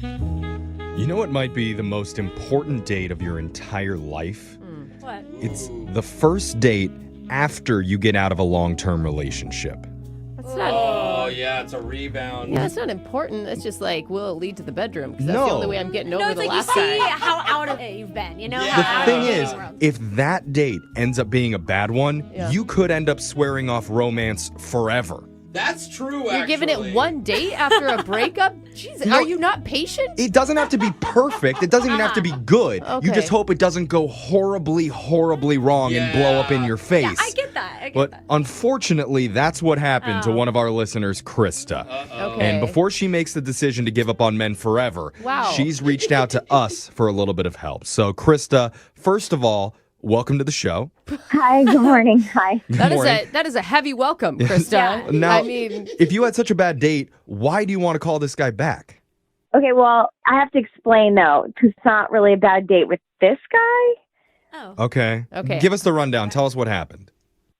You know what might be the most important date of your entire life? What? It's the first date after you get out of a long-term relationship. That's not. Oh, yeah, it's a rebound. Yeah, it's not important. It's just like, will it lead to the bedroom? Because that's No. the only way I'm getting over No, it's the like last you see guy. how out of it you've been, you know? Yeah. The How out thing of is, the world. if that date ends up being a bad one, Yeah. you could end up swearing off romance forever. That's true, You're giving it one date after a breakup? Jeez, No. are you not patient? It doesn't have to be perfect. It doesn't even have to be good. You Okay. just hope it doesn't go horribly, horribly wrong and blow up in your face. Yeah, I get that. I get But that. unfortunately, that's what happened to one of our listeners, Krista. Okay. And before she makes the decision to give up on men forever, Wow. she's reached out to us for a little bit of help. So, Krista, first of all, welcome to the show. Hi, good morning. Hi. That is a heavy welcome, Krista. Yeah. Now, I mean, if you had such a bad date, why do you want to call this guy back? Okay, well, I have to explain though, 'cause it's not really a bad date with this guy. Oh. Okay. Okay. Give us the rundown. Tell us what happened.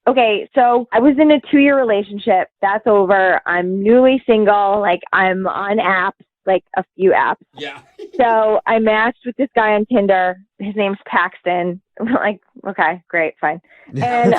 Okay, so I was in a 2-year relationship. That's over. I'm newly single. Like, I'm on apps, like a few apps. Yeah. So I matched with this guy on Tinder. His name's Paxton. I'm like, okay, great, fine. And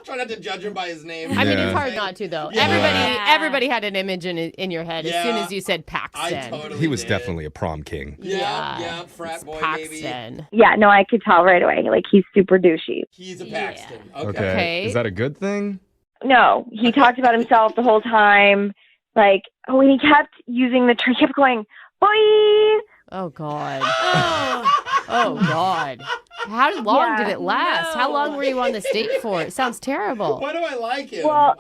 Try not to judge him by his name. I mean, Yeah. it's hard not to, though. Yeah. Everybody had an image in your head as soon Yeah. as you said I Paxton. totally He was did. definitely a prom king. Yeah, frat boy, baby. Paxton. yeah, no, I could tell right away. Like, he's super douchey. He's a Yeah. Paxton. Okay. Okay. Is that a good thing? No, he talked about himself the whole time. Like, oh, and he kept using the term, he kept going, boy. Oh, God. Oh. Oh, God. How long Yeah. did it last? How No. long were you on this date for? It sounds terrible. Why do I like him? Well,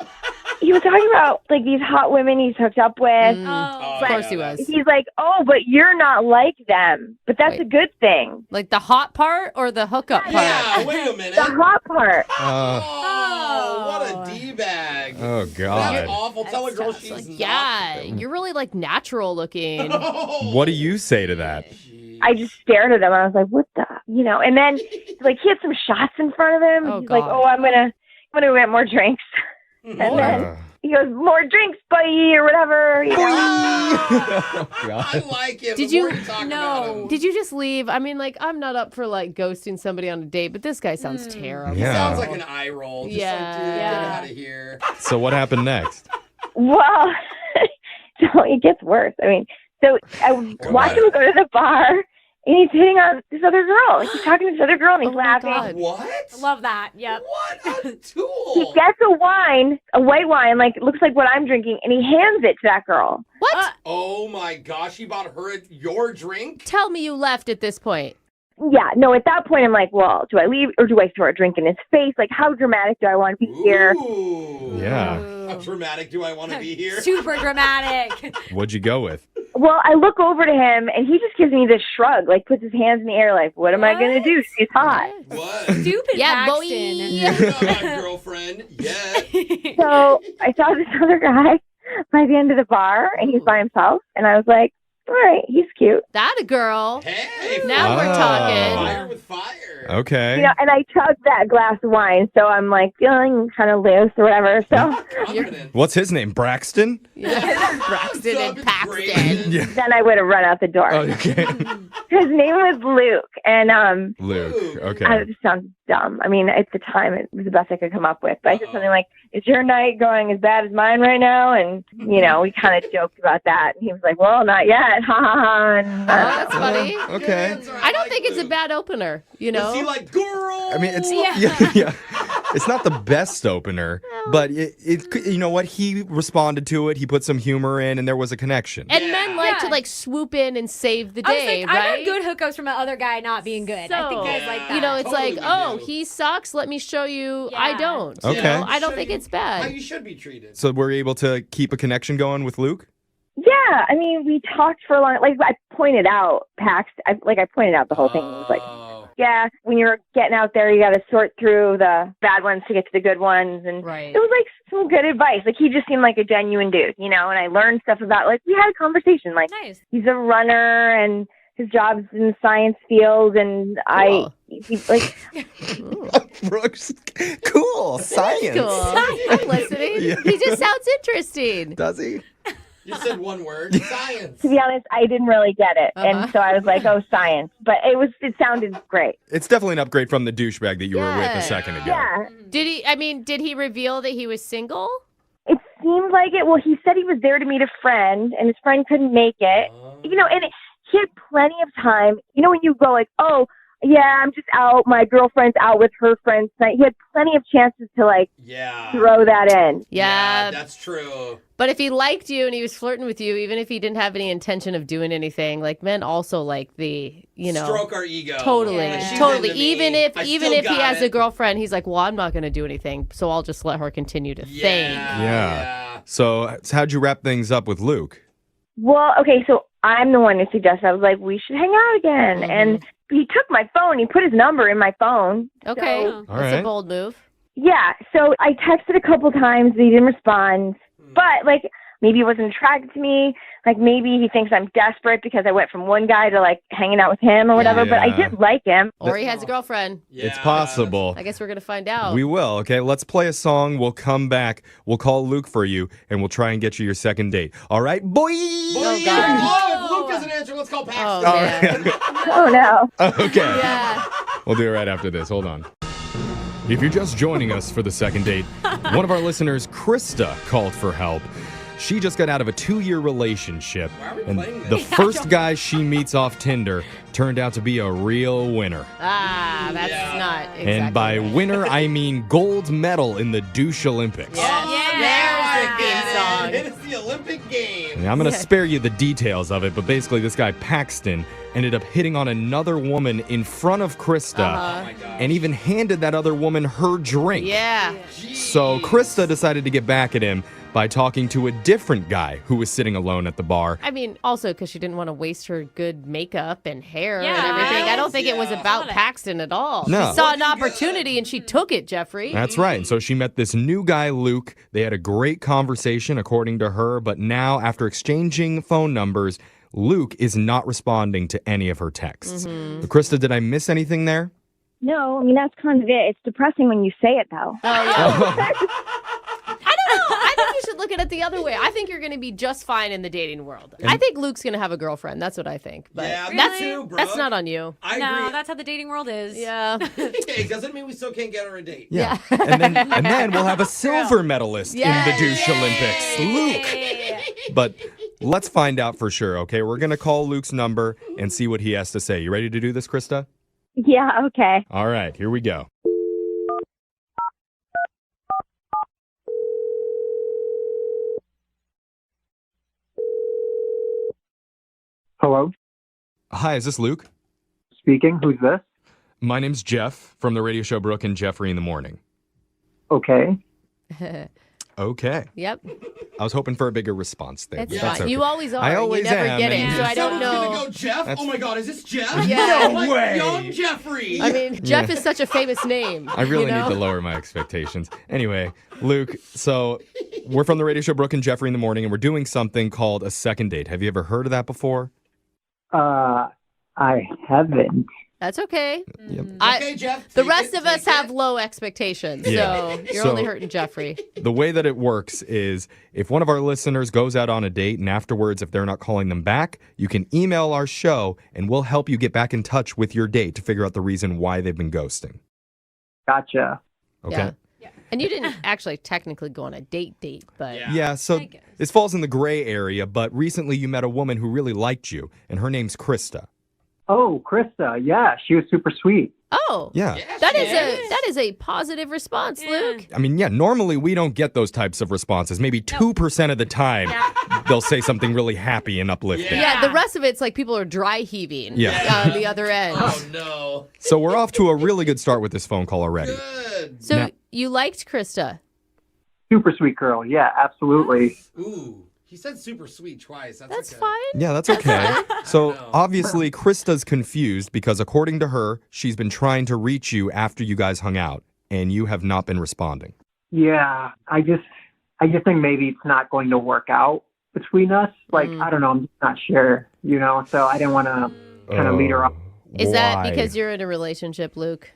he was talking about like these hot women he's hooked up with. Oh. Of course he was. He's like, oh, but you're not like them. But that's Wait. a good thing. Like the hot part or the hookup part? Yeah, wait a minute. The hot part. Oh, what a D-bag. Oh, That's God. awful. Tell a girl Sounds she's like, not. yeah, you're really like natural looking. What do you say to that? I just stared at him. I was like, what the, and then like he had some shots in front of him. Oh, He's like, God. oh, I'm gonna get more drinks. And then Uh, he goes, more drinks, buddy, or whatever. oh, I God. like him. Did The you- more talk about him. Did you just leave? I mean, like, I'm not up for like ghosting somebody on a date, but this guy sounds terrible. Yeah. Sounds like an eye roll. Just Yeah. like, dude, get Yeah. out of here. So what happened next? Well, so it gets worse. I mean, so I watched him go to the bar. And he's hitting on this other girl. Like, he's talking to this other girl and he's Oh my laughing. God. What? Love that. Yep. What a tool. He gets a white wine, like it looks like what I'm drinking, and he hands it to that girl. What? Oh my gosh, he bought her your drink? Tell me you left at this point. Yeah, no, at that point I'm like, well, do I leave or do I throw a drink in his face? Like, how dramatic do I want to be here? Ooh. Yeah. How dramatic do I want to be here? Super dramatic. What'd you go with? Well, I look over to him and he just gives me this shrug, like puts his hands in the air, like, what am I going to do? She's hot. What? Stupid Yeah, boy. Paxton. You're not my girlfriend yet. So I saw this other guy by the end of the bar and he's by himself. And I was like, all right, he's cute. That a girl. Hey, Now we're Oh. talking. fire with fire. Okay. And I chugged that glass of wine. So I'm like feeling kind of loose or whatever. So Confident. What's his name? Braxton? Yeah. Braxton What's and up, Paxton. Brayden? Yeah. then I would have run out the door. Oh, okay. His name was Luke. And Luke. Okay. I just sounds dumb. I mean, at the time, it was the best I could come up with. But I said something like, is your night going as bad as mine right now? And, we kind of joked about that. And he was like, well, not yet. Ha, ha, ha. And, Oh, that's funny. Okay. I don't think it's a bad opener, Is he like, girl? I mean, it's Yeah. yeah. It's not the best opener, but you know what? He responded to it. He put some humor in, and there was a connection. And Yeah. men like to Yeah. like swoop in and save the I was day, like, right? I've had good hookups from the other guy not being good. I think guys So, like that. You know, it's Totally like, we oh, do. he sucks. Let me show you. I Yeah. don't. Okay. You know? I don't Should think you- it's How bad. you should be treated. So we're able to keep a connection going with Luke? yeah, I mean, we talked for a long, like I pointed out I pointed out the whole thing. It was like, Oh. yeah, when you're getting out there, you got to sort through the bad ones to get to the good ones. And Right. it was like some good advice. Like he just seemed like a genuine dude, and I learned stuff about, like, we had a conversation. Like Nice. he's a runner and his job's in the science field. And Cool. he's like, Brooks, cool. Science. Cool. I'm listening. Yeah. He just sounds interesting. Does he? You said one word. Science. To be honest, I didn't really get it. And so I was like, oh, science. But it sounded great. It's definitely an upgrade from the douchebag that you were with a second ago. Yeah. Did he reveal that he was single? It seemed like it. Well, he said he was there to meet a friend, and his friend couldn't make it. He had plenty of time. You know, when you go like, oh, yeah, I'm just out. My girlfriend's out with her friends tonight. He had plenty of chances to, throw that in. Yeah. That's true. But if he liked you and he was flirting with you, even if he didn't have any intention of doing anything, men also like the, stroke our ego. Totally. Yeah. She's Totally. into me. Even if I he still got has it. a girlfriend, he's like, well, I'm not going to do anything, so I'll just let her continue to think. Yeah. So how'd you wrap things up with Luke? Well, okay, so I'm the one who suggested. I was like, we should hang out again. And he took my phone. He put his number in my phone. Okay. So, That's a bold move. yeah. So I texted a couple times. But he didn't respond. But, maybe he wasn't attracted to me. Maybe he thinks I'm desperate because I went from one guy to, hanging out with him or whatever. But I Yeah. did like him. Or he has a girlfriend. Yeah. It's possible. I guess we're going to find out. We will. Okay, let's play a song. We'll come back. We'll call Luke for you, and we'll try and get you your second date. All right, boy? Oh, God. Oh, if Luke doesn't answer, let's call Paxton. Oh, man. Oh, no. Okay. Yeah. We'll do it right after this. Hold on. If you're just joining us for the second date, one of our listeners, Krista, called for help. She just got out of a 2-year relationship, Why are we and playing this? the first guy she meets off Tinder turned out to be a real winner. That's Yeah. not exactly And by right. winner, I mean gold medal in the douche Olympics. Yes. It is the Olympic game. I'm going to spare you the details of it, but basically this guy, Paxton, ended up hitting on another woman in front of Krista Oh my gosh. and even handed that other woman her drink. Yeah. So Krista decided to get back at him by talking to a different guy who was sitting alone at the bar. I mean, also because she didn't want to waste her good makeup and hair and Yeah. everything. I don't think it was Yeah. about Paxton at all. No. She saw an Looking opportunity and she took it, Jeffrey. That's right. And so she met this new guy, Luke. They had a great conversation, according to her. But now, after exchanging phone numbers, Luke is not responding to any of her texts. Krista, did I miss anything there? No, I mean, that's kind of it. It's depressing when you say it, though. Oh, yeah. I don't know. I think you should look at it the other way. I think you're going to be just fine in the dating world. I think Luke's going to have a girlfriend. That's what I think. But Yeah, me that's, too, Brooke. that's not on you. I No, agree. that's how the dating world is. Yeah. Hey, doesn't mean we still can't get her a date. Yeah. and then we'll have a silver medalist in the douche Olympics, Luke. But let's find out for sure, okay? We're going to call Luke's number and see what he has to say. You ready to do this, Krista? Yeah, okay. All right, here we go. Hello, Hi, is this Luke? speaking. Who's this? My name's Jeff from the radio show Brooke and Jeffrey in the Morning. Okay. Okay. Yep. I was hoping for a bigger response there. It's but fine. that's okay. You always are. I always you never am, get it, and- so I don't Someone's know. gonna go Jeff. That's- Oh my God, is this Jeff? Yeah. No Like way. Young Jeffrey. I mean, Jeff is such a famous name. I really you know? need to lower my expectations. Anyway, Luke, so we're from the radio show Brooke and Jeffrey in the Morning, and we're doing something called a second date. Have you ever heard of that before? I haven't. That's okay. Yep. Okay, Jeff. The take rest it, of us take have it. low expectations, Yeah. so you're So- only hurting Jeffrey. The way that it works is if one of our listeners goes out on a date and afterwards, if they're not calling them back, you can email our show and we'll help you get back in touch with your date to figure out the reason why they've been ghosting. Gotcha. Okay? Yeah. And you didn't actually technically go on a date, but Yeah. Yeah, so I guess. this falls in the gray area, but recently you met a woman who really liked you, and her name's Krista. Oh, Krista. Yeah, she was super sweet. oh, Yeah. Yeah, that she is a positive response, Yeah. Luke. I mean, yeah, normally we don't get those types of responses. Maybe 2% of the time they'll say something really happy and uplifting. Yeah, the rest of it's like people are dry heaving. Yeah. On the other end. Oh no. So we're off to a really good start with this phone call already. Good. So Now- you liked Krista. Super sweet girl. Yeah, absolutely. Ooh, he said super sweet twice. That's okay. fine. Yeah, that's okay. So No. obviously Krista's confused because according to her, she's been trying to reach you after you guys hung out and you have not been responding. Yeah, I just think maybe it's not going to work out between us. Like, I don't know. I'm just not sure, you know, so I didn't want to kind of lead her off. Is that Why? because you're in a relationship, Luke?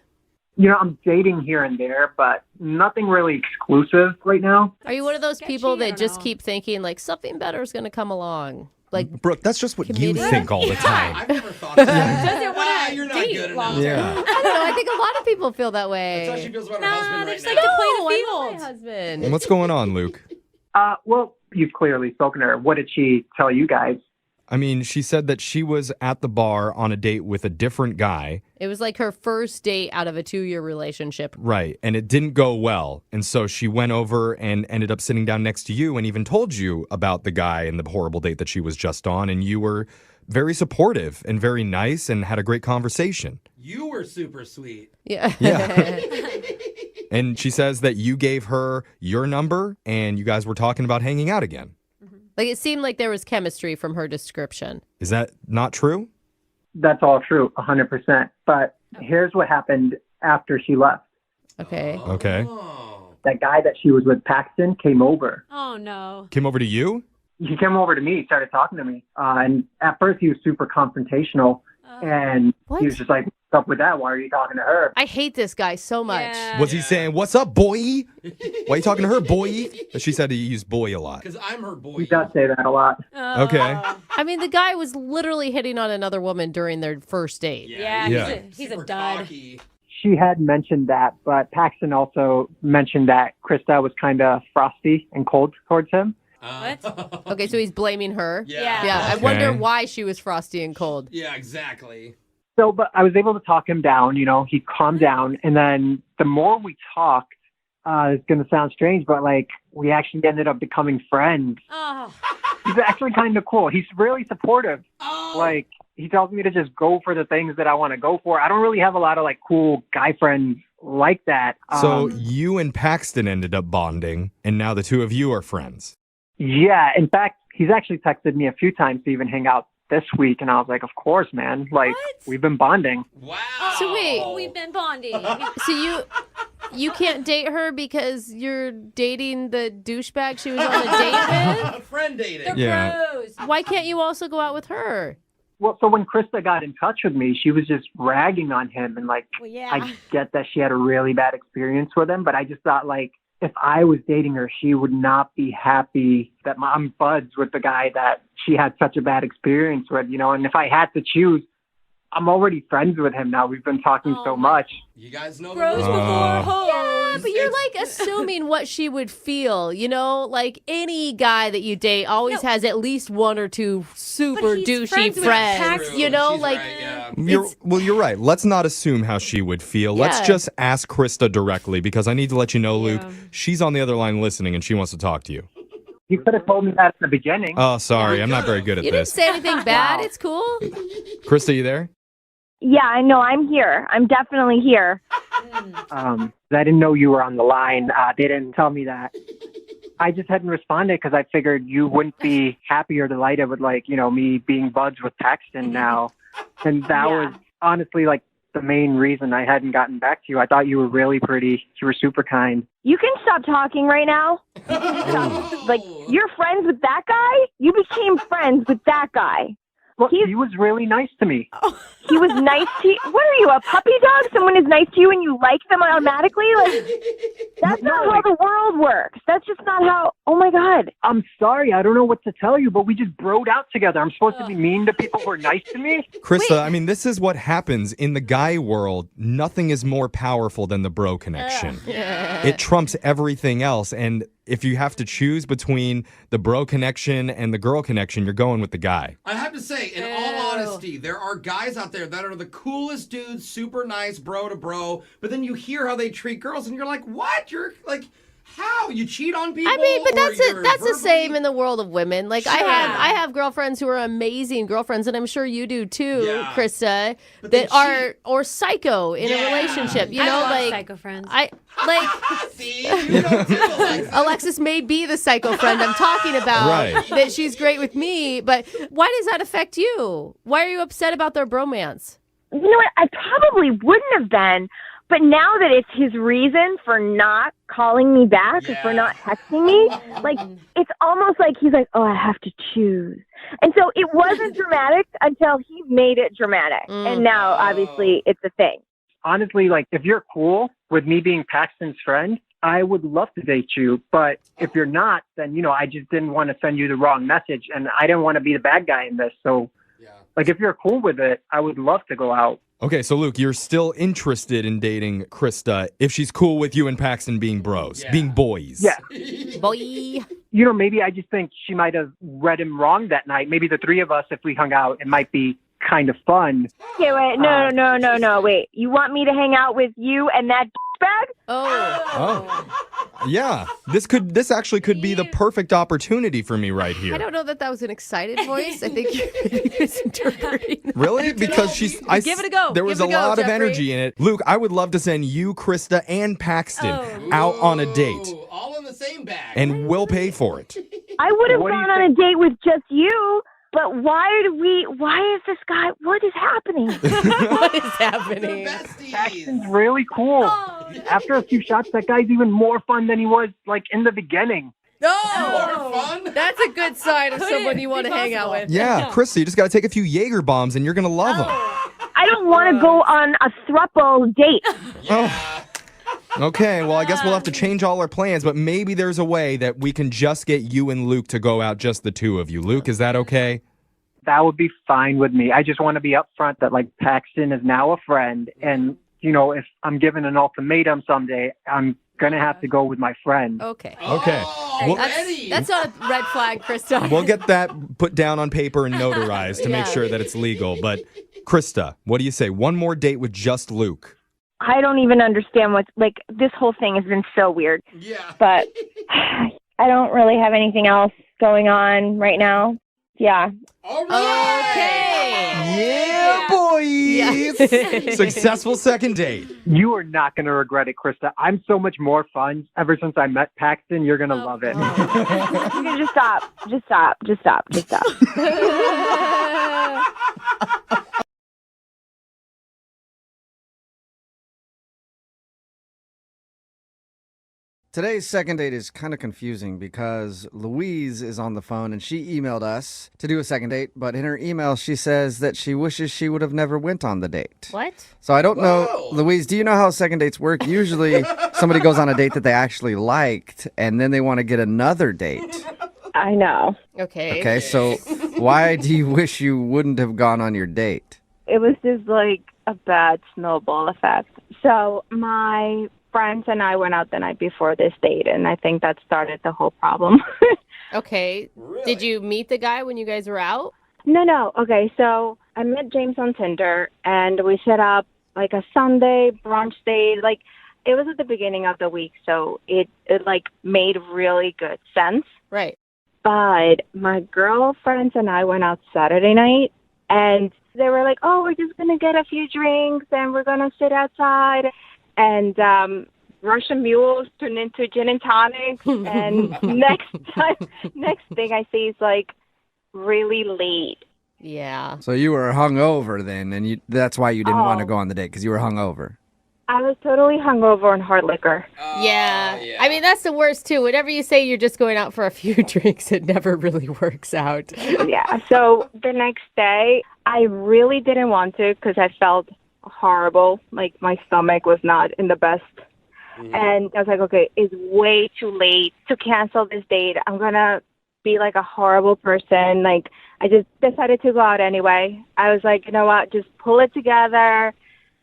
I'm dating here and there, but nothing really exclusive right now. Are you one of those people I that don't just know. keep thinking like something better is going to come along? Like, Brooke, that's just what you Committed? think all the time. I've never thought of that. Doesn't wanna You're not date good long enough. Yeah. I don't know. I think a lot of people feel that way. That's how she feels about her Nah, husband they right just now. like to play the No, I love field. my husband. And what's going on, Luke? Well, you've clearly spoken to her. What did she tell you guys? I mean, she said that she was at the bar on a date with a different guy. It was like her first date out of a 2-year relationship. Right. And it didn't go well. And so she went over and ended up sitting down next to you and even told you about the guy and the horrible date that she was just on. And you were very supportive and very nice and had a great conversation. You were super sweet. Yeah. Yeah. And she says that you gave her your number and you guys were talking about hanging out again. Like it seemed like there was chemistry from her description. Is that not true? That's all true, 100%. But here's what happened after she left. Okay. Okay. Oh. That guy that she was with, Paxton, came over. Oh, no. Came over to you? He came over to me, started talking to me. And at first he was super confrontational. And What? he was just like, what's up with that? Why are you talking to her? I hate this guy so much. Yeah. Was he saying, "What's up, boy? Why are you talking to her, boy?" She said he used boy a lot. Because I'm her boy. He does say that a lot. Okay. I mean, the guy was literally hitting on another woman during their first date. Yeah, Yeah. he's a Super dud. cocky. She had mentioned that, but Paxton also mentioned that Krista was kind of frosty and cold towards him. What? Okay, so he's blaming her. Yeah. Yeah, I Okay. wonder why she was frosty and cold. Yeah, exactly. So, but I was able to talk him down, he calmed down. And then the more we talked, it's going to sound strange, but like we actually ended up becoming friends. Oh, He's actually kind of cool. He's really supportive. Oh. Like he tells me to just go for the things that I want to go for. I don't really have a lot of like cool guy friends like that. So you and Paxton ended up bonding, and now the two of you are friends. Yeah, in fact, he's actually texted me a few times to even hang out this week, and I was like, of course, man. Like, What? we've been bonding. Wow. So wait. oh, we've been bonding. So you can't date her because you're dating the douchebag she was on a date with? Friend dating. They're Yeah. bros. Why can't you also go out with her? Well, so when Krista got in touch with me, she was just ragging on him, and like, Well, yeah. I get that she had a really bad experience with him, but I just thought like, if I was dating her, she would not be happy that I'm buds with the guy that she had such a bad experience with, and if I had to choose, I'm already friends with him now. We've been talking so much. You guys know Bros the before rules. hoes. Yeah, but you're like assuming what she would feel, Like any guy that you date always has at least one or two super he's douchey friends with friends, Paxton. True. you know? She's Like, right, yeah. You're right. Let's not assume how she would feel. Let's Yeah. just ask Krista directly, because I need to let you know, Luke, Yeah. she's on the other line listening and she wants to talk to you. You could have told me that at the beginning. Oh, sorry. I'm not very good at you didn't this. say anything bad. Wow. It's cool. Krista, you there? Yeah, I know. I'm here. I'm definitely here. I didn't know you were on the line. They didn't tell me that. I just hadn't responded because I figured you wouldn't be happy or delighted with me being buds with Paxton now. And that Yeah. was honestly like the main reason I hadn't gotten back to you. I thought you were really pretty. You were super kind. You can stop talking right now. Like, you're friends with that guy? You became friends with that guy. Well, He's- he was really nice to me. He was nice to you. What are you, a puppy dog? Someone is nice to you and you like them automatically? Like, that's not how the world works. That's just not how. Oh my God. I'm sorry. I don't know what to tell you, but we just broed out together. I'm supposed to be mean to people who are nice to me? Krista, I mean, this is what happens in the guy world. Nothing is more powerful than the bro connection. It trumps everything else. And if you have to choose between the bro connection and the girl connection, you're going with the guy. I have to say, in all honesty, there are guys out there that are the coolest dudes, super nice, bro to bro, but then you hear how they treat girls and you're like, what? You're like, how? You cheat on people? I mean, but or that's you're that's the verbally- same in the world of women. Like Sure. I have girlfriends who are amazing girlfriends, and I'm sure you do too, Yeah. Krista, But they that are cheat. or psycho in a Yeah. relationship. You I know, love like psycho friends. I like See? You know too, Alexis. Alexis may be the psycho friend I'm talking about. Right. That she's great with me, but why does that affect you? Why are you upset about their bromance? You know what? I probably wouldn't have been. But now that it's his reason for not calling me back or for Yeah. not texting me, like, it's almost like he's like, oh, I have to choose. And so it wasn't dramatic until he made it dramatic. And now, obviously, it's a thing. honestly, like, if you're cool with me being Paxton's friend, I would love to date you. But if you're not, then, I just didn't want to send you the wrong message. And I didn't want to be the bad guy in this. So, like, if you're cool with it, I would love to go out. Okay, so Luke, you're still interested in dating Krista if she's cool with you and Paxton being bros, being boys. Yeah. Boy. Maybe I just think she might have read him wrong that night. Maybe the three of us, if we hung out, it might be kind of fun. Okay, wait, no, wait. You want me to hang out with you and that bag? Oh. Yeah, this actually could be the perfect opportunity for me right here. I don't know that was an excited voice. I think you're misinterpreting that. Really? Because Give it a go. There was Give a it a go, lot of Jeffrey. energy in it. Luke, I would love to send you, Krista, and Paxton out on a date, Ooh, all in the same bag. and we'll pay for it. I would have What do you gone on a date with just you, but why is this guy, what is happening? What is They're happening? Paxton's besties. really cool. Oh, After a few shots, that guy's even more fun than he was, like, in the beginning. Oh, More fun? that's a good sign of Could someone it you want be to hang out possible? with. Yeah, Krista, you just got to take a few Jaeger bombs, and you're gonna love them. I don't want to go on a throuple date. Okay, well, I guess we'll have to change all our plans, but maybe there's a way that we can just get you and Luke to go out, just the two of you. Luke, is that okay? That would be fine with me. I just want to be upfront that, like, Paxton is now a friend. And, if I'm given an ultimatum someday, I'm going to have to go with my friend. Okay. Okay. Oh, Well, Eddie. That's not a red flag, Krista. We'll get that put down on paper and notarized to make Yeah. sure that it's legal. But, Krista, what do you say? One more date with just Luke. I don't even understand this whole thing has been so weird. Yeah. But I don't really have anything else going on right now. Yeah. All right. Okay. Yeah, boys! Successful second date. You are not going to regret it, Krista. I'm so much more fun. Ever since I met Paxton, you're going to love it. You can just stop. Just stop. Just stop. Just stop. Today's second date is kind of confusing because Louise is on the phone and she emailed us to do a second date, but in her email she says that she wishes she would have never went on the date. What? So I don't know, Whoa. Louise, do you know how second dates work? Usually somebody goes on a date that they actually liked and then they want to get another date. I know. Okay. Okay, so why do you wish you wouldn't have gone on your date? It was just like a bad snowball effect. So my friends and I went out the night before this date, and I think that started the whole problem. Okay. Really? Did you meet the guy when you guys were out? No. Okay, so I met James on Tinder, and we set up like a Sunday brunch date. Like, it was at the beginning of the week, so it like made really good sense. Right. But my girlfriends and I went out Saturday night, and they were like, "Oh, we're just gonna get a few drinks, and we're gonna sit outside." And Russian mules turned into gin and tonics. And next thing I see is like really late. Yeah. So you were hungover then, and that's why you didn't want to Oh. go on the date, because you were hungover. I was totally hungover on hard liquor. Yeah. yeah. I mean, that's the worst, too. Whenever you say you're just going out for a few drinks, it never really works out. Yeah. So the next day, I really didn't want to because I felt horrible. Like my stomach was not in the best. And I was like, okay, it's way too late to cancel this date. I'm going to be like a horrible person. Like, I just decided to go out anyway. I was like, you know what? Just pull it together,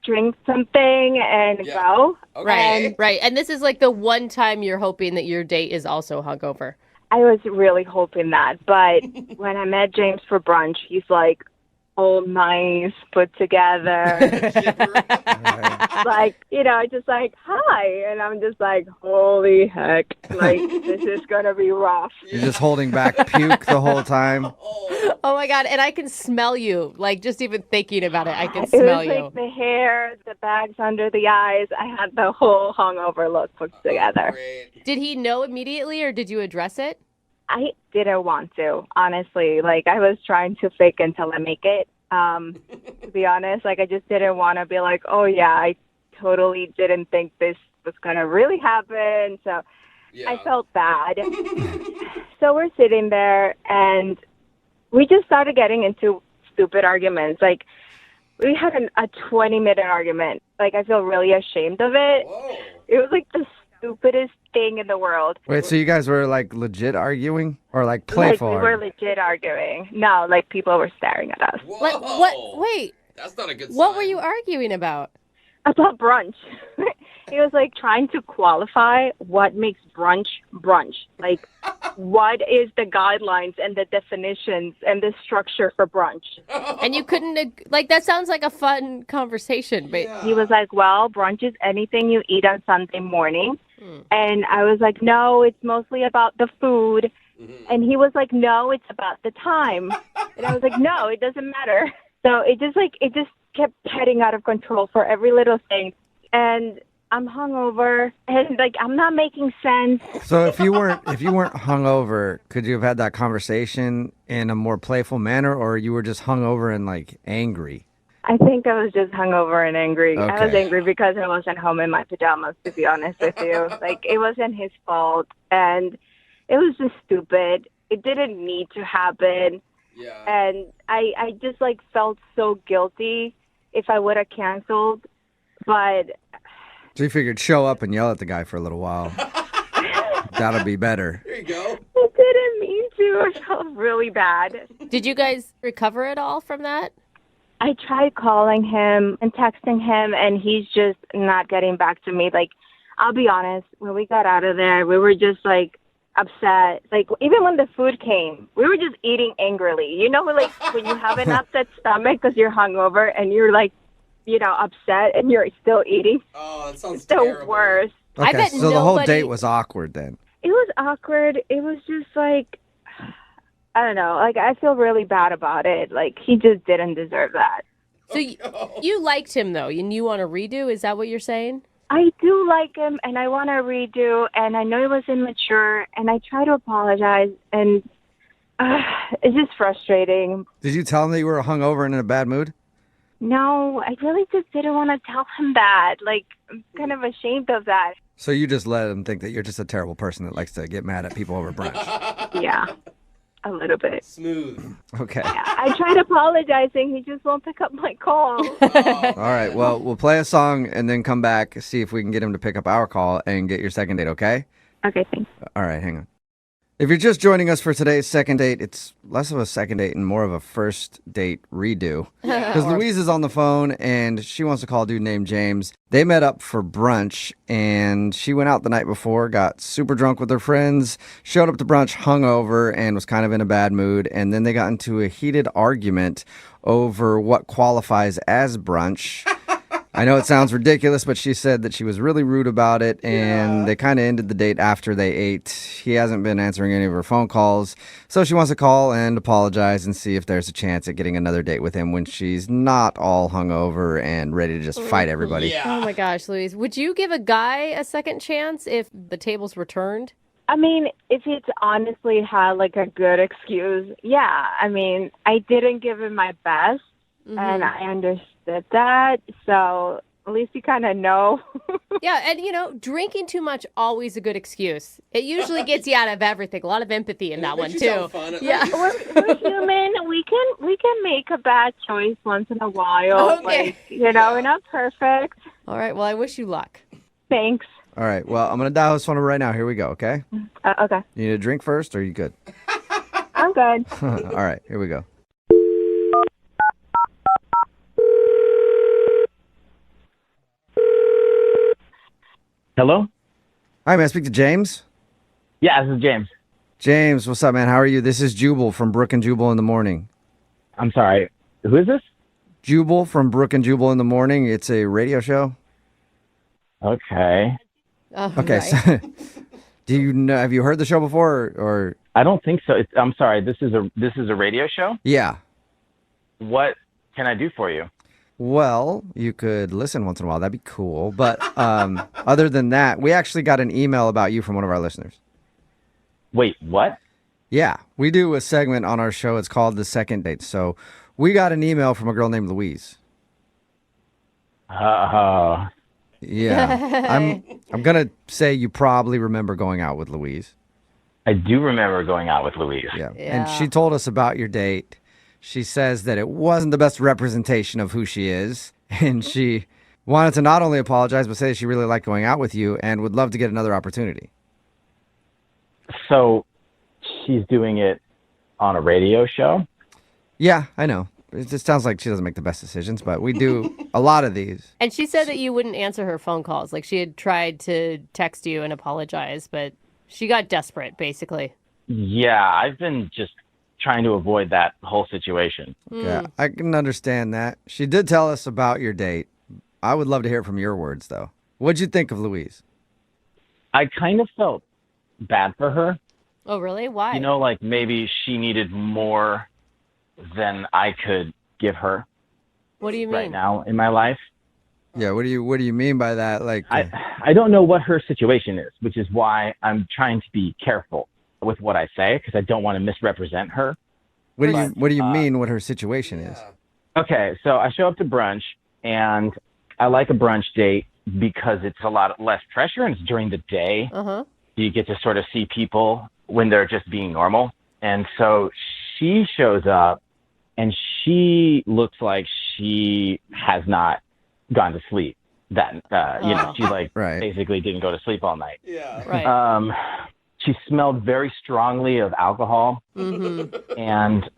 drink something, and Yeah. go. Okay. Right. And this is like the one time you're hoping that your date is also hungover. I was really hoping that. But when I met James for brunch, he's like, all nice, put together. Like, just like, hi. And I'm just like, holy heck. Like, this is going to be rough. You're just holding back puke the whole time. Oh, my God. And I can smell you. Like, just even thinking about it, I can It smell was you. like the hair, the bags under the eyes. I had the whole hungover look put together. Great. Did he know immediately or did you address it? I didn't want to, honestly. Like, I was trying to fake until I make it. To be honest, like, I just didn't want to be like, oh, yeah, I totally didn't think this was going to really happen. So Yeah. I felt bad. So we're sitting there, and we just started getting into stupid arguments. Like, We had a 20-minute argument. Like, I feel really ashamed of it. Whoa. It was like the stupidest thing in the world. Wait, so you guys were like legit arguing or like playful? Like, we were arguing? legit arguing. No, like people were staring at us. Whoa. What? Wait. That's not a good sign. What were you arguing about? About brunch. He was like trying to qualify what makes brunch brunch. Like, what is the guidelines and the definitions and the structure for brunch? And you couldn't, like, that sounds like a fun conversation. But He was like, well, brunch is anything you eat on Sunday morning. And I was like, no, it's mostly about the food. And he was like, no, it's about the time. And I was like, no, it doesn't matter. So it just kept heading out of control for every little thing. And I'm hungover, and like I'm not making sense. So if you weren't hungover, could you have had that conversation in a more playful manner, or you were just hungover and like angry? I think I was just hungover and angry. I was Okay. angry because I wasn't home in my pajamas, to be honest with you. Like, it wasn't his fault, and it was just stupid. It didn't need to happen. Yeah. And I just like felt so guilty if I would have canceled, but So you figured show up and yell at the guy for a little while. That'll be better. There you go. I didn't mean to. I felt really bad. did you guys recover at all from that? I tried calling him and texting him, and he's just not getting back to me. Like, I'll be honest, when we got out of there, we were just like upset. Like, even when the food came, we were just eating angrily. You know, like when you have an upset stomach because you're hungover and you're like, you know, upset and you're still eating. Oh, that sounds It's the terrible. worst. I Okay, bet so the whole nobody- date was awkward then. It was awkward. It was just like, I don't know. Like, I feel really bad about it. Like, he just didn't deserve that. So you liked him, though, and you want to redo? Is that what you're saying? I do like him, and I want to redo, and I know it was immature, and I try to apologize, and it's just frustrating. Did you tell him that you were hungover and in a bad mood? No, I really just didn't want to tell him that. Like, I'm kind of ashamed of that. So you just let him think that you're just a terrible person that likes to get mad at people over brunch. Yeah, a little bit. Smooth. Okay. I tried apologizing. He just won't pick up my call. All right. Well, we'll play a song and then come back, see if we can get him to pick up our call and get your second date, okay? Okay, thanks. All right, hang on. If you're just joining us for today's second date, it's less of a second date and more of a first date redo. Because Louise is on the phone and she wants to call a dude named James. They met up for brunch and she went out the night before, got super drunk with her friends, showed up to brunch hungover and was kind of in a bad mood. And then they got into a heated argument over what qualifies as brunch. I know it sounds ridiculous, but she said that she was really rude about it, and they kind of ended the date after they ate. He hasn't been answering any of her phone calls, so she wants to call and apologize and see if there's a chance at getting another date with him when she's not all hungover and ready to just fight everybody. Yeah. Oh my gosh, Louise. Would you give a guy a second chance if the tables were turned? I mean, if it's honestly had like a good excuse, yeah. I mean, I didn't give him my best, and I understood that, so at least you kind of know. Yeah, and you know, drinking too much always a good excuse. It usually gets you out of everything. A lot of empathy in that one Makes too. you sound fun, at Yeah. least. We're human. We can make a bad choice once in a while. Okay. Like, you know, we're not perfect. All right. Well, I wish you luck. Thanks. All right, well, I'm going to dial this phone number right now. Here we go, okay? Okay. You need a drink first, or are you good? I'm good. All right, here we go. Hello? Hi, may I speak to James? Yeah, this is James. James, what's up, man? How are you? This is Jubal from Brooke and Jubal in the Morning. I'm sorry. Who is this? Jubal from Brooke and Jubal in the Morning. It's a radio show. Okay. Oh, Okay, right. so do you know? Have you heard the show before? Or I don't think so. I'm sorry. This is a radio show? yeah. What can I do for you? Well, you could listen once in a while. That'd be cool. But other than that, we actually got an email about you from one of our listeners. Wait, what? Yeah, we do a segment on our show. It's called The Second Date. So we got an email from a girl named Louise. Oh. Yeah. I'm going to say you probably remember going out with Louise. I do remember going out with Louise. Yeah. Yeah. And she told us about your date. She says that it wasn't the best representation of who she is, and she wanted to not only apologize, but say she really liked going out with you and would love to get another opportunity. So she's doing it on a radio show? Yeah, I know. It just sounds like she doesn't make the best decisions, but we do a lot of these. And she said that you wouldn't answer her phone calls. Like she had tried to text you and apologize, but she got desperate, basically. Yeah, I've been just trying to avoid that whole situation. Yeah, I can understand that. She did tell us about your date. I would love to hear it from your words, though. What'd you think of Louise? I kind of felt bad for her. Oh, really? Why? You know, like maybe she needed more than I could give her What do you mean? right now in my life. Yeah, what do you mean by that? Like, I don't know what her situation is, which is why I'm trying to be careful with what I say because I don't want to misrepresent her. what do you mean what her situation is? Okay, so I show up to brunch, and I like a brunch date because it's a lot less pressure and it's during the day. Uh-huh. You get to sort of see people when they're just being normal. And so she shows up, and she looks like she has not gone to sleep. She Right. basically didn't go to sleep all night. Yeah. Right. She smelled very strongly of alcohol, and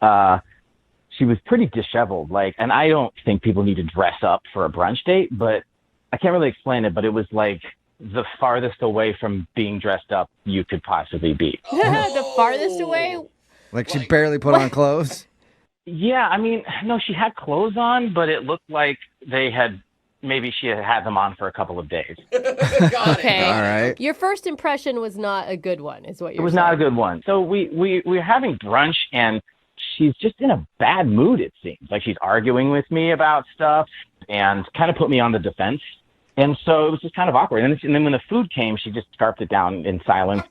she was pretty disheveled. And I don't think people need to dress up for a brunch date, but I can't really explain it. But it was like the farthest away from being dressed up you could possibly be. The farthest away? Like she barely put on clothes? Yeah, I mean, no, she had clothes on, but it looked like maybe she had them on for a couple of days. Got Okay. it. All right. Your first impression was not a good one, is what It you're was saying. not a good one. So we were having brunch, and she's just in a bad mood, it seems. Like she's arguing with me about stuff and kind of put me on the defense. And so it was just kind of awkward. And then when the food came, she just scarfed it down in silence.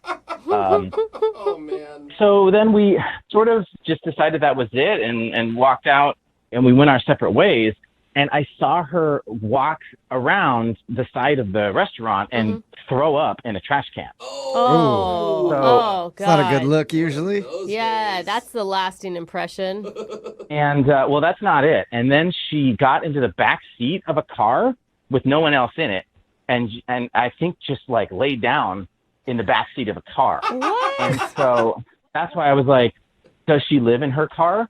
Oh, man. So then we sort of just decided that was it and walked out, and we went our separate ways. And I saw her walk around the side of the restaurant and throw up in a trash can. Oh, So- God. It's not a good look usually. Those Yeah, days. that's the lasting impression. And, well, that's not it. And then she got into the back seat of a car with no one else in it. And I think just laid down in the back seat of a car. What? And so that's why I was like, does she live in her car?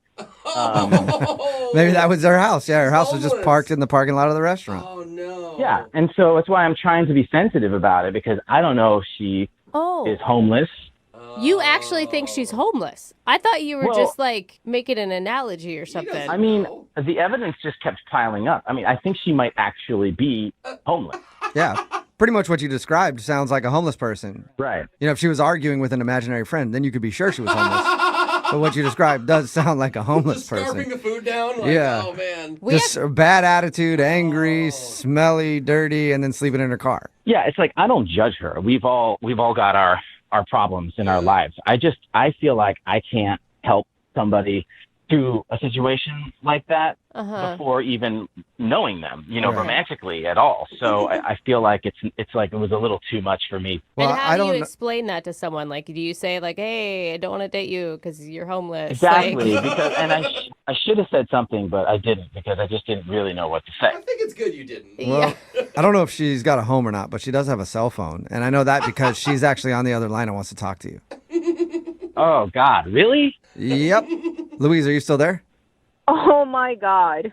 Maybe that was her house. Yeah, her house was just parked in the parking lot of the restaurant. Oh, no. Yeah. And so that's why I'm trying to be sensitive about it, because I don't know if she Oh, is homeless. you actually think she's homeless. I thought you were Well- just making an analogy or something. I mean, the evidence just kept piling up. I mean, I think she might actually be homeless. Yeah, pretty much what you described sounds like a homeless person. Right. You know, if she was arguing with an imaginary friend, then you could be sure she was homeless. But what you described does sound like a homeless Just scarfing person. the food down? Yeah. Oh, man. Just a bad attitude, angry, smelly, dirty, and then sleeping in her car. Yeah, it's like I don't judge her. We've all got our problems in our lives. I feel like I can't help somebody through a situation like that before even knowing them, Right. romantically at all. So I feel like it's like it was a little too much for me. Well, and how I do don't you kn- explain that to someone? Do you say hey, I don't want to date you because you're homeless? Exactly, because I should have said something, but I didn't because I just didn't really know what to say. I think it's good you didn't. Well, I don't know if she's got a home or not, but she does have a cell phone. And I know that because she's actually on the other line and wants to talk to you. Oh God, really? Yep. Louise, are you still there? Oh my God.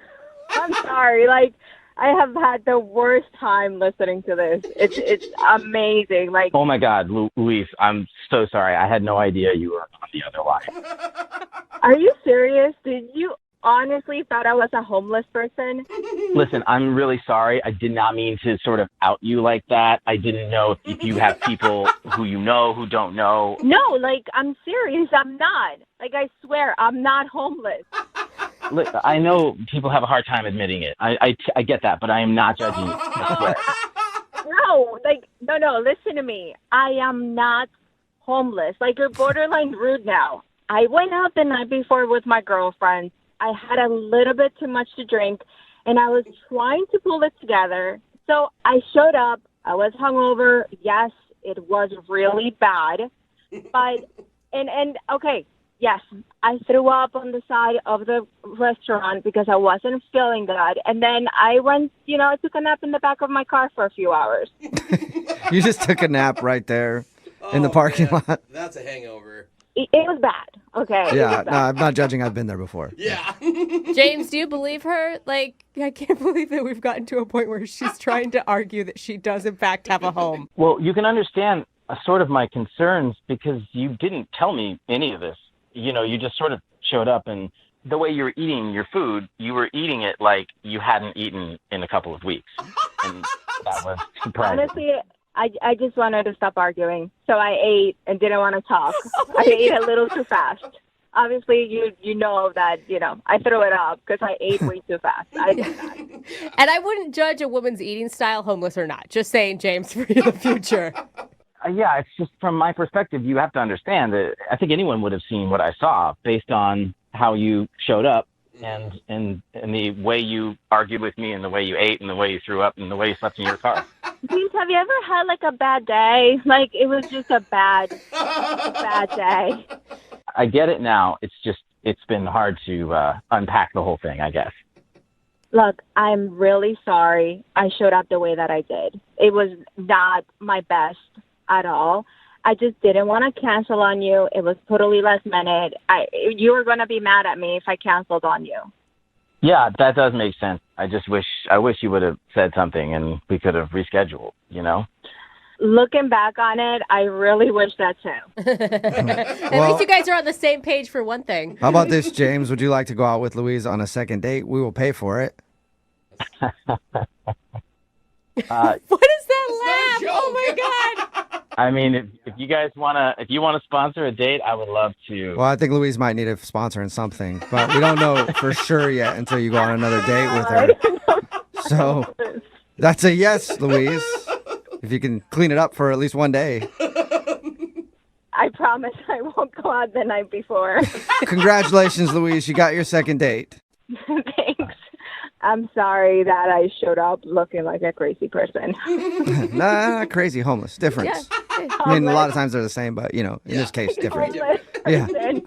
I'm sorry. I have had the worst time listening to this. It's amazing. Oh my God, Luis, I'm so sorry. I had no idea you were on the other line. Are you serious? Did you honestly thought I was a homeless person? Listen, I'm really sorry. I did not mean to sort of out you like that. I didn't know if you have people who you know who don't know. No, I'm serious. I'm not. I swear, I'm not homeless. Look, I know people have a hard time admitting it. I get that, but I am not judging you. I swear. No, listen to me. I am not homeless. You're borderline rude now. I went out the night before with my girlfriend. I had a little bit too much to drink, and I was trying to pull it together. So I showed up. I was hungover. Yes, it was really bad. But, okay, Yes, I threw up on the side of the restaurant because I wasn't feeling good. And then I went, I took a nap in the back of my car for a few hours. You just took a nap right there in the parking lot. That's a hangover. It was bad, okay? Yeah, no, I'm not judging. I've been there before. Yeah. James, do you believe her? Like, I can't believe that we've gotten to a point where she's trying to argue that she does, in fact, have a home. Well, you can understand sort of my concerns because you didn't tell me any of this. You just sort of showed up, and the way you were eating your food, you were eating it like you hadn't eaten in a couple of weeks. And that was surprising. Honestly, I just wanted to stop arguing. So I ate and didn't want to talk. I ate a little too fast. Obviously, you know that, I threw it up because I ate way too fast. I did that. And I wouldn't judge a woman's eating style, homeless or not. Just saying, James, for the future. Yeah, it's just from my perspective, you have to understand that I think anyone would have seen what I saw based on how you showed up and the way you argued with me and the way you ate and the way you threw up and the way you slept in your car. James, have you ever had like a bad day? Like it was just a bad day. I get it now. It's been hard to unpack the whole thing, I guess. Look, I'm really sorry I showed up the way that I did. It was not my best at all. I just didn't want to cancel on you. It was totally last minute. You were going to be mad at me if I canceled on you. Yeah, that does make sense. I wish you would have said something and we could have rescheduled, Looking back on it, I really wish that too. At least you guys are on the same page for one thing. How about this, James? Would you like to go out with Louise on a second date? We will pay for it. What is that laugh? Oh my God. I mean, if you guys if you want to sponsor a date, I would love to. Well, I think Louise might need a sponsor in something, but we don't know for sure yet until you go on another date with her. So that's a yes, Louise. If you can clean it up for at least one day. I promise I won't go out the night before. Congratulations, Louise. You got your second date. Thanks. I'm sorry that I showed up looking like a crazy person. Nah, crazy, homeless. Difference. Yeah. I mean, a lot of times they're the same, but, in this case, different. Homeless Yeah. person.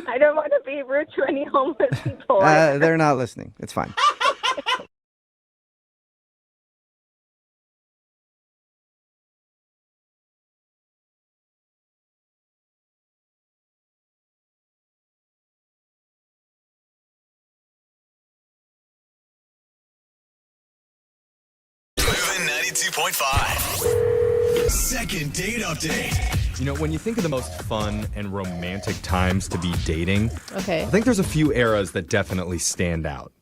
I don't want to be rude to any homeless people. They're not listening. It's fine. Moving 92.5. Second date update. When you think of the most fun and romantic times to be dating, Okay. I think there's a few eras that definitely stand out.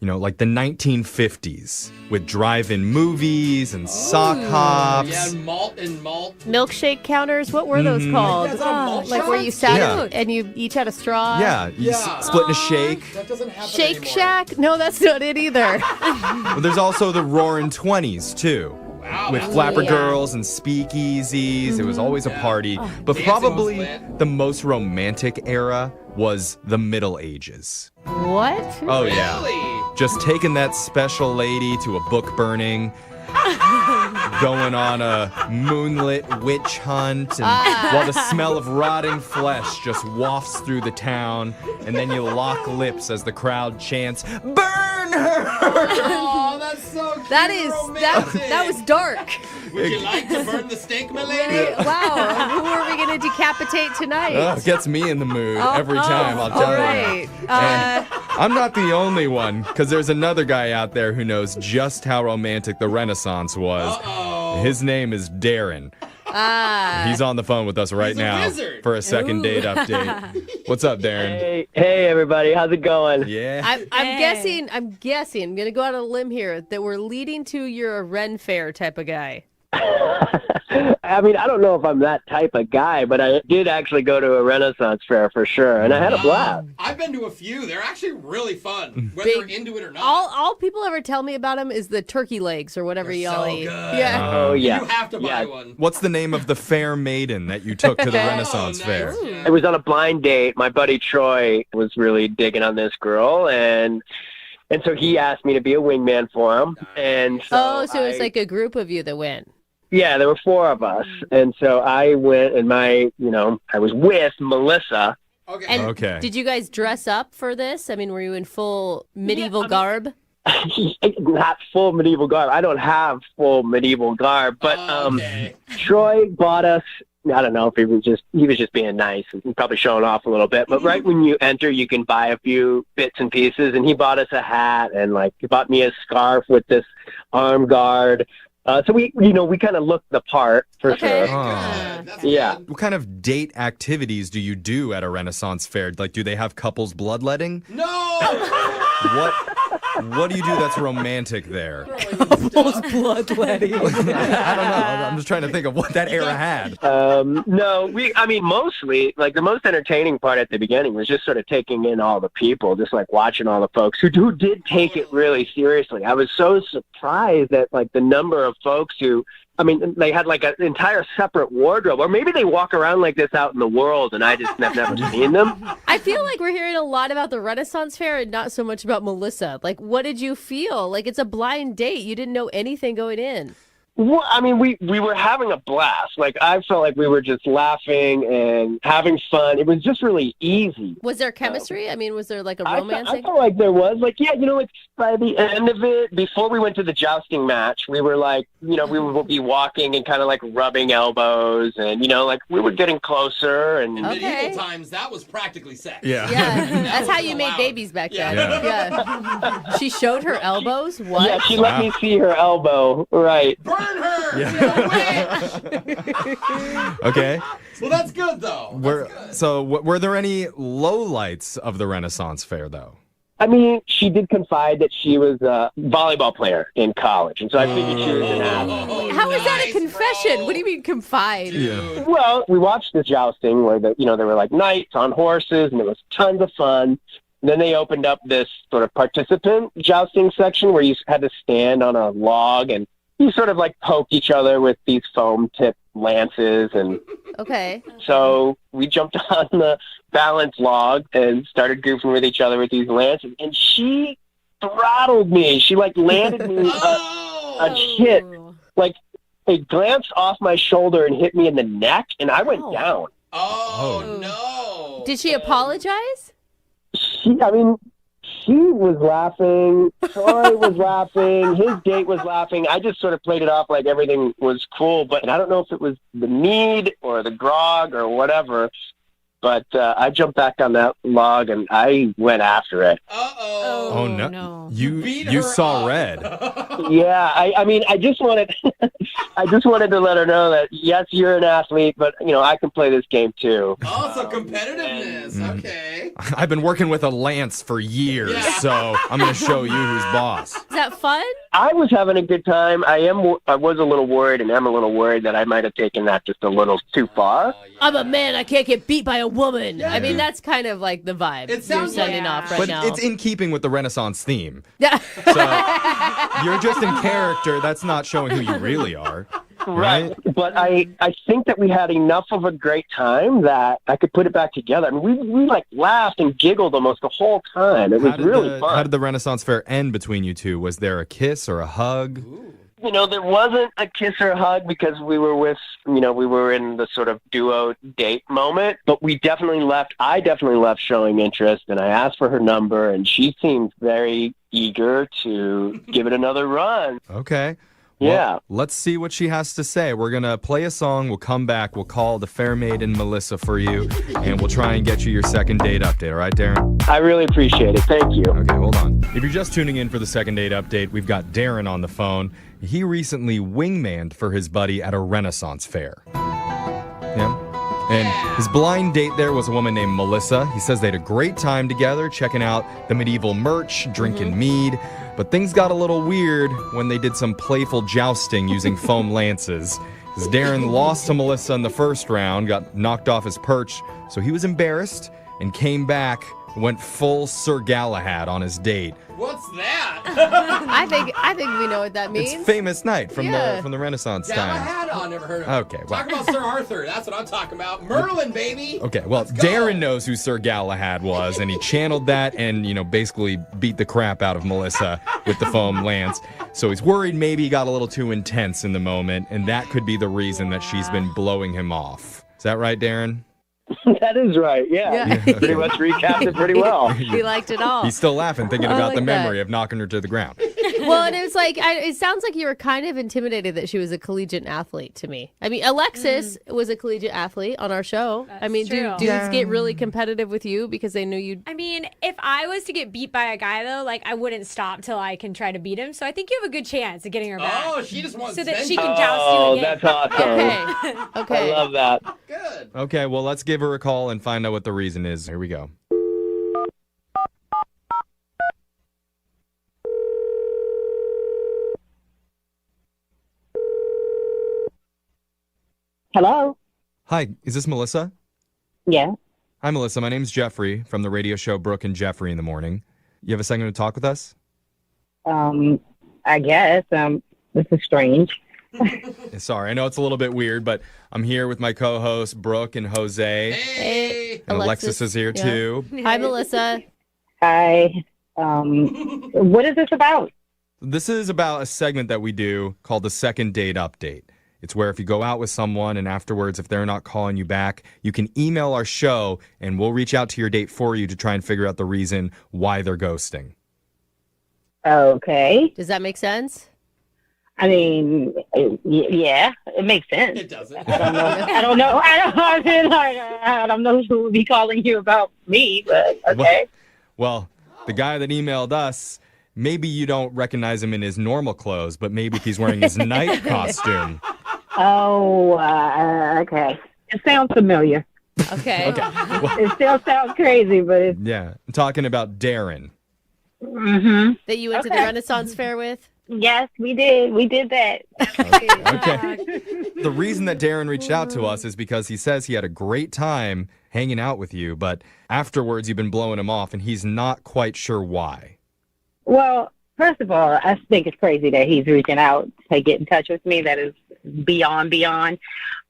Like the 1950s with drive-in movies and sock hops. Yeah, malt. Milkshake counters, what were those called? Is that a malt Like shop? where you sat Yeah. and you each had a straw? Yeah, you splitting a shake. That doesn't happen Shake anymore. Shack? No, that's not it either. Well, there's also the Roaring 20s, too. Wow. With flapper Yeah. girls and speakeasies. It was always a party. But Dancing probably was lit. the most romantic era was the Middle Ages. What? Oh, yeah. Really? Just taking that special lady to a book burning, going on a moonlit witch hunt, and while the smell of rotting flesh just wafts through the town, and then you lock lips as the crowd chants, "Burn her!" Oh, that's so cute. That was dark. Would you like to burn the steak, my lady? Wow. Who are we going to decapitate tonight? It gets me in the mood every time, I'll tell all you. right. And I'm not the only one, because there's another guy out there who knows just how romantic the Renaissance was. Uh-oh. His name is Darren. He's on the phone with us right He's a now wizard. for a second date update. What's up, Darren? Hey, everybody. How's it going? Yeah. I'm guessing, I'm going to go out on a limb here, that we're leading to you're a Ren Fair type of guy. I mean, I don't know if I'm that type of guy, but I did actually go to a Renaissance fair for sure, and I had a blast. I've been to a few. They're actually really fun, whether you're into it or not. All people ever tell me about them is the turkey legs or whatever They're y'all so eat. good. Yeah. Oh, yeah. You have to buy Yeah. one. What's the name of the fair maiden that you took to the Renaissance nice. Fair? It was on a blind date. My buddy Troy was really digging on this girl, and so he asked me to be a wingman for him. And so So it's like a group of you that went. Yeah, there were four of us. And so I went, and I was with Melissa, Okay. And Okay. did you guys dress up for this? I mean, were you in full medieval garb? Not full medieval garb. I don't have full medieval garb, but Okay. Troy bought us. I don't know if he was just being nice and probably showing off a little bit. But right when you enter, you can buy a few bits and pieces. And he bought us a hat and he bought me a scarf with this arm guard. So we kind of looked the part for Okay. sure. Oh. That's Yeah. good. What kind of date activities do you do at a Renaissance fair? Like, do they have couples bloodletting? No! What do you do that's romantic there? Bloodletting. I don't know. I'm just trying to think of what that era had. No, mostly, the most entertaining part at the beginning was just sort of taking in all the people, just watching all the folks who did take it really seriously. I was so surprised at the number of folks who, they had an entire separate wardrobe, or maybe they walk around like this out in the world and I just have never seen them. I feel like we're hearing a lot about the Renaissance Fair and not so much about Melissa. What did you feel? It's a blind date. You didn't know anything going in. Well, we were having a blast. I felt like we were just laughing and having fun. It was just really easy. Was there chemistry? Was there a romance? I felt like there was. By the end of it, before we went to the jousting match, we were we would be walking and kind of rubbing elbows and, we were getting closer. And In Okay. medieval times, that was practically sex. Yeah. Yeah, that's how was you made allowed. babies back then. Yeah. Yeah. She showed her elbows? What? Yeah, she let me see her elbow. Right. Burn her! Yeah. You're a witch! Okay. Well, that's good, though. Were there any lowlights of the Renaissance fair, though? She did confide that she was a volleyball player in college, and so I figured she was an athlete. How is that a Nice, confession? bro. What do you mean confide? Yeah. Well, we watched this jousting where there were knights on horses, and it was tons of fun. And then they opened up this sort of participant jousting section where you had to stand on a log and you sort of poke each other with these foam tipped lances. And Okay. so we jumped on the balance log and started goofing with each other with these lances. And she throttled me. She landed me a hit. It glanced off my shoulder and hit me in the neck, and I went Oh. down. Oh, no. Did she apologize? She was laughing. Troy was laughing. His date was laughing. I just sort of played it off like everything was cool, but I don't know if it was the mead or the grog or whatever. But I jumped back on that log and I went after it. Uh-oh. Oh, no. no. You Beat you her saw up. red. Yeah, I just wanted, I just wanted to let her know that yes, you're an athlete, but I can play this game too. Also, competitiveness. Okay. I've been working with a lance for years, Yeah. so I'm going to show you who's boss. Is that fun? I was having a good time. I was a little worried, and am a little worried that I might have taken that just a little too far. I'm a man. I can't get beat by a woman. That's kind of like the vibe It you're sounds like- sending off right But now. it's in keeping with the Renaissance theme. Yeah. So you're just in character. That's not showing who you really are. Right? But I think that we had enough of a great time that I could put it back together. We laughed and giggled almost the whole time. It was really fun. How did the Renaissance fair end between you two? Was there a kiss or a hug? There wasn't a kiss or a hug because we were we were in the sort of duo date moment, but I definitely left showing interest, and I asked for her number, and she seemed very eager to give it another run. Okay. Yeah. Well, let's see what she has to say. We're going to play a song. We'll come back. We'll call the fair maiden Melissa for you, and we'll try and get you your second date update. All right, Darren? I really appreciate it. Thank you. Okay, hold on. If you're just tuning in for the second date update, we've got Darren on the phone. He recently wingmaned for his buddy at a Renaissance fair. Yeah. And his blind date there was a woman named Melissa. He says they had a great time together, checking out the medieval merch, drinking mead. But things got a little weird when they did some playful jousting using foam lances. As Darren lost to Melissa in the first round, got knocked off his perch, so he was embarrassed and came back, went full Sir Galahad on his date. What's that? I think we know what that means. It's famous knight from Yeah. the Renaissance time. Galahad? Oh, never heard of it. Okay, well. Talk about Sir Arthur. That's what I'm talking about. Merlin, baby. Okay, well, Let's go. Darren knows who Sir Galahad was, and he channeled that and, basically beat the crap out of Melissa with the foam lance. So he's worried maybe he got a little too intense in the moment, and that could be the reason that she's been blowing him off. Is that right, Darren? That is right. Yeah. Pretty much recapped it pretty well. He liked it all. He's still laughing, thinking I about like the that. memory of knocking her to the ground. Well, and it was like, it sounds like you were kind of intimidated that she was a collegiate athlete to me. I mean, Alexis was a collegiate athlete on our show. I mean, do true. dudes get really competitive with you because they knew you'd... I mean, if I was to get beat by a guy, though, like, I wouldn't stop till I can try to beat him. So I think you have a good chance of getting her back. Oh, she just wants so that she vengeance. can joust you again. That's awesome. Okay. Okay. I love that. Good. Okay, well, let's give her a call and find out what the reason is. Here we go. Hello? Hi, is this Melissa? Yeah. Hi, Melissa. My name's Jeffrey from the radio show Brooke and Jeffrey in the Morning. You have a second to talk with us? I guess. This is strange. Sorry, I know it's a little bit weird, but I'm here with my co-hosts, Brooke and Jose. Hey. And Alexis is here, too. Hi, Melissa. Hi. What is this about? This is about a segment that we do called the Second Date Update. It's where if you go out with someone and afterwards, if they're not calling you back, you can email our show and we'll reach out to your date for you to try and figure out the reason why they're ghosting. Okay. Does that make sense? I mean, yeah, it makes sense. It doesn't. I don't know. I don't know who would be calling you about me, but okay. Well, the guy that emailed us, maybe you don't recognize him in his normal clothes, but maybe if he's wearing his night costume. Oh, okay. It sounds familiar. Okay. It still sounds crazy, but it's... Yeah, I'm talking about Darren. Mm-hmm. That you went to the Renaissance Fair with? Yes, we did. We did that. Okay. The reason that Darren reached out to us is because he says he had a great time hanging out with you, but afterwards you've been blowing him off and he's not quite sure why. Well, first of all, I think it's crazy that he's reaching out to get in touch with me. That is beyond.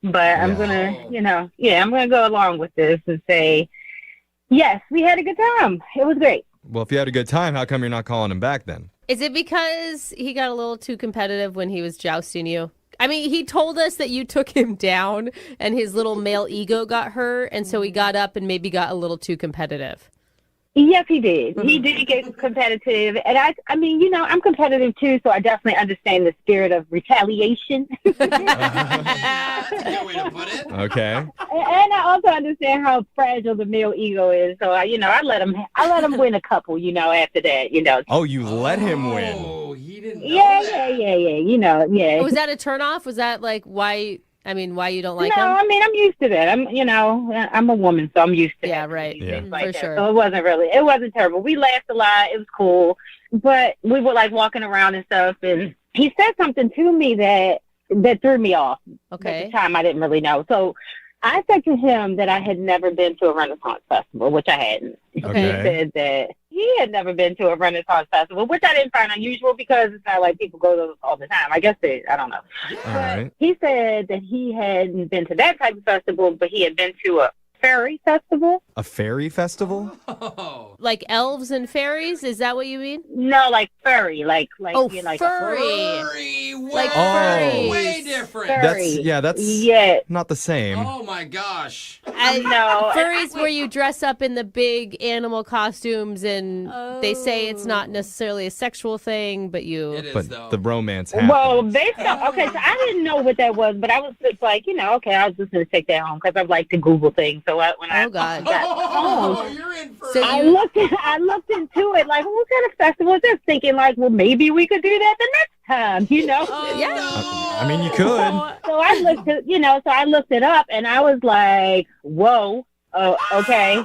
But I'm going to, I'm going to go along with this and say, yes, we had a good time. It was great. Well, if you had a good time, how come you're not calling him back then? Is it because he got a little too competitive when he was jousting you? I mean, he told us that you took him down and his little male ego got hurt, and so he got up and maybe got a little too competitive. Yes, he did. He did get competitive. And I mean, I'm competitive too, so I definitely understand the spirit of retaliation. That's a good way to put it. Okay. And I also understand how fragile the male ego is. So I let him win a couple, after that, Oh, you let him win. Oh, he didn't know Yeah. Oh, was that a turnoff? Was that like why you don't like no, him? I mean, I'm used to that. I'm a woman, so I'm used to Yeah, that. right. Yeah. Things like For that. sure. So it wasn't terrible. We laughed a lot. It was cool. But we were like walking around and stuff, and he said something to me that threw me off. Okay. At the time, I didn't really know. So I said to him that I had never been to a Renaissance festival, which I hadn't. Okay. He said that he had never been to a Renaissance festival, which I didn't find unusual because it's not like people go to those all the time. I guess I don't know. All right. He said that he hadn't been to that type of festival, but he had been to a fairy festival. A fairy festival? Oh. Like elves and fairies? Is that what you mean? No, like furry, like Oh, like furry. Furry. Like Wow. furries. Way different. Furry. That's Yeah. not the same. Oh my gosh. I know. Furries where you dress up in the big animal costumes and they say it's not necessarily a sexual thing, but you... It is But though. the romance happens. Well, based on, okay, so I didn't know what that was, but I was just like, okay, I was just going to take that home because I like to Google things. So when I Oh, God. got home, Oh, you're in for So I you- looked into it like, what kind of festival is this? Thinking like, well, maybe we could do that the next time, Yeah. I mean, you could. So I looked at, so I looked it up and I was like, whoa, okay.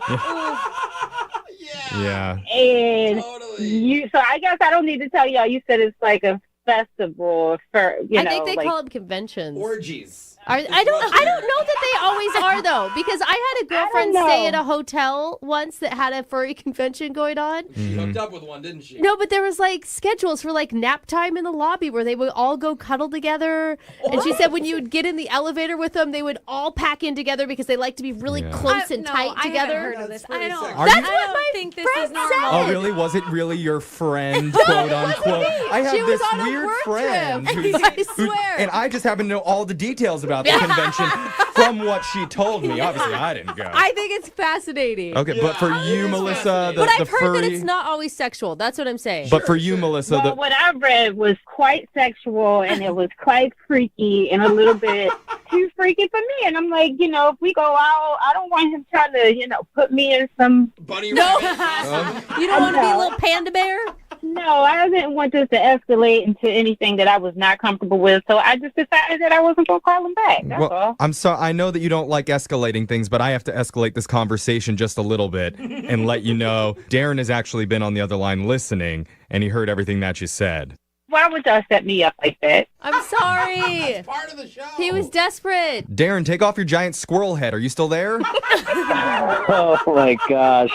Yeah. And Totally. so I guess I don't need to tell y'all. You said it's like a festival for, I think they call them conventions. Orgies. I don't know that they always are though, because I had a girlfriend know. stay at a hotel once that had a furry convention going on. She hooked up with one, didn't she? No, but there was like schedules for like nap time in the lobby where they would all go cuddle together. And she said when you would get in the elevator with them, they would all pack in together because they like to be really Yeah. close and tight I together. haven't heard of this. I don't. That's Are you- That's what my think this friend is normal. said. Oh, really? Was it really your friend, quote unquote? I have She was this on a weird work friend trip. who's, I swear. and I just happen to know all the details about about the convention from what she told me. Obviously, I didn't go. I think it's fascinating. Okay, but for you, Melissa, But I've the heard that furry... it's not always sexual. That's what I'm saying. But for you, Melissa, Well, what I read was quite sexual, and it was quite freaky and a little bit too freaky for me. And I'm like, if we go out, I don't want him trying to, put me in some... Bunny No. rabbit. You don't want to be a little panda bear? No, I didn't want this to escalate into anything that I was not comfortable with. So I just decided that I wasn't going to call him back. That's all. I'm sorry. I know that you don't like escalating things, but I have to escalate this conversation just a little bit and let you know Darren has actually been on the other line listening, and he heard everything that you said. Why would y'all set me up like that? I'm sorry. It's part of the show. He was desperate. Darren, take off your giant squirrel head. Are you still there? Oh my gosh.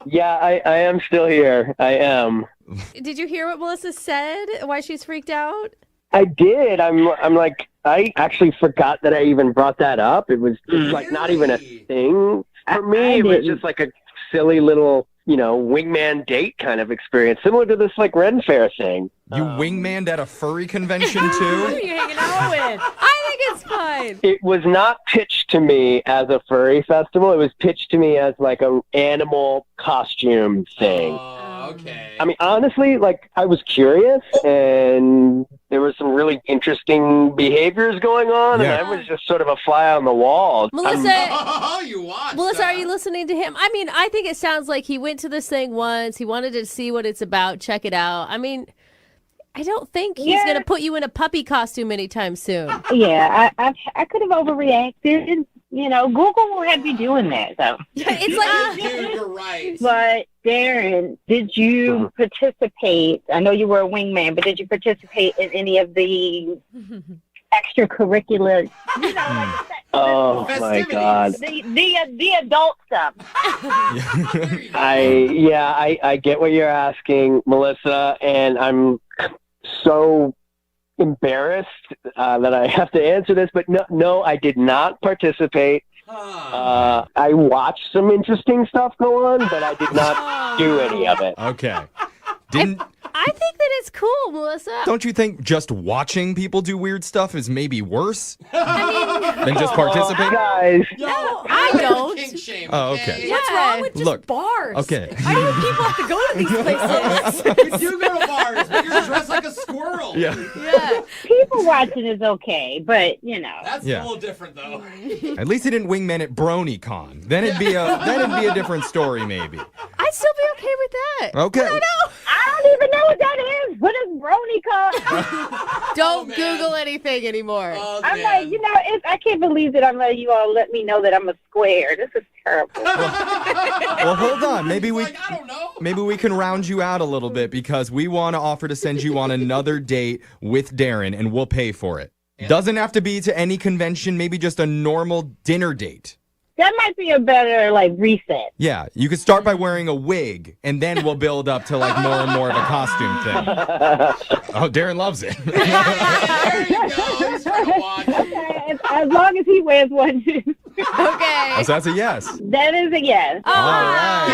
Yeah, I am still here. I am. Did you hear what Melissa said? Why she's freaked out? I did. I'm like, I actually forgot that I even brought that up. It was just like not even a thing for me. It was just like a silly little, wingman date kind of experience, similar to this like Ren Fair thing. You wingmaned at a furry convention Who too? are you hanging out with? I think it's fine. It was not pitched to me as a furry festival. It was pitched to me as like a animal costume thing. Okay. I mean, honestly, like I was curious, and there was some really interesting behaviors going on, Yeah. and I was just sort of a fly on the wall. Melissa, Oh, you watched. Melissa, are you listening to him? I mean, I think it sounds like he went to this thing once. He wanted to see what it's about, check it out. I mean, I don't think he's going to put you in a puppy costume anytime soon. Yeah, I could have overreacted. Google won't have you doing that, though. It's like... Dude, you're right. But, Darren, did you participate? I know you were a wingman, but did you participate in any of the extracurricular, Oh my God! the adult stuff? I get what you're asking, Melissa, and I'm so embarrassed that I have to answer this, but no, I did not participate. I watched some interesting stuff go on, but I did not do any of it. Okay. I think that it's cool, Melissa. Don't you think just watching people do weird stuff is maybe worse I mean, than just participating? Guys, no, I don't. Kink shame, Oh, okay. Yeah. What's wrong with just Look, bars? okay. I know people have to go to these places. You do go to bars, but you're dressed like a squirrel. Yeah. Yeah. People watching is okay, but That's Yeah. a little different, though. At least he didn't wingman at BronyCon. Then it'd be a different story, maybe. I'd still be okay with that. Okay. I don't know. I don't even know what that is. What is BronyCon? Don't man. Google anything anymore. Oh, I'm man. like, I can't believe that I'm letting you all let me know that I'm a square. This is terrible. Well, hold on. Maybe we Like, I don't know. maybe we can round you out a little bit because we want to offer to send you on another date with Darren, and we'll pay for it. Doesn't have to be to any convention. Maybe just a normal dinner date. That might be a better, reset. Yeah, you could start by wearing a wig, and then we'll build up to more and more of a costume thing. Oh, Darren loves it. There you go. He's trying to watch. As long as he wears one, too. Okay. Oh, so that's a yes. That is a yes. Oh, All right.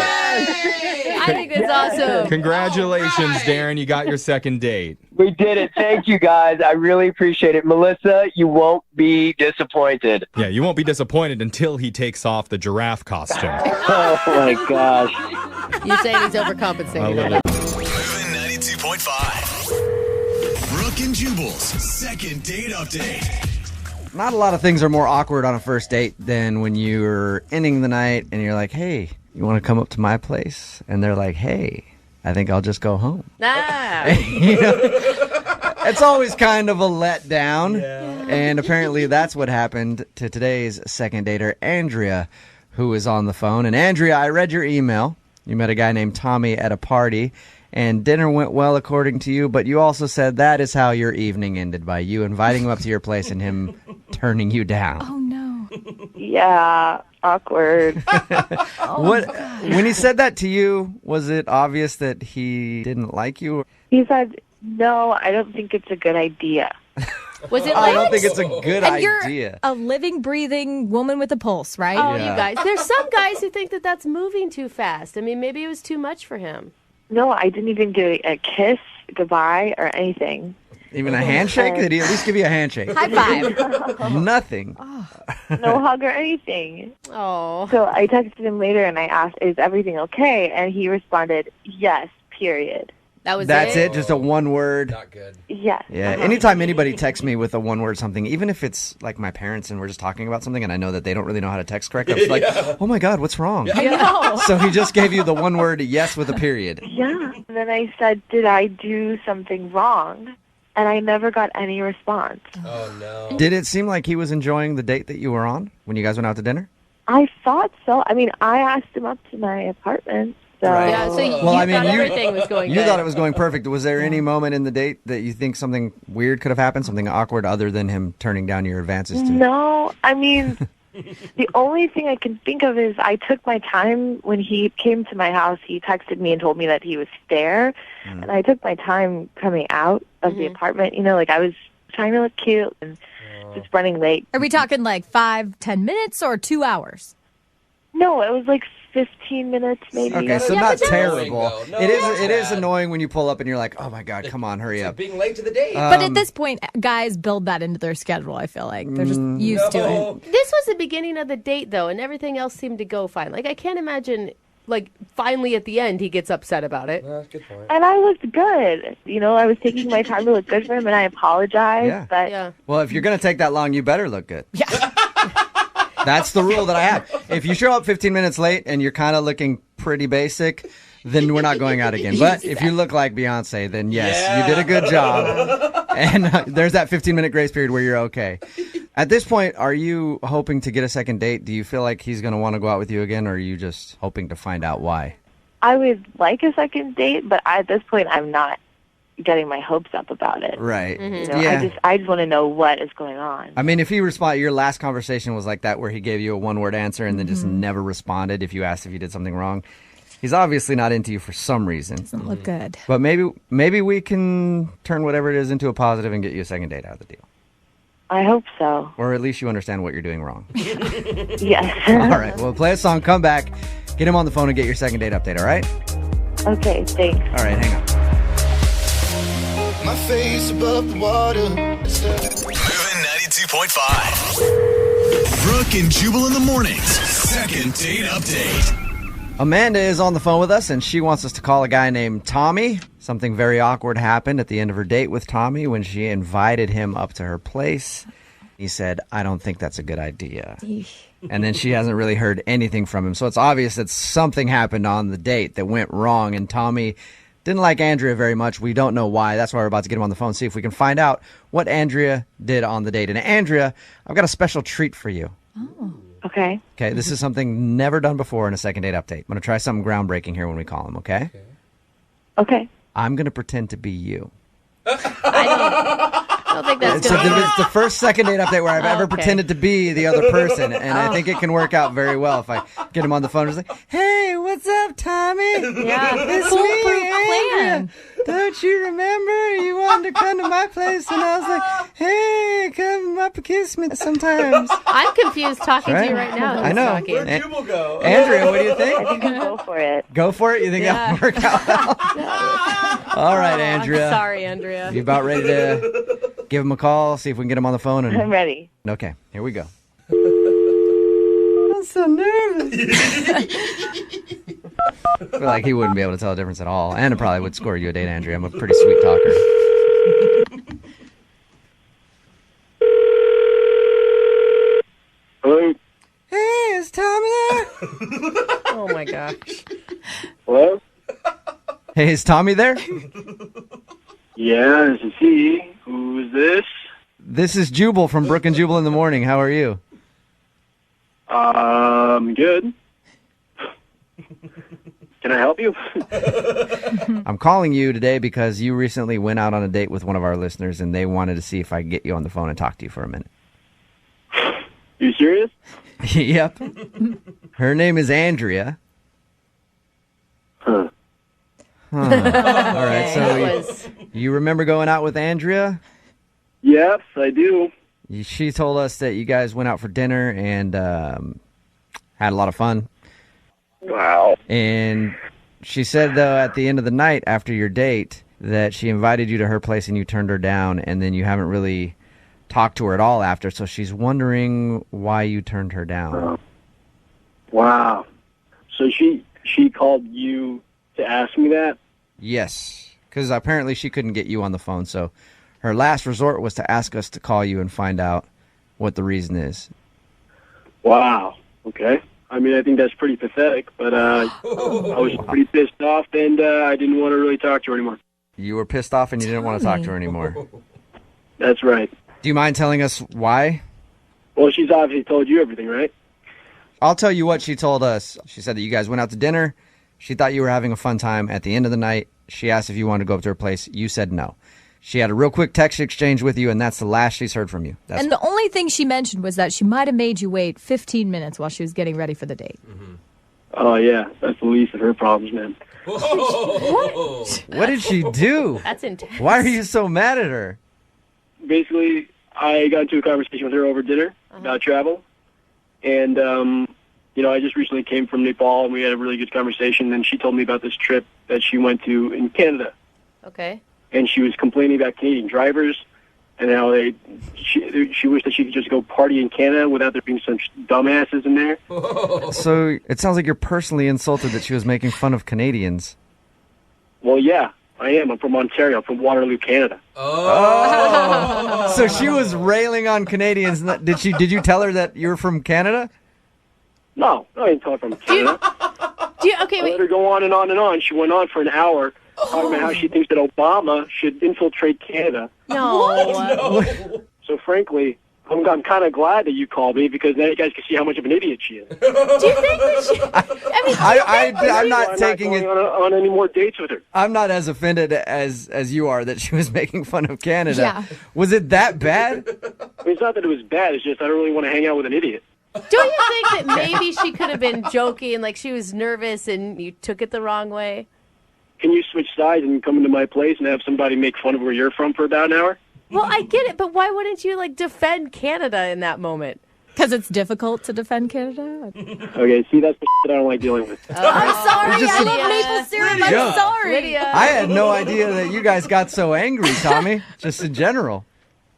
Yay! I think that's awesome. Congratulations, All right. Darren. You got your second date. we did it. Thank you, guys. I really appreciate it. Melissa, you won't be disappointed. Yeah, you won't be disappointed until he takes off the giraffe costume. Oh my gosh. You're saying he's I overcompensating. love it. Moving 92.5. Brooke and Jubal's second date update. Not a lot of things are more awkward on a first date than when you're ending the night and you're like, hey, you want to come up to my place? And they're like, hey, I think I'll just go home. You know? It's always kind of a letdown. And apparently that's what happened to today's second dater, Andrea, who is on the phone. And Andrea, I read your email. You met a guy named Tommy at a party, and dinner went well according to you, but you also said that is how your evening ended, by you inviting him up to your place and him turning you down. Oh, no. Yeah, awkward. When he said that to you, was it obvious that he didn't like you? He said, no, I don't think it's a good idea. Was it I like... don't think it's a good And you're idea. a living, breathing woman with a pulse, right? Oh, Yeah. you guys. There's some guys who think that that's moving too fast. I mean, maybe it was too much for him. No, I didn't even do a kiss, goodbye, or anything. Even a handshake? Did he at least give you a handshake? High five. Nothing. No hug or anything. Oh. So I texted him later and I asked, is everything okay? And he responded, yes, period. That's it? Just a one word? Not good. Yes. Yeah. Anytime anybody texts me with a one word something, even if it's like my parents and we're just talking about something and I know that they don't really know how to text correctly, I'm just like, oh my God, what's wrong? I know. So he just gave you the one word yes with a period. Yeah. And then I said, did I do something wrong? And I never got any response. Oh, no. Did it seem like he was enjoying the date that you were on when you guys went out to dinner? I thought so. I mean, I asked him up to my apartment. So. Right. Yeah, so you Well, thought everything was going You good. thought it was going perfect. Was there any moment in the date that you think something weird could have happened, something awkward other than him turning down your advances to? No, I mean, the only thing I can think of is I took my time when he came to my house. He texted me and told me that he was there, and I took my time coming out of the apartment. You know, like I was trying to look cute and just running late. Are we talking like 5-10 minutes or 2 hours? No, it was like 15 minutes maybe. Okay, so Yeah, not but that's terrible. annoying, though. No, it is. that's It is bad. annoying when you pull up and you're like, "Oh my God, come on, hurry up!" Being late to the date. But at this point, guys build that into their schedule, I feel like. They're just used to it. This was the beginning of the date, though, and everything else seemed to go fine. Like, I can't imagine, like, finally at the end, he gets upset about it. Good point. And I looked good. You know, I was taking my time to look good for him, and I apologized. Yeah. But Yeah. Well, if you're gonna take that long, you better look good. Yeah. That's the rule that I have. If you show up 15 minutes late and you're kind of looking pretty basic, then we're not going out again. But if you look like Beyonce, then yes, you did a good job. And there's that 15-minute grace period where you're okay. At this point, are you hoping to get a second date? Do you feel like he's going to want to go out with you again, or are you just hoping to find out why? I would like a second date, but at this point, I'm not getting my hopes up about it. Right. You know, Yeah. I just want to know what is going on. I mean, if he responded, your last conversation was like that where he gave you a one-word answer and then just never responded if you asked if you did something wrong. He's obviously not into you for some reason. Doesn't look good. But maybe we can turn whatever it is into a positive and get you a second date out of the deal. I hope so. Or at least you understand what you're doing wrong. Yes. All right. Well, play a song, come back, get him on the phone and get your second date update, all right? Okay, thanks. All right, hang on. My face above the water. Moving 92.5. Brooke and Jubal in the mornings. Second date update. Amanda is on the phone with us, and she wants us to call a guy named Tommy. Something very awkward happened at the end of her date with Tommy when she invited him up to her place. He said, I don't think that's a good idea. And then she hasn't really heard anything from him. So it's obvious that something happened on the date that went wrong, and Tommy didn't like Andrea very much. We don't know why. That's why we're about to get him on the phone, see if we can find out what Andrea did on the date. And Andrea, I've got a special treat for you. Okay. Okay, this is something never done before in a second date update. I'm going to try something groundbreaking here when we call him, okay? Okay. I'm going to pretend to be you. I don't think that's It's going to the first second date update where I've ever Okay. pretended to be the other person, and I think it can work out very well if I get him on the phone and just like, hey, what's up, Tommy? Yeah, It's foolproof me, plan. Andrea. Don't you remember you wanted to come to my place? And I was like, hey, come up and kiss me sometimes. I'm confused talking to you Right? right now. I know. Talking. Where'd Jubal go? Andrea, what do you think? I think I'll go for it. Go for it? You think that'll work out well? All right, Andrea. I'm sorry, Andrea. You about ready to give him a call, see if we can get him on the phone? I'm And ready. okay, here we go. I'm so nervous. I feel like he wouldn't be able to tell the difference at all. And it probably would score you a date, Andrea. I'm a pretty sweet talker. Hello? Hey, is Tommy there? Oh, my gosh. Hello? Hey, is Tommy there? Yeah, this is he. Who is this? This is Jubal from Brooke and Jubal in the morning. How are you? Good. Can I help you? I'm calling you today because you recently went out on a date with one of our listeners, and they wanted to see if I could get you on the phone and talk to you for a minute. You serious? Yep. Her name is Andrea. Huh. All right, so That was you remember going out with Andrea? Yes, I do. She told us that you guys went out for dinner and had a lot of fun. Wow. And she said, though, at the end of the night after your date, that she invited you to her place and you turned her down, and then you haven't really talked to her at all after. So she's wondering why you turned her down. Wow. So she called you to ask me that? Yes, because apparently she couldn't get you on the phone. So her last resort was to ask us to call you and find out what the reason is. Wow. Okay. I mean, I think that's pretty pathetic, but I was pretty pissed off, and I didn't want to really talk to her anymore. You were pissed off and you didn't want to talk to her anymore. That's right. Do you mind telling us why? Well, she's obviously told you everything, right? I'll tell you what she told us. She said that you guys went out to dinner. She thought you were having a fun time. At the end of the night, she asked if you wanted to go up to her place. You said no. She had a real quick text exchange with you, and that's the last she's heard from you. And the only thing she mentioned was that she might have made you wait 15 minutes while she was getting ready for the date. Oh, yeah. That's the least of her problems, man. What did she do? That's intense. Why are you so mad at her? Basically, I got into a conversation with her over dinner about travel, and I just recently came from Nepal, and we had a really good conversation, and she told me about this trip that she went to in Canada. Okay. And she was complaining about Canadian drivers and how she wished that she could just go party in Canada without there being some dumbasses in there. So it sounds like you're personally insulted that she was making fun of Canadians. Well, yeah, I am. I'm from Ontario. I'm from Waterloo, Canada. Oh. So she was railing on Canadians. Did you tell her that you're from Canada? No, I didn't tell her from Canada. I let her go on and on and on. She went on for an hour talking about how she thinks that Obama should infiltrate Canada. No. So frankly, I'm kind of glad that you called me because now you guys can see how much of an idiot she is. Do you think that she... I'm not taking it on any more dates with her. I'm not as offended as you are that she was making fun of Canada. Yeah. Was it that bad? I mean, it's not that it was bad. It's just I don't really want to hang out with an idiot. Don't you think that maybe she could have been joking, like she was nervous and you took it the wrong way? Can you switch sides and come into my place and have somebody make fun of where you're from for about an hour? Well, I get it, but why wouldn't you defend Canada in that moment? Because it's difficult to defend Canada? Okay, see, that's the that I don't like dealing with. I'm sorry, Just I a love maple syrup. I'm joke. sorry. Lydia. I had no idea that you guys got so angry, Tommy, just in general.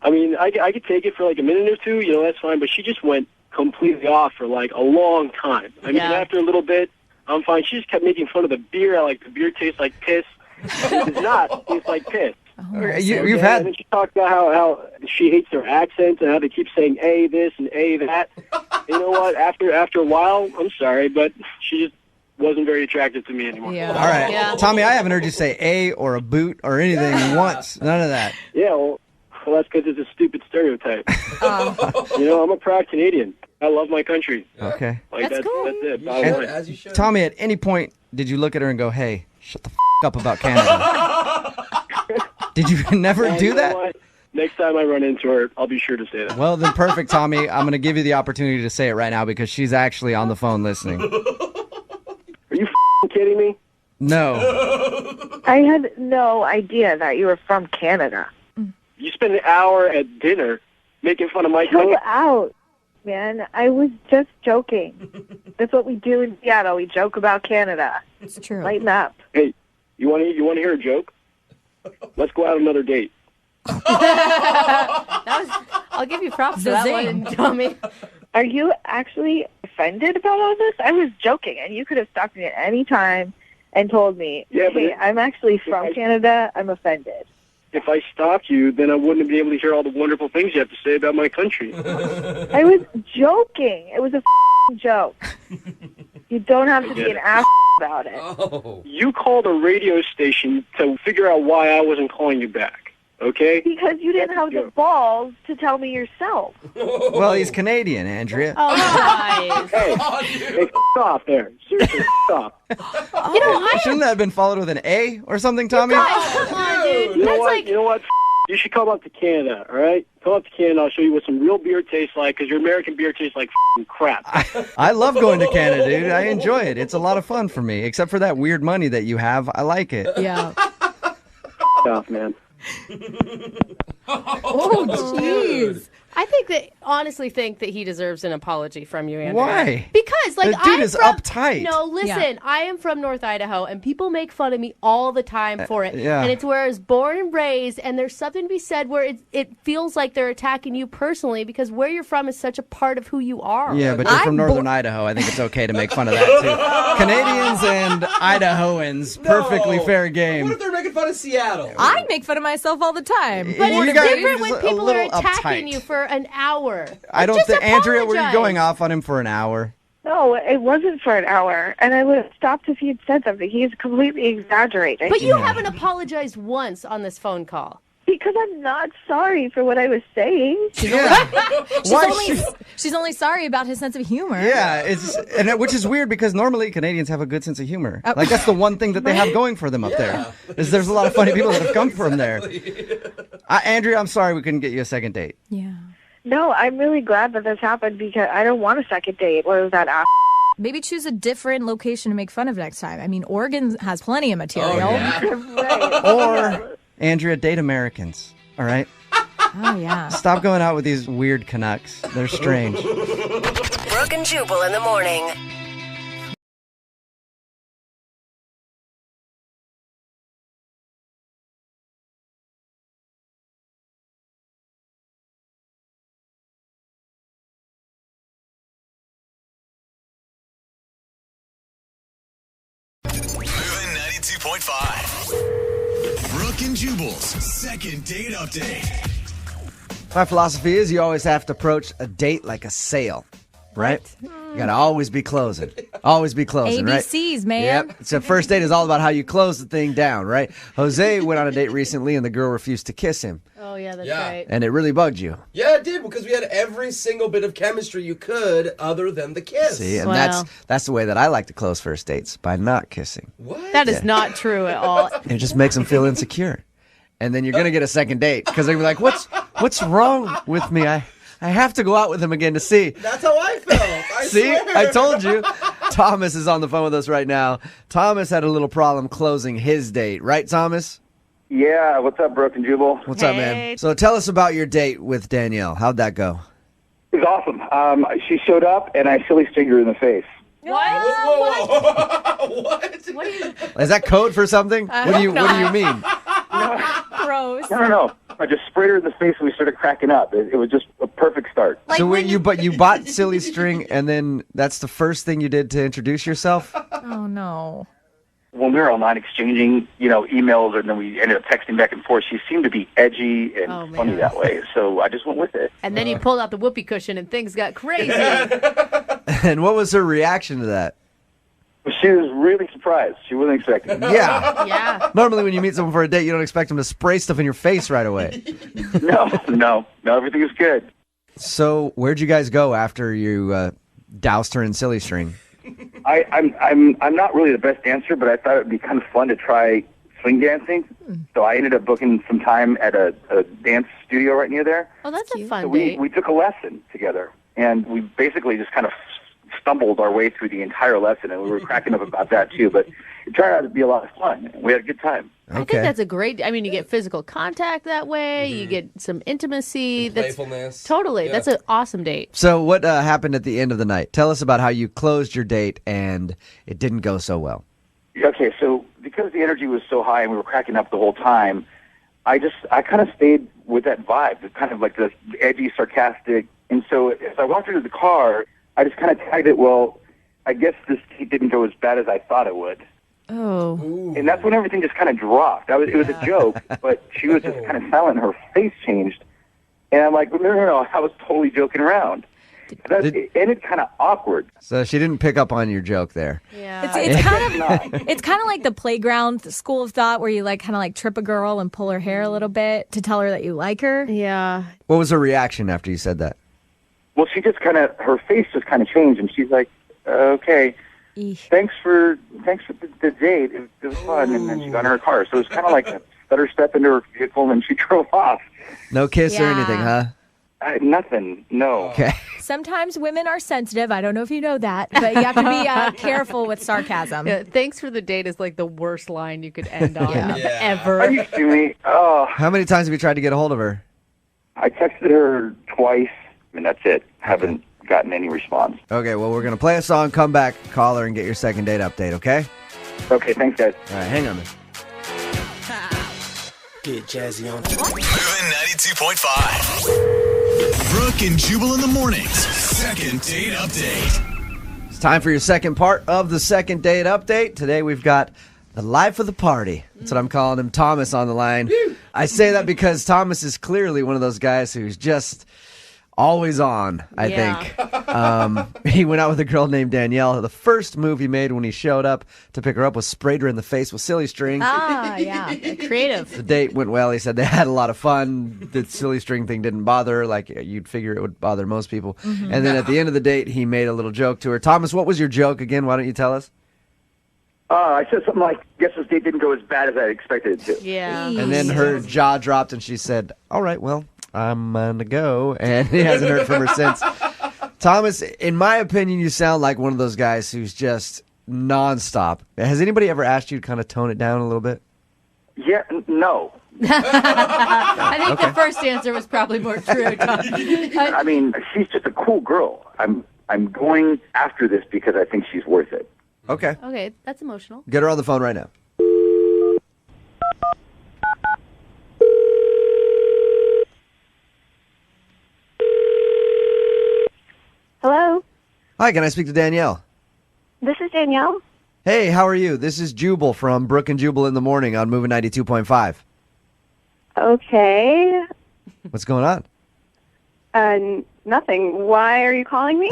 I mean, I could take it for a minute or two, that's fine, but she just went completely off for a long time. I mean, after a little bit, I'm fine. She just kept making fun of the beer. The beer tastes like piss. It does not taste like piss. You've had... And then she talked about how she hates their accents and how they keep saying A this and A that. You know what? After a while, I'm sorry, but she just wasn't very attractive to me anymore. Yeah. All right. Yeah. Tommy, I haven't heard you say A or a boot or anything once. None of that. Yeah, well, that's because it's a stupid stereotype. I'm a proud Canadian. I love my country. Okay. That's cool. That's it. And, As you should. Tommy, at any point, did you look at her and go, hey, shut the up about Canada? Did you never do You know that? what? Next time I run into her, I'll be sure to say that. Well, then perfect, Tommy. I'm going to give you the opportunity to say it right now because she's actually on the phone listening. Are you kidding me? No. I had no idea that you were from Canada. You spent an hour at dinner making fun of my Chill country. out, man. I was just joking. That's what we do in Seattle. We joke about Canada. It's true. Lighten up. Hey, you want to hear a joke? Let's go out on another date. I'll give you props for that one, Tommy. Are you actually offended about all this? I was joking, and you could have stopped me at any time and told me, Yeah, but hey, I'm actually from Canada. I'm offended. If I stopped you, then I wouldn't be able to hear all the wonderful things you have to say about my country. I was joking. It was a joke. You don't have to be an ass about it. Oh. You called a radio station to figure out why I wasn't calling you back, okay? Because you didn't have the balls to tell me yourself. Well, he's Canadian, Andrea. Oh, guys. Hey, f*** off there. Seriously, f*** off. Shouldn't that have been followed with an A or something, Tommy? Come on, dude. You know That's what? You know what? You should come up to Canada, all right? Come up to Canada. I'll show you what some real beer tastes like, because your American beer tastes like crap. I love going to Canada, dude. I enjoy it. It's a lot of fun for me, except for that weird money that you have. I like it. Yeah. Off, man. Oh, jeez. honestly think that he deserves an apology from you, Andrea. Why? Because, like, The dude is uptight. No, listen, I am from North Idaho, and people make fun of me all the time for it. yeah. And it's where I was born and raised, and there's something to be said where it feels like they're attacking you personally because where you're from is such a part of who you are. Yeah, but you're from Northern Idaho. I think it's okay to make fun of that, too. Canadians and Idahoans, perfectly fair game. What if they're making fun of Seattle? I make fun of myself all the time. But You it's guys different are when just a people are little attacking uptight. you for an hour. I don't Just think, Andrea, were you apologize. going off on him for an hour? No, it wasn't for an hour, and I would have stopped if he had said something. He's completely exaggerating. But you haven't apologized once on this phone call. Because I'm not sorry for what I was saying. She's only sorry about his sense of humor. Yeah, which is weird because normally Canadians have a good sense of humor. Like that's the one thing that they have going for them up there. Is there's a lot of funny people that have come from there. Andrea, I'm sorry we couldn't get you a second date. Yeah. No, I'm really glad that this happened because I don't want a second date. What was that ass? Maybe choose a different location to make fun of next time. I mean, Oregon has plenty of material. Or Andrea, date Americans. All right. Oh yeah. Stop going out with these weird Canucks. They're strange. Brooke and Jubal in the morning. Moving 92.5. Brooke and Jubal's second date update. My philosophy is you always have to approach a date like a sale, right? You gotta always be closing. Always be closing, right? ABCs, man. Yep. So first date is all about how you close the thing down, right? Jose went on a date recently and the girl refused to kiss him. Oh, yeah, that's Yeah. right. And it really bugged you. Yeah, it did, because we had every single bit of chemistry you could other than the kiss. See, and Wow. that's the way that I like to close first dates, by not kissing. What? That is not true at all. It just makes them feel insecure. And then you're going to get a second date because they're gonna be like, what's wrong with me? I have to go out with him again to see. That's how I felt. I See, swear. I told you. Thomas is on the phone with us right now. Thomas had a little problem closing his date, right, Thomas? Yeah, what's up, Brooke and Jubal? What's up, man? So tell us about your date with Danielle. How'd that go? It was awesome. She showed up, and I silly stinged her in the face. What? What? What do you... Is that code for something? What do you mean? Gross. No. I just sprayed her in the face, and we started cracking up. It was just a perfect start. So you bought silly string, and then that's the first thing you did to introduce yourself? Oh no. When we were online exchanging, emails, and then we ended up texting back and forth, she seemed to be edgy and funny that way. So I just went with it. And then you pulled out the whoopee cushion and things got crazy. And what was her reaction to that? She was really surprised. She wasn't expecting it. Yeah. Yeah. Normally when you meet someone for a date, you don't expect them to spray stuff in your face right away. No, everything is good. So where'd you guys go after you doused her in silly string? I'm not really the best dancer, but I thought it would be kind of fun to try swing dancing. So I ended up booking some time at a dance studio right near there. Oh, that's a fun So date. we took a lesson together, and we basically just kind of stumbled our way through the entire lesson, and we were cracking up about that too. But it turned out to be a lot of fun. We had a good time. I think that's a great. I mean, you get physical contact that way. You get some intimacy. That's playfulness. totally. Yeah. That's an awesome date. So what happened at the end of the night? Tell us about how you closed your date and it didn't go so well. Okay, so because the energy was so high and we were cracking up the whole time, I kind of stayed with that vibe, the kind of like the edgy, sarcastic. And so as I walked into the car, I just kind of tagged it, well, I guess this date didn't go as bad as I thought it would. Oh. And that's when everything just kind of dropped. It was a joke, but she was just kind of silent. Her face changed. And I'm like, no, I was totally joking around. It ended kind of awkward. So she didn't pick up on your joke there. Yeah. It's kind of like the playground school of thought where you kind of trip a girl and pull her hair a little bit to tell her that you like her. Yeah. What was her reaction after you said that? Well, she just her face just kind of changed, and she's like, okay, thanks for the date. It was fun. And then she got in her car. So it was kind of like a stutter step into her vehicle, and she drove off. No kiss or anything, huh? Nothing, no. Okay. Sometimes women are sensitive. I don't know if you know that, but you have to be careful with sarcasm. Yeah, thanks for the date is like the worst line you could end on Yeah. ever. Are you kidding me? Oh. How many times have you tried to get a hold of her? I texted her twice, and that's it. Haven't gotten any response. Okay, well, we're going to play a song, come back, call her, and get your second date update, okay? Okay, thanks, guys. All right, hang on then. Get jazzy on. Moving 92.5. Brooke and Jubal in the mornings. Second date update. It's time for your second part of the second date update. Today we've got the life of the party. That's what I'm calling him, Thomas, on the line. I say that because Thomas is clearly one of those guys who's just always on, I think. He went out with a girl named Danielle. The first move he made when he showed up to pick her up was sprayed her in the face with silly string. Yeah. Creative. The date went well. He said they had a lot of fun. The silly string thing didn't bother her like you'd figure it would bother most people. Mm-hmm. And then at the end of the date, he made a little joke to her. Thomas, what was your joke again? Why don't you tell us? I said something like, guess this date didn't go as bad as I expected it to. Yeah. And then her jaw dropped and she said, all right, well, I'm going to go. And he hasn't heard from her since. Thomas, in my opinion, you sound like one of those guys who's just nonstop. Has anybody ever asked you to kind of tone it down a little bit? Yeah, no. I think the first answer was probably more true, Tom. I mean, she's just a cool girl. I'm going after this because I think she's worth it. Okay. Okay, that's emotional. Get her on the phone right now. Hello, Hi, can I speak to Danielle? this is Danielle. Hey, how are you? This is Jubal from Brooke and Jubal in the morning on Moving 92.5. Okay. What's going on? Nothing. Why are you calling me?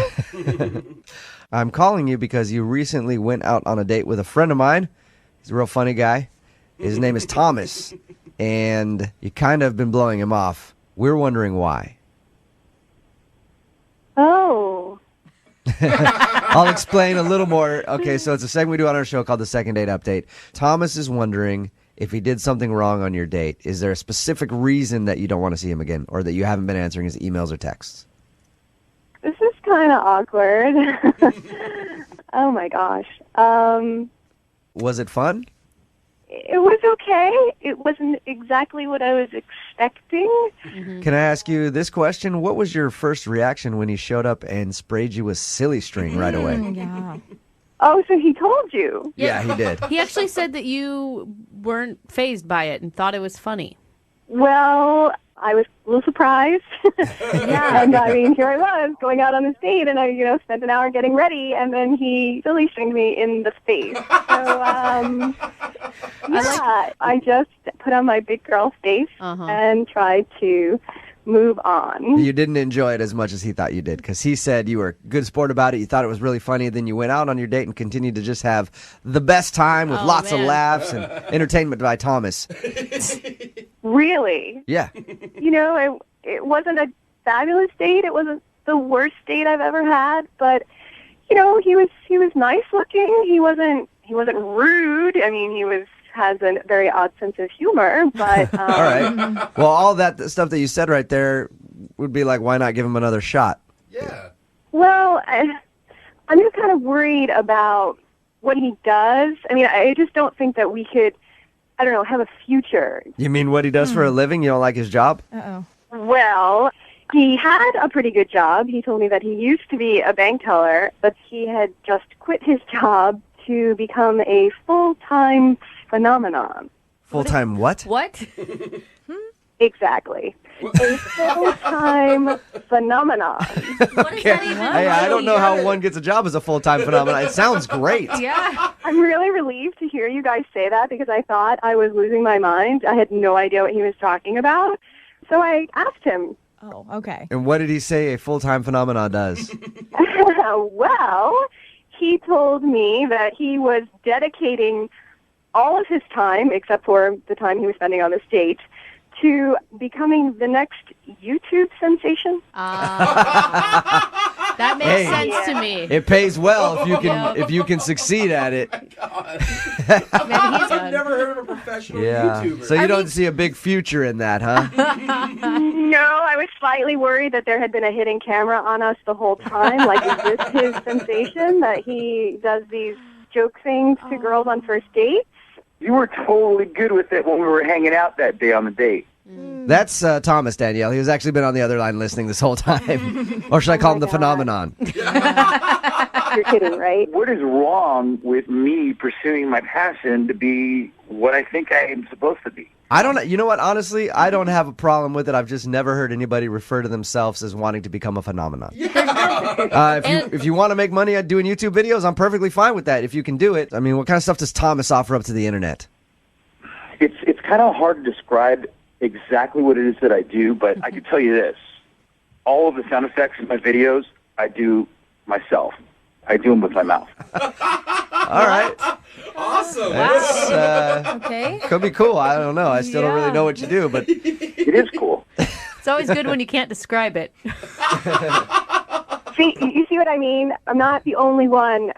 I'm calling you because you recently went out on a date with a friend of mine. He's a real funny guy. His name is Thomas, and you kind of been blowing him off. We're wondering why. Oh. I'll explain a little more. Okay, so it's a segment we do on our show called the Second Date Update. Thomas is wondering if he did something wrong on your date. Is there a specific reason that you don't want to see him again, or that you haven't been answering his emails or texts? This is kind of awkward. Oh my gosh. Was it fun? It was okay. It wasn't exactly what I was expecting. Can I ask you this question? What was your first reaction when he showed up and sprayed you with silly string right away? Yeah. Oh, so he told you? Yeah, he did. He actually said that you weren't fazed by it and thought it was funny. Well, I was a little surprised. Yeah, and I mean, here I was going out on this date, and I, spent an hour getting ready, and then he silly stringed me in the face. So, I just put on my big girl face and tried to move on. You didn't enjoy it as much as he thought you did, because he said you were a good sport about it. You thought it was really funny. Then you went out on your date and continued to just have the best time with lots of laughs and entertainment by Thomas. Really? Yeah. It wasn't a fabulous date. It wasn't the worst date I've ever had, but he was nice looking. He wasn't rude. I mean, has a very odd sense of humor, but All right. Well, all that stuff that you said right there would be like, why not give him another shot? Yeah. Well, I'm just kind of worried about what he does. I mean, I just don't think that we could, I don't know, have a future. You mean what he does for a living? You don't like his job? Uh-oh. Well, he had a pretty good job. He told me that he used to be a bank teller, but he had just quit his job to become a full-time phenomenon. Full-time what? What? Exactly. A full-time phenomenon. Okay. Hey, I don't know how one gets a job as a full-time phenomenon. It sounds great. Yeah. I'm really relieved to hear you guys say that because I thought I was losing my mind. I had no idea what he was talking about. So I asked him. Oh, okay. And what did he say a full-time phenomenon does? Well, he told me that he was dedicating all of his time, except for the time he was spending on this date, to becoming the next YouTube sensation. That makes sense to me. It pays well if you can succeed at it. I've never heard of a professional YouTuber. So you don't see a big future in that, huh? No, I was slightly worried that there had been a hidden camera on us the whole time. Like, is this his sensation that he does these joke things to girls on first dates? You were totally good with it when we were hanging out that day on the date. That's Thomas, Danielle. He was actually been on the other line listening this whole time. Or should I call him the phenomenon? You're kidding, right? What is wrong with me pursuing my passion to be what I think I am supposed to be? I don't. You know what? Honestly, I don't have a problem with it. I've just never heard anybody refer to themselves as wanting to become a phenomenon. If you want to make money at doing YouTube videos, I'm perfectly fine with that. If you can do it. I mean, what kind of stuff does Thomas offer up to the internet? It's kind of hard to describe exactly what it is that I do, but I can tell you this. All of the sound effects in my videos, I do myself. I do them with my mouth. All right. Awesome. That's, Okay. could be cool. I don't know. I still don't really know what you do, but It is cool. It's always good when you can't describe it. See, you see what I mean? I'm not the only one.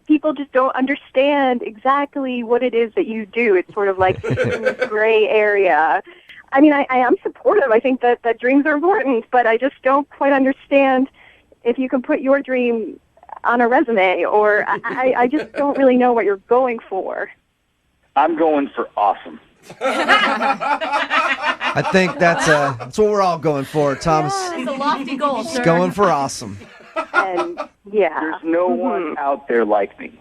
People just don't understand exactly what it is that you do. It's sort of like in this gray area. I mean, I am supportive. I think that dreams are important, but I just don't quite understand if you can put your dream on a resume, or I just don't really know what you're going for. I'm going for awesome. I think that's what we're all going for, Thomas. It's a lofty goal, sir. Just going for awesome. And yeah. There's no one out there like me.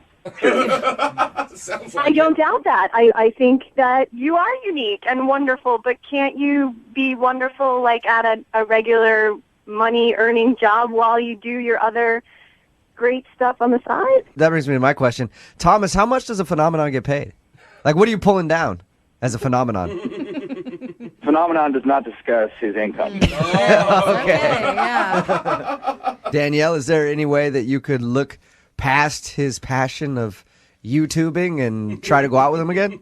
I don't doubt that. I think that you are unique and wonderful, but can't you be wonderful like at a regular money-earning job while you do your other great stuff on the side? That brings me to my question. Thomas, how much does a phenomenon get paid? Like, what are you pulling down as a phenomenon? Phenomenon does not discuss his income. Okay. Yeah. Danielle, is there any way that you could look past his passion of YouTubing and try to go out with him again?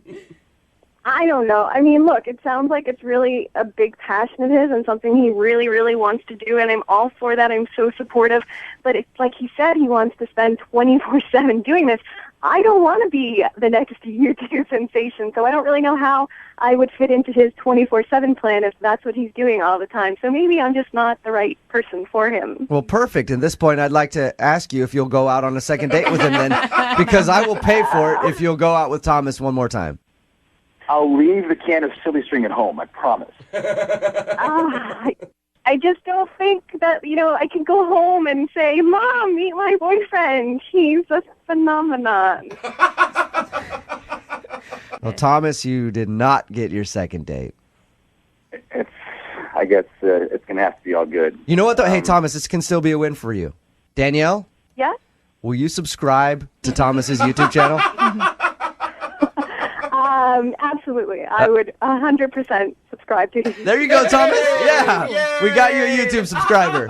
I don't know. I mean, look, it sounds like it's really a big passion of his and something he really, really wants to do, and I'm all for that. I'm so supportive. But it's like he said, he wants to spend 24/7 doing this. I don't want to be the next YouTube sensation, so I don't really know how I would fit into his 24/7 plan if that's what he's doing all the time. So maybe I'm just not the right person for him. Well, perfect. At this point, I'd like to ask you if you'll go out on a second date with him then, because I will pay for it if you'll go out with Thomas one more time. I'll leave the can of silly string at home, I promise. I just don't think that, I can go home and say, Mom, meet my boyfriend. He's a phenomenon. Well, Thomas, you did not get your second date. I guess it's going to have to be all good. You know what, though? Hey, Thomas, this can still be a win for you. Danielle? Yeah? Will you subscribe to Thomas's YouTube channel? Absolutely. I would 100% subscribe to his. There you go, Thomas. Yeah. We got you a YouTube subscriber.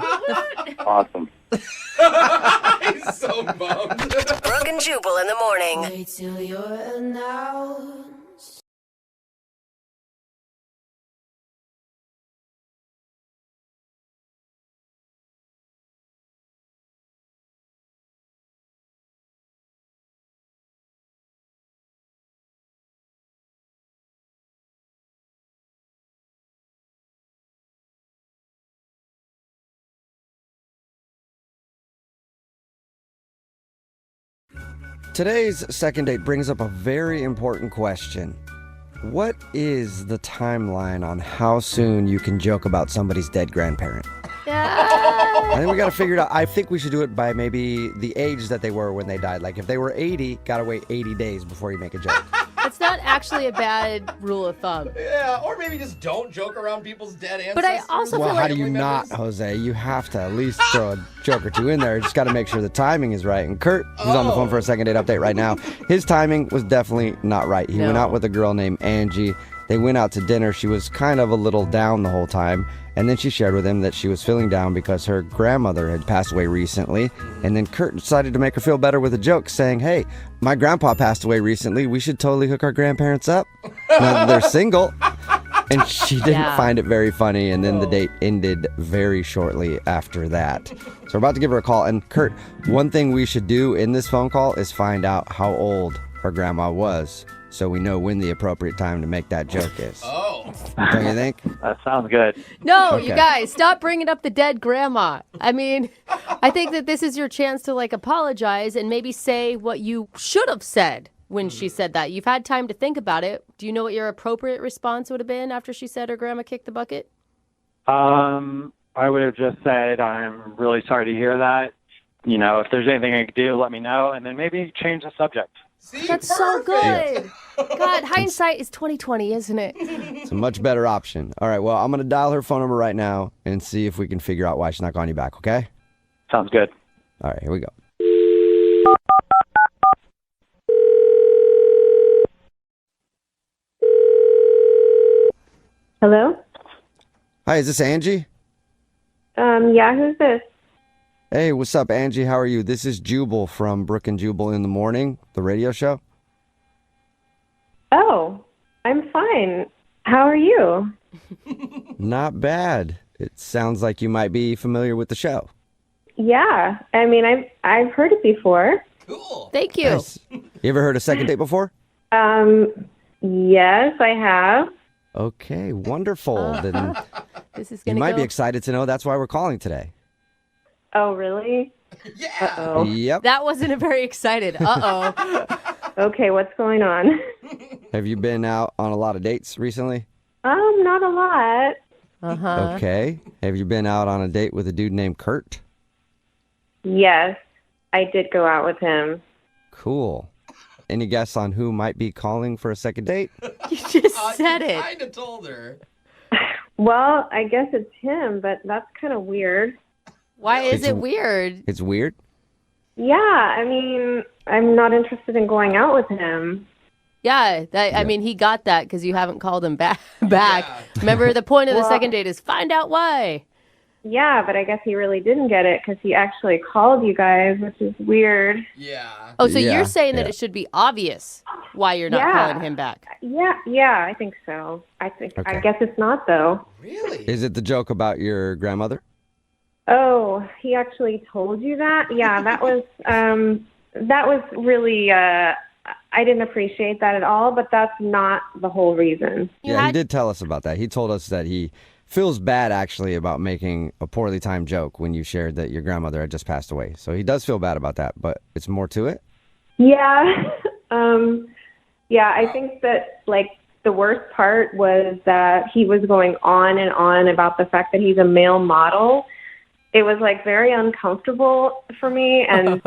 Awesome. He's so bummed. Brooke and Jubal in the morning. Wait till you're announced. Today's second date brings up a very important question. What is the timeline on how soon you can joke about somebody's dead grandparent? I think we got to figure it out. I think we should do it by maybe the age that they were when they died. Like if they were 80, got to wait 80 days before you make a joke. It's not actually a bad rule of thumb. Yeah, or maybe just don't joke around people's dead ancestors. But I also Well, feel how like do you not, Jose? You have to at least throw a joke or two in there. Just got to make sure the timing is right. And Kurt, who's on the phone for a second date update right now, his timing was definitely not right. He went out with a girl named Angie. They went out to dinner. She was kind of a little down the whole time. And then she shared with him that she was feeling down because her grandmother had passed away recently. And then Kurt decided to make her feel better with a joke, saying, hey, my grandpa passed away recently. We should totally hook our grandparents up. Now they're single. And she didn't find it very funny. And then the date ended very shortly after that. So we're about to give her a call. And Kurt, one thing we should do in this phone call is find out how old her grandma was, so we know when the appropriate time to make that joke is. Oh. Don't you think? That sounds good. No, Okay. you guys, stop bringing up the dead grandma. I mean, I think that this is your chance to apologize and maybe say what you should have said when she said that. You've had time to think about it. Do you know what your appropriate response would have been after she said her grandma kicked the bucket? I would have just said, I'm really sorry to hear that. You know, if there's anything I could do, let me know, and then maybe change the subject. See, That's so good. God, hindsight is 20/20, isn't it? It's a much better option. All right, well, I'm going to dial her phone number right now and see if we can figure out why she's not calling you back, okay? Sounds good. All right, here we go. Hello? Hi, is this Angie? Yeah, who's this? Hey, what's up, Angie? How are you? This is Jubal from Brooke and Jubal in the Morning, the radio show. Oh, I'm fine. How are you? Not bad. It sounds like you might be familiar with the show. Yeah, I mean, I've heard it before. Cool. Thank you. Nice. You ever heard of Second Date before? Yes, I have. Okay, wonderful. Then This is you gonna might go. be excited to know that's why we're calling today. Oh, really? Yeah. Uh-oh. Yep. That wasn't a very excited. Uh-oh. Okay, what's going on? Have you been out on a lot of dates recently? Not a lot. Uh-huh. Okay. Have you been out on a date with a dude named Kurt? Yes, I did go out with him. Cool. Any guess on who might be calling for a second date? You just said I it. kind of told her. Well, I guess it's him, but that's kind of weird. Why is It's- it weird? It's weird. Yeah, I mean, I'm not interested in going out with him. Yeah, I mean, he got that because you haven't called him back. Remember, the point of the Well- second date is find out why. Yeah, but I guess he really didn't get it because he actually called you guys, which is weird. Yeah. Oh, so Yeah, you're saying that yeah. it should be obvious why you're not Yeah. calling him back. Yeah, I think so. I Okay. guess it's not though. Really? Is it the joke about your grandmother? Oh, he actually told you that? Yeah, that was really I didn't appreciate that at all, but that's not the whole reason. He did tell us about that. He told us that he feels bad actually about making a poorly timed joke when you shared that your grandmother had just passed away. So he does feel bad about that, but it's more to it. Yeah. Yeah, I think that like the worst part was that he was going on and on about the fact that he's a male model. It was like very uncomfortable for me, and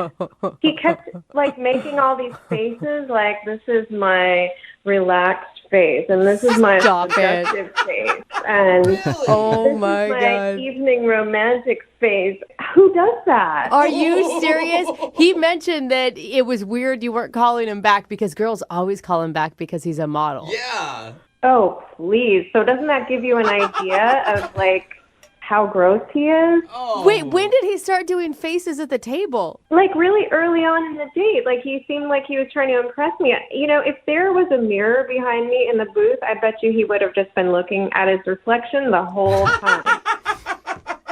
he kept like making all these faces like this is my relaxed face and this is my productive face and Oh this my is my God. evening romantic face. Who does that? Are you serious? He mentioned that it was weird you weren't calling him back because girls always call him back because he's a model. Yeah. Oh, please. So doesn't that give you an idea of like how gross he is? Oh. Wait, when did he start doing faces at the table? Like really early on in the date. Like he seemed like he was trying to impress me. You know, if there was a mirror behind me in the booth, I bet you he would have just been looking at his reflection the whole time.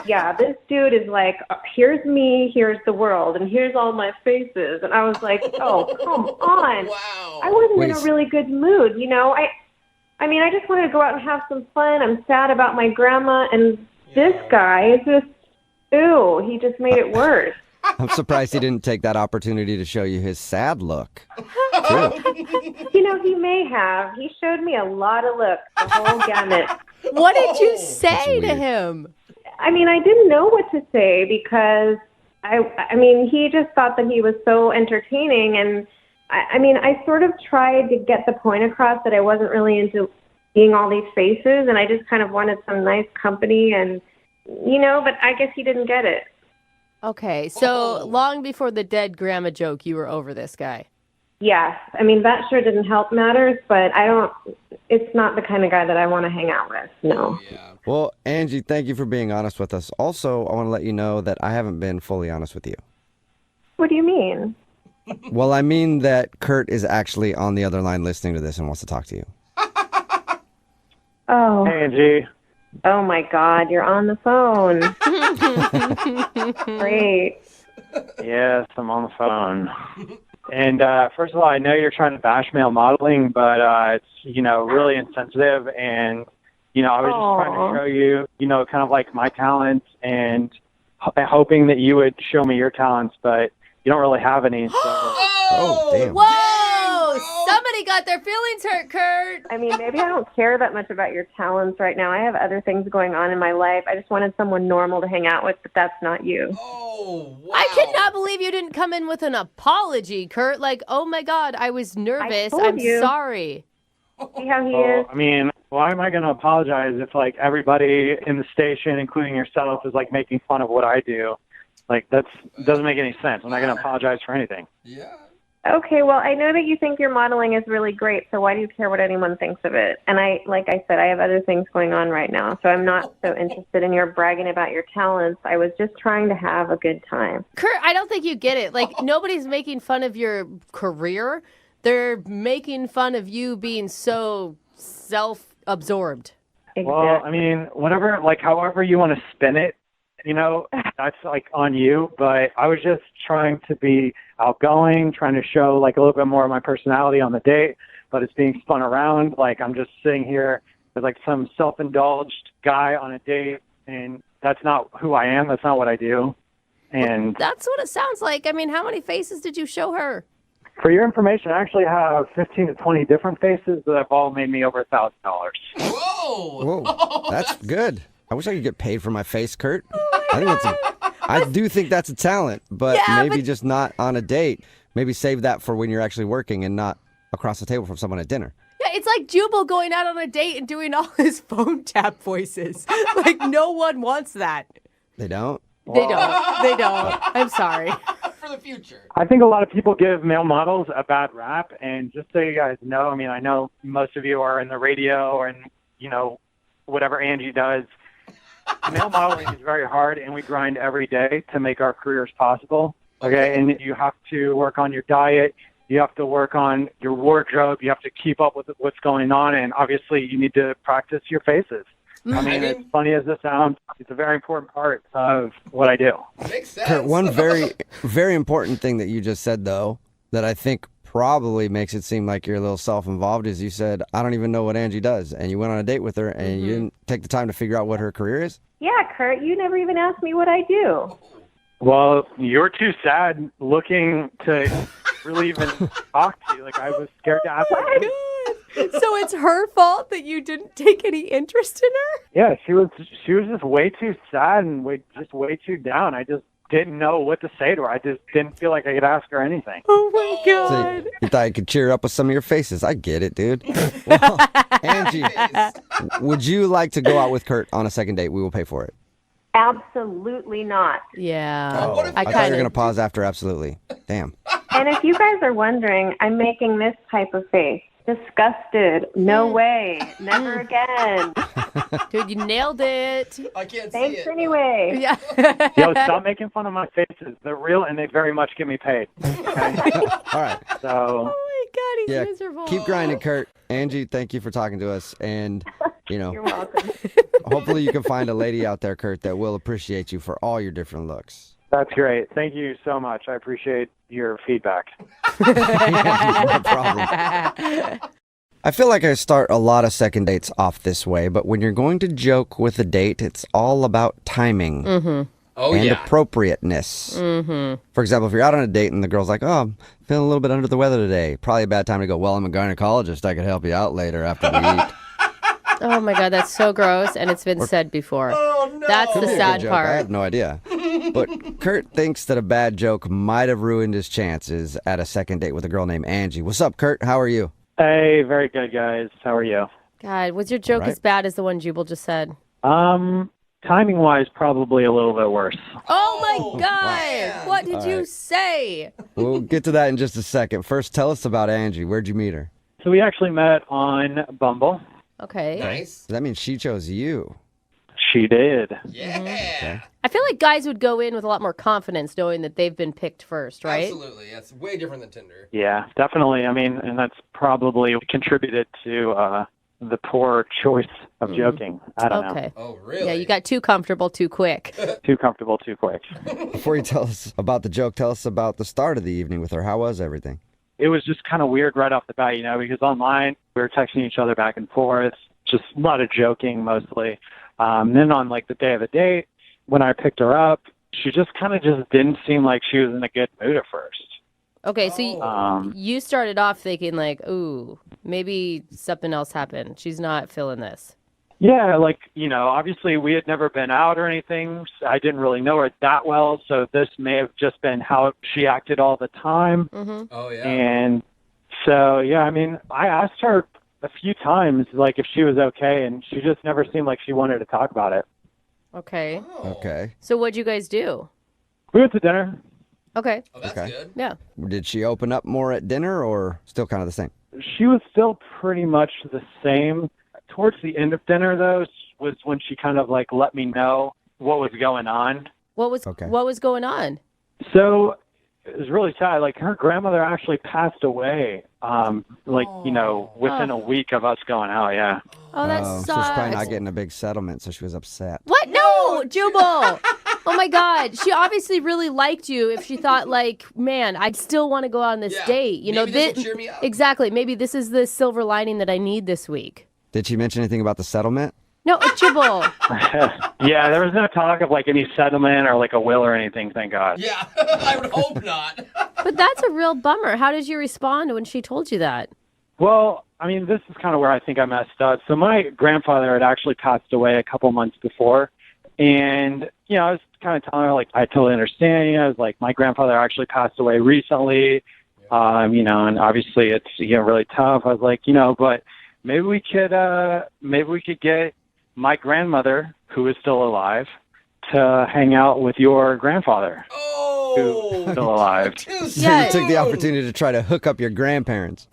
Yeah, this dude is like, here's me, here's the world, and here's all my faces. And I was like, oh, come on. Wow. I wasn't in a really good mood, you know. I mean, I just wanted to go out and have some fun. I'm sad about my grandma, and this guy is just, ew, he just made it worse. I'm surprised he didn't take that opportunity to show you his sad look. You know, he may have. He showed me a lot of looks, the whole gamut. What did you say to him? I mean, I didn't know what to say because, I mean, he just thought that he was so entertaining. And, I mean, I sort of tried to get the point across that I wasn't really into seeing all these faces, and I just kind of wanted some nice company and, you know, but I guess he didn't get it. Okay, so long before the dead grandma joke, you were over this guy. Yes. I mean, that sure didn't help matters, but it's not the kind of guy that I want to hang out with. No. Well, Angie, thank you for being honest with us. Also, I want to let you know that I haven't been fully honest with you. What do you mean? Well, I mean that Kurt is actually on the other line listening to this and wants to talk to you. Oh. Hey, Angie. Oh my God, you're on the phone. Great. Yes, I'm on the phone. And first of all, I know you're trying to bash male modeling, but it's, you know, really insensitive. And, you know, I was just trying to show you, you know, kind of like my talents and hoping that you would show me your talents, but you don't really have any. So. Oh, damn. Whoa! Somebody got their feelings hurt, Kurt. I mean, maybe I don't care that much about your talents right now. I have other things going on in my life. I just wanted someone normal to hang out with, but that's not you. Oh, wow. I cannot believe you didn't come in with an apology, Kurt. Like, oh my God, I was nervous. I'm sorry. See how he is? I mean, why am I going to apologize if, like, everybody in the station, including yourself, is, like, making fun of what I do? Like, that doesn't make any sense. I'm not going to apologize for anything. Yeah. Okay, well, I know that you think your modeling is really great, so why do you care what anyone thinks of it? And like I said, I have other things going on right now, so I'm not so interested in your bragging about your talents. I was just trying to have a good time. Kurt, I don't think you get it. Like, nobody's making fun of your career. They're making fun of you being so self-absorbed. Well, I mean, whatever, like, however you want to spin it, you know, that's, like, on you. But I was just trying to be outgoing, trying to show, like, a little bit more of my personality on the date. But it's being spun around. Like, I'm just sitting here with, like, some self-indulged guy on a date. And that's not who I am. That's not what I do. And That's what it sounds like. I mean, how many faces did you show her? for your information, I actually have 15 to 20 different faces that have all made me over $1,000. Whoa, that's good. I wish I could get paid for my face, Kurt. I do think that's a talent, but maybe just not on a date. Maybe save that for when you're actually working and not across the table from someone at dinner. Yeah, it's like Jubal going out on a date and doing all his phone tap voices. Like, no one wants that. They don't? They don't. They don't. I'm sorry. For the future. I think a lot of people give male models a bad rap, and just so you guys know, I mean, I know most of you are in the radio or in, you know, whatever Angie does. Male modeling is very hard, and we grind every day to make our careers possible. Okay, and you have to work on your diet. You have to work on your wardrobe. You have to keep up with what's going on, and obviously you need to practice your faces. I mean, as funny as this sounds, it's a very important part of what I do. Makes sense. Kurt, one very, very important thing that you just said, though, that I think probably makes it seem like you're a little self-involved is you said, I don't even know what Angie does. And you went on a date with her and you didn't take the time to figure out what her career is? Yeah, Kurt, you never even asked me what I do. Well, you're too sad looking to really even talk to you. Like, I was scared to ask you. So it's her fault that you didn't take any interest in her? Yeah, she was just way too sad and way too down. I just didn't know what to say to her. I just didn't feel like I could ask her anything. Oh my God. So you thought I could cheer up with some of your faces. I get it, dude. Well, Angie, would you like to go out with Kurt on a second date? We will pay for it. Absolutely not. Yeah. I thought you were going to pause after absolutely. Damn. And if you guys are wondering, I'm making this type of face. Disgusted. No way. Never again. Dude, you nailed it. I can't Thanks see it. anyway. Yeah. Yo, stop making fun of my faces. They're real and they very much get me paid. Okay? All right. So. Oh my God, he's miserable. Keep grinding, Kurt. Angie, thank you for talking to us. And, you know, You're welcome. hopefully you can find a lady out there, Kurt, that will appreciate you for all your different looks. That's great. Thank you so much. I appreciate your feedback. No problem. I feel like I start a lot of second dates off this way, but when you're going to joke with a date, it's all about timing and appropriateness. For example, if you're out on a date and the girl's like, oh, I'm feeling a little bit under the weather today, probably a bad time to go, well, I'm a gynecologist. I could help you out later after we eat. Oh my God, that's so gross, and it's been said before. Oh, no. That's the Could be a sad good joke. I part. have no idea. But Kurt thinks that a bad joke might have ruined his chances at a second date with a girl named Angie. What's up, Kurt? How are you? Hey, very good, guys. How are you? God, was your joke Right. as bad as the one Jubal just said? Timing-wise, probably a little bit worse. Oh my God! What did All you right. say? We'll get to that in just a second. First, tell us about Angie. Where'd you meet her? So we actually met on Bumble. Okay. Nice. Does that mean she chose you? She did. Yeah. Okay. I feel like guys would go in with a lot more confidence knowing that they've been picked first, right? Absolutely. That's way different than Tinder. Yeah, definitely. I mean, and that's probably contributed to the poor choice of joking. I don't know. Okay. Oh, really? Yeah, you got too comfortable too quick. Too comfortable, too quick. Before you tell us about the joke, tell us about the start of the evening with her. How was everything? It was just kind of weird right off the bat, you know, because online we were texting each other back and forth, just a lot of joking mostly. Then on like the day of the date, when I picked her up, she just kind of just didn't seem like she was in a good mood at first. Okay, so you started off thinking like, ooh, maybe something else happened. She's not feeling this. Yeah, like, obviously we had never been out or anything. So I didn't really know her that well, so this may have just been how she acted all the time. Mm-hmm. Oh, yeah. And so, yeah, I mean, I asked her a few times, like, if she was okay, and she just never seemed like she wanted to talk about it. Okay. Okay. So what'd you guys do? We went to dinner. Okay. Oh, that's Okay. good. Yeah. Did she open up more at dinner or still kind of the same? She was still pretty much the same. Towards the end of dinner, though, was when she kind of, like, let me know what was going on. What was going on? So it was really sad. Like, her grandmother actually passed away, within a week of us going out, yeah. Oh, that So she's sucks. probably not getting a big settlement, so she was upset. What? No, Jubal. Oh my God. She obviously really liked you if she thought like, man, I still want to go on this date. Maybe this'll cheer me up. Exactly. Maybe this is the silver lining that I need this week. Did she mention anything about the settlement? No, Jubal. Yeah, there was no talk of, like, any settlement or, like, a will or anything, thank God. Yeah, I would hope not. But that's a real bummer. How did you respond when she told you that? Well, I mean, this is kind of where I think I messed up. So my grandfather had actually passed away a couple months before. And, I was kind of telling her, like, I totally understand. I was like, my grandfather actually passed away recently, and obviously it's, really tough. I was like, but maybe we could get my grandmother, who is still alive, to hang out with your grandfather, who's still alive. So you took the opportunity to try to hook up your grandparents.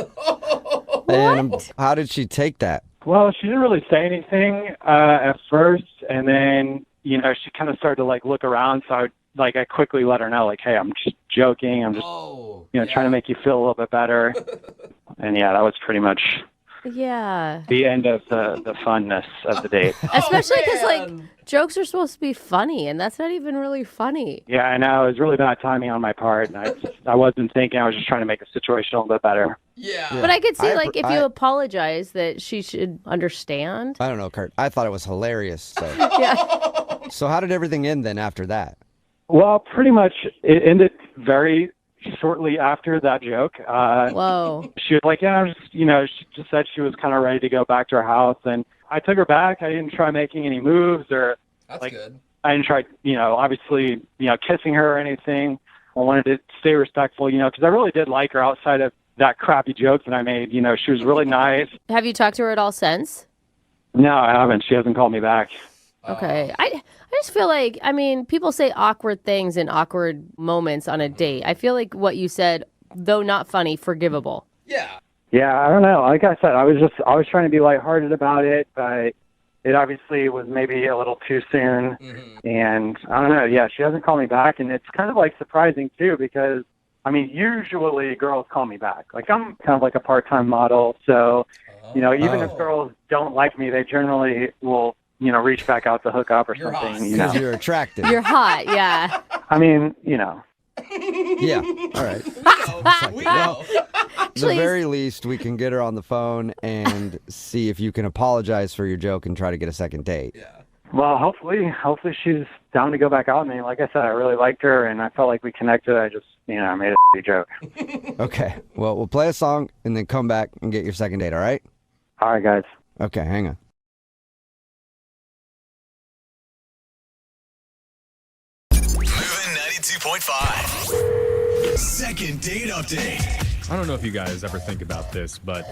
And how did she take that? Well, she didn't really say anything at first, and then, she kind of started to, like, look around, so I quickly let her know, like, hey, I'm just joking, I'm just, trying to make you feel a little bit better. And, yeah, that was pretty much Yeah. the end of the funness of the date. Especially because, jokes are supposed to be funny, and that's not even really funny. Yeah, I know. It was really bad timing on my part. And I wasn't thinking. I was just trying to make the situation a little bit better. Yeah. But I could see, if you apologize, that she should understand. I don't know, Kurt. I thought it was hilarious. So. Yeah. So how did everything end then after that? Well, pretty much it ended very shortly after that joke. Whoa. She was like, yeah, she just said she was kind of ready to go back to her house. And I took her back. I didn't try making any moves or That's good. I didn't try, obviously, kissing her or anything. I wanted to stay respectful, because I really did like her outside of that crappy joke that I made. She was really nice. Have you talked to her at all since? No, I haven't. She hasn't called me back. Okay. I just feel like, people say awkward things in awkward moments on a date. I feel like what you said, though not funny, forgivable. Yeah. Yeah, I don't know. Like I said, I was trying to be lighthearted about it, but it obviously was maybe a little too soon. Mm-hmm. And I don't know. Yeah, she hasn't called me back. And it's kind of like surprising too, because usually girls call me back. Like I'm kind of like a part-time model. So, even if girls don't like me, they generally will, reach back out to hook up or something. Because you're attractive. You're hot, yeah. Yeah, all right. At the very least, we can get her on the phone and see if you can apologize for your joke and try to get a second date. Yeah. Well, hopefully she's down to go back out with me. Like I said, I really liked her, and I felt like we connected. I just, I made a joke. Okay, well, we'll play a song and then come back and get your second date, all right? All right, guys. Okay, hang on. Moving 92.5. Second date update. I don't know if you guys ever think about this, but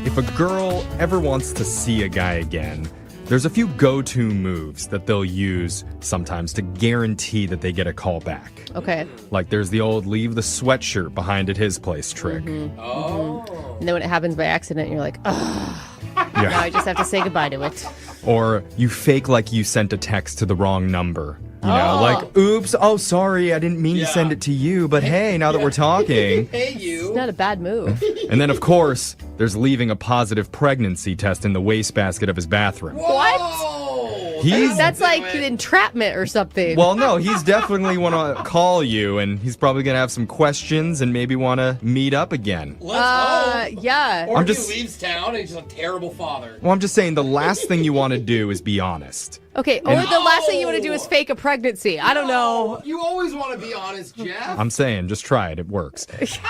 if a girl ever wants to see a guy again, there's a few go-to moves that they'll use sometimes to guarantee that they get a call back. Okay. Like there's the old leave the sweatshirt behind at his place trick. Mm-hmm. Mm-hmm. And then when it happens by accident, you're like, oh, Yeah. now I just have to say goodbye to it. Or you fake like you sent a text to the wrong number. Like, oops, oh, sorry, I didn't mean to send it to you, but hey, now that we're talking. Hey, you. It's not a bad move. And then, of course, there's leaving a positive pregnancy test in the wastebasket of his bathroom. What? That's like entrapment or something. Well, no, he's definitely want to call you, and he's probably going to have some questions and maybe want to meet up again. Yeah. Or I'm he just- leaves town and he's just a terrible father. Well, I'm just saying the last thing you want to do is be honest. Okay, or the last thing you want to do is fake a pregnancy. I don't know. You always want to be honest, Jeff. I'm saying, just try it. It works.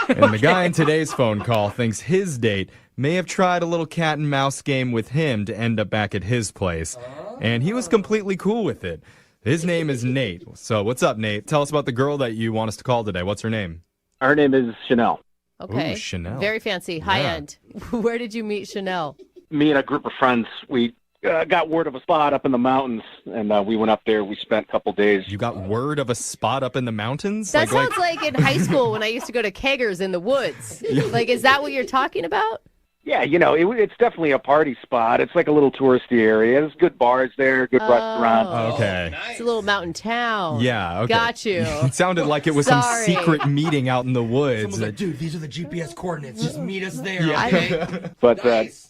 And the guy in today's phone call thinks his date may have tried a little cat and mouse game with him to end up back at his place. And he was completely cool with it. His name is Nate. So what's up, Nate? Tell us about the girl that you want us to call today. What's her name? Her name is Chanel. Okay. Ooh, Chanel. Very fancy, high end. Where did you meet Chanel? Me and a group of friends, we got word of a spot up in the mountains, and we went up there. We spent a couple days. You got word of a spot up in the mountains? That sounds like in high school when I used to go to keggers in the woods. Like, is that what you're talking about? Yeah, it's definitely a party spot. It's like a little touristy area. There's good bars there, good restaurants. Okay. It's a little mountain town. Yeah, okay. Got you. It sounded like it was some Sorry. secret meeting out in the woods. Someone's like, dude, these are the GPS coordinates. Just meet us there, Yeah. okay? But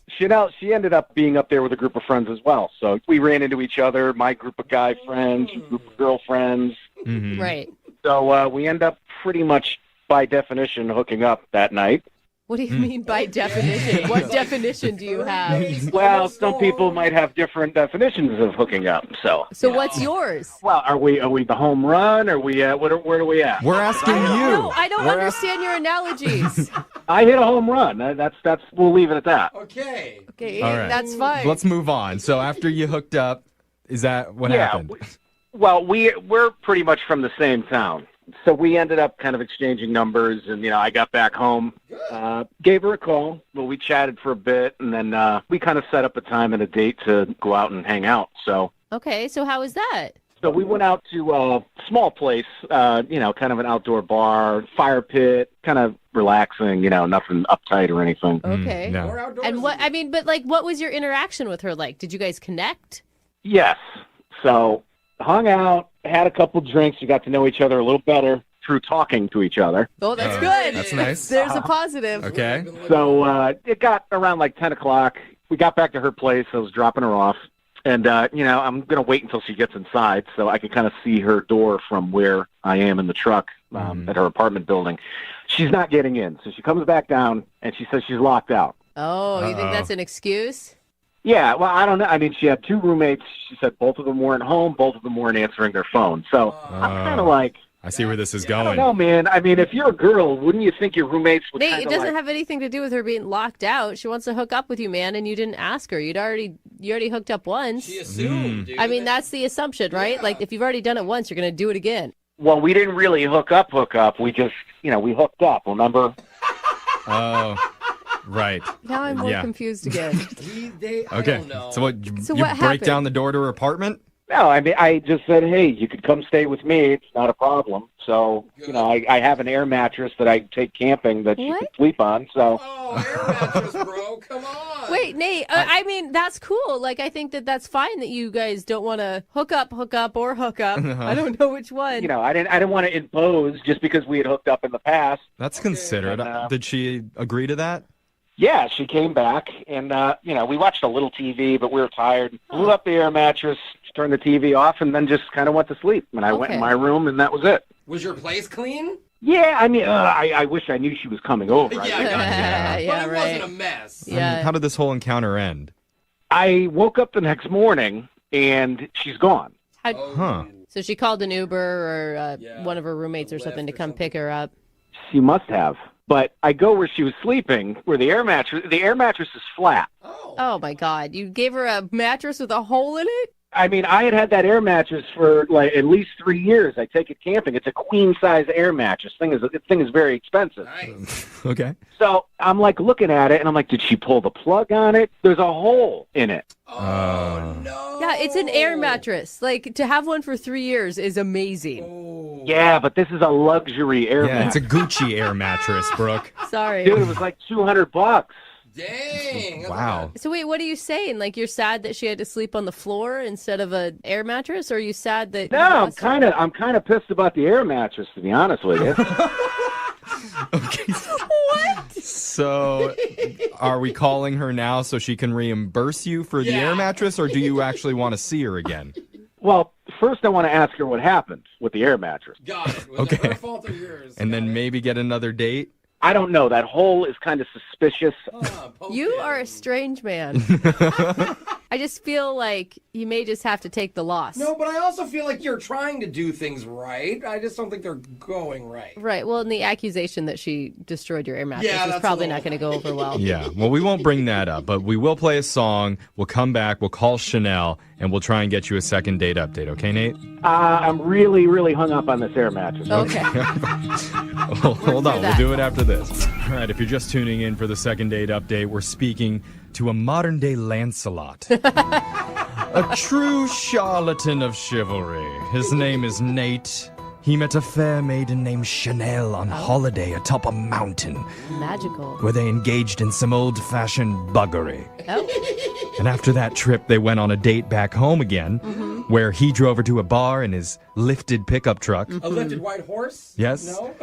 Chanel, she ended up being up there with a group of friends as well. So we ran into each other, my group of guy friends, group of girlfriends. Right. So we end up pretty much, by definition, hooking up that night. What do you mean by definition? What definition do you have? Well, some people might have different definitions of hooking up. So what's yours? Well, are we the home run? Are we where are we at? We're asking you. No, I don't understand your analogies. I hit a home run. That's we'll leave it at that. Okay. Okay, All right. that's fine. Let's move on. So after you hooked up, is that what happened? Well, we're pretty much from the same town. So we ended up kind of exchanging numbers, and I got back home, gave her a call. Well, we chatted for a bit, and then we kind of set up a time and a date to go out and hang out. So Okay, so how was that? we went out to a small place, kind of an outdoor bar, fire pit, kind of relaxing, nothing uptight or anything. Okay. No. And what was your interaction with her like? Did you guys connect? Yes. So hung out, had a couple drinks. We got to know each other a little better through talking to each other. Oh, that's good. That's nice. There's a positive. Okay. So it got around like 10 o'clock. We got back to her place. I was dropping her off. And, I'm going to wait until she gets inside so I can kind of see her door from where I am in the truck at her apartment building. She's not getting in. So she comes back down, and she says she's locked out. Oh, you think that's an excuse? Yeah, well, I don't know. I mean, she had two roommates. She said both of them weren't home. Both of them weren't answering their phone. So I'm kind of like, I see where this is I going. don't know, man. I mean, if you're a girl, wouldn't you think your roommates would Nate, kind it of doesn't have anything to do with her being locked out. She wants to hook up with you, man, and you didn't ask her. You already hooked up once. She assumed, dude. I mean, that's the assumption, right? Yeah. Like, if you've already done it once, you're going to do it again. Well, we didn't really hook up. We just, we hooked up, remember? Oh, right. Now I'm more Yeah. confused again. I Okay. don't know. So what? So You what break happened? down the door to her apartment? No, I mean, I just said, hey, you could come stay with me. It's not a problem. So, I have an air mattress that I take camping that you What? can sleep on. So, Oh, air mattress, bro. Come on. Wait, Nate, I mean, that's cool. Like, I think that's fine that you guys don't want to hook up, or hook up. I don't know which one. I didn't want to impose just because we had hooked up in the past. That's considerate. Did she agree to that? Yeah, she came back, and, we watched a little TV, but we were tired. Blew up the air mattress, turned the TV off, and then just kind of went to sleep. And I went in my room, and that was it. Was your place clean? Yeah, I mean, I wish I knew she was coming over. Yeah, I got you. Yeah, But it right. wasn't a mess. Yeah. How did this whole encounter end? I woke up the next morning, and she's gone. Huh. So she called an Uber or one of her roommates or something to come pick her up. She must have. But I go where she was sleeping, where the air mattress is flat. Oh, my God. You gave her a mattress with a hole in it? I mean, I had that air mattress for like at least 3 years. I take it camping. It's a queen size air mattress. The thing is very expensive. Okay. So I'm like looking at it, and I'm like, did she pull the plug on it? There's a hole in it. Oh, no. Yeah, it's an air mattress. Like, to have one for 3 years is amazing. Yeah, but this is a luxury air Yeah, it's mattress. a Gucci air mattress, Brooke. Sorry. Dude, it was like $200. Dang. Wow. So wait, what are you saying? Like, you're sad that she had to sleep on the floor instead of an air mattress, or are you sad that? No, I'm kind of pissed about the air mattress, to be honest with you. What? So are we calling her now so she can reimburse you for the air mattress, or do you actually want to see her again? Well, first I want to ask her what happened with the air mattress. Got it. Was Okay. it her fault or yours? And then maybe get another date? I don't know. That hole is kind of suspicious. You are a strange man. I just feel like you may just have to take the loss. No, but I also feel like you're trying to do things right. I just don't think they're going right. Right. Well, and the accusation that she destroyed your air mattress Yeah, is that's probably a not going to go over well. Yeah. Well, we won't bring that up, but we will play a song. We'll come back. We'll call Chanel, and we'll try and get you a second date update. Okay, Nate? I'm really, really hung up on this air mattress. Okay. Hold on. We'll do it after this. All right. If you're just tuning in for the second date update, we're speaking to a modern-day Lancelot. A true charlatan of chivalry. His name is Nate. He met a fair maiden named Chanel on holiday atop a mountain Magical. where they engaged in some old-fashioned buggery. Oh. And after that trip, they went on a date back home again, where he drove her to a bar in his lifted pickup truck. A lifted white horse? Yes. No?